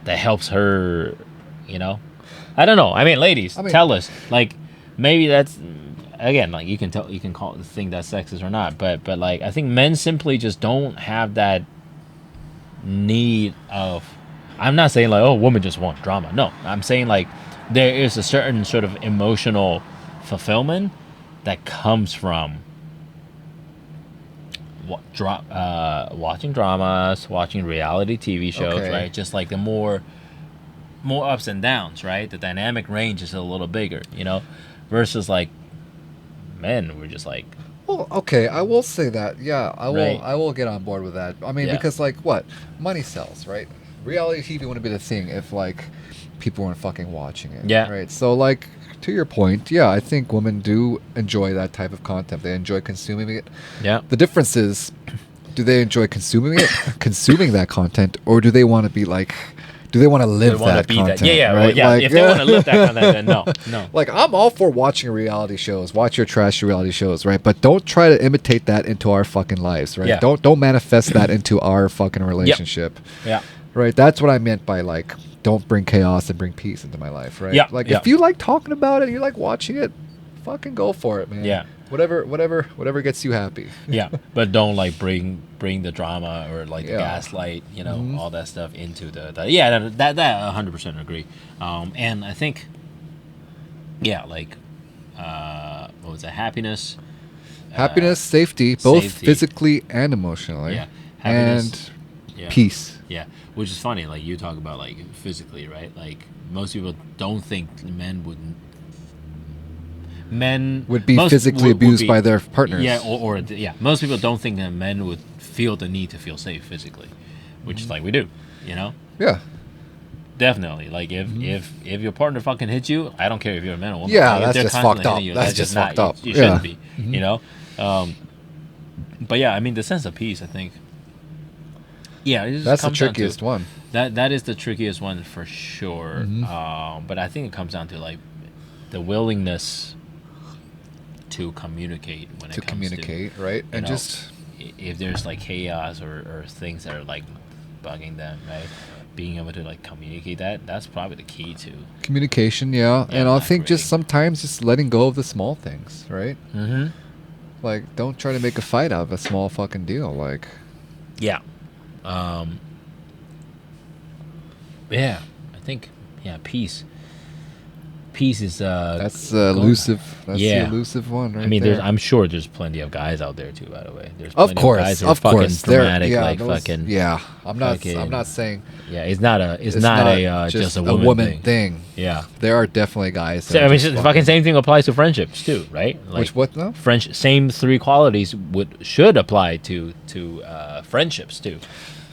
helps her, you know? I don't know. I mean, ladies, tell us. Like, maybe that's, again, like, you can call it the thing that's sexist or not, but like, I think men simply just don't have that need of, I'm not saying like, oh, women just want drama. No, I'm saying like there is a certain sort of emotional fulfillment that comes from watching dramas, watching reality TV shows, right? Just like the more ups and downs, right? The dynamic range is a little bigger, you know, versus like men, we're just like. Well, okay, I will say that. Yeah, I will. Right. I will get on board with that. I mean, because like what money sells, right? Reality TV wouldn't be the thing if like people weren't fucking watching it. Yeah. Right. So like to your point, yeah, I think women do enjoy that type of content. They enjoy consuming it. Yeah. The difference is, do they enjoy consuming it, consuming that content, or do they want to be like? Do they want to live that content? Yeah, right? well, yeah. Like, if they want to live that content, then no. Like, I'm all for watching reality shows. Watch your trashy reality shows, right? But don't try to imitate that into our fucking lives, right? Yeah. Don't manifest that into our fucking relationship. Yeah. Right? That's what I meant by, like, don't bring chaos and bring peace into my life, right? Yeah. Like, Yeah. if you like talking about it and you like watching it, fucking go for it, man. Yeah. Whatever gets you happy. Yeah, but don't like bring the drama or like the Yeah. gaslight, you know, all that stuff into the yeah, that 100% agree. And I think, yeah, like what was that? Happiness, Safety, both safety. physically and emotionally. Yeah, happiness, and yeah. peace. Yeah, which is funny. Like you talk about like physically, right? Like most people don't think men would be most physically would abused be- by their partners. Yeah, or yeah, most people don't think that men would feel the need to feel safe physically, which is like we do, you know. Yeah. Definitely, like if your partner fucking hits you, I don't care if you're a man or woman. Yeah, like, if that's they're just constantly fucked up. hitting you, That's just not, fucked up. You shouldn't Yeah. be, you know. But yeah, I mean the sense of peace, I think. Yeah, it just That's the comes down to- trickiest one. That is the trickiest one for sure. But I think it comes down to like the willingness to communicate when it To comes communicate, right? you And know, just if there's like chaos or things that are like bugging them, right? Being able to like communicate that's probably the key to. communication, yeah. Yeah, And I not think just really. sometimes just letting go of the small things, right? Mm-hmm. Like, don't try to make a fight out of a small fucking deal. Like, Yeah. Yeah, I think peace. Peace is that's going- elusive. That's Yeah. the elusive one, right? I mean, there. I'm sure there's plenty of guys out there too. By the way, there's Of plenty course, guys who are of fucking course. dramatic, yeah, like those- fucking. Yeah, I'm not fucking- saying Yeah, it's not a just a woman thing. Yeah. There are definitely guys. So, that I are mean, just fucking same thing applies to friendships too, right? Like, Which what now? Same three qualities should apply to friendships too,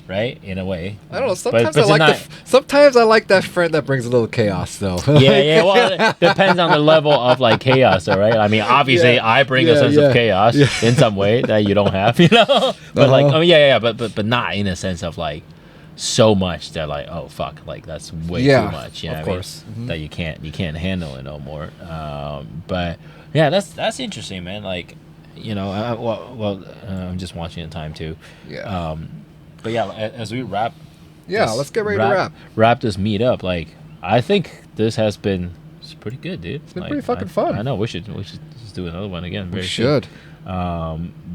right? In a way. I don't know. But Sometimes I it's like not- sometimes I like that friend that brings a little chaos, though. Yeah. Well, it depends on the level of like chaos, all right. I mean, obviously, Yeah, I bring a yeah, sense yeah, of chaos yeah. in some way that you don't have, you know. But like, Uh-huh. oh yeah, but not in a sense of like so much that like, oh fuck, like that's way Yeah, too much. You know of what I mean? course. Mhm. That you can't handle it no more. But yeah, that's interesting, man. Like, you know, I'm just watching the time too. Yeah. But yeah, as we wrap. Yeah, this- let's get ready to Wrap this meet up. Like, I think this has been pretty good, dude. It's been pretty fucking fun. I know. We should just do another one again. We Very soon. should.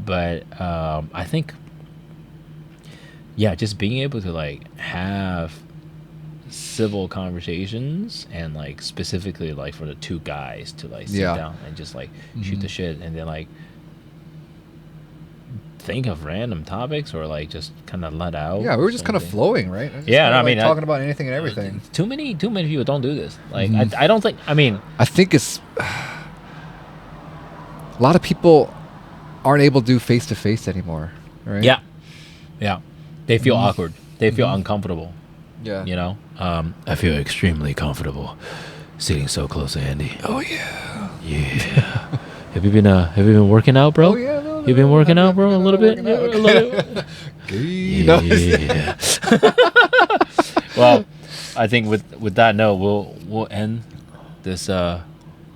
But I think, yeah, just being able to like have civil conversations and like specifically like for the two guys to like sit Yeah. down and just like shoot the shit and then like think of random topics or like just kind of let out. Yeah, we were just kind of something. flowing, right? Just Yeah, kinda, no, I like, mean, talking about anything and everything. Too many people don't do this. Like, I don't think. I mean, I think it's a lot of people aren't able to do face to face anymore, right? yeah. They feel awkward. They feel uncomfortable. Yeah. You know. I feel extremely comfortable sitting so close to Andy. Oh yeah. Yeah. Have you been working out, bro? Oh yeah. No, You been working out, bro? A little bit. working out. A little bit. Yeah. Well, I think with that note, we'll end this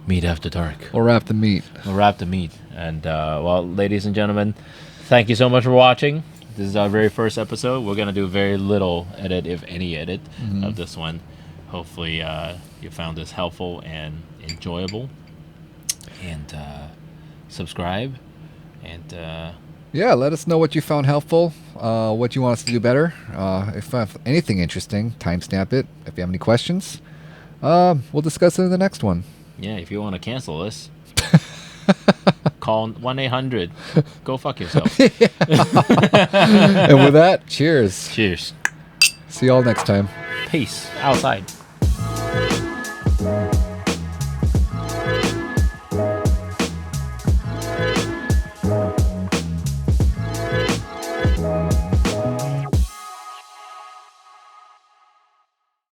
Meat After Dark. Or wrap the meat. We'll wrap the meat. And, well, ladies and gentlemen, thank you so much for watching. This is our very first episode. We're going to do very little edit, if any edit, of this one. Hopefully, you found this helpful and enjoyable. And subscribe. And yeah, let us know what you found helpful, what you want us to do better. If you have anything interesting, timestamp it. If you have any questions, we'll discuss it in the next one. yeah, if you want to cancel us, call 1-800. Go fuck yourself. And with that, cheers. Cheers. See y'all next time. Peace. Outside.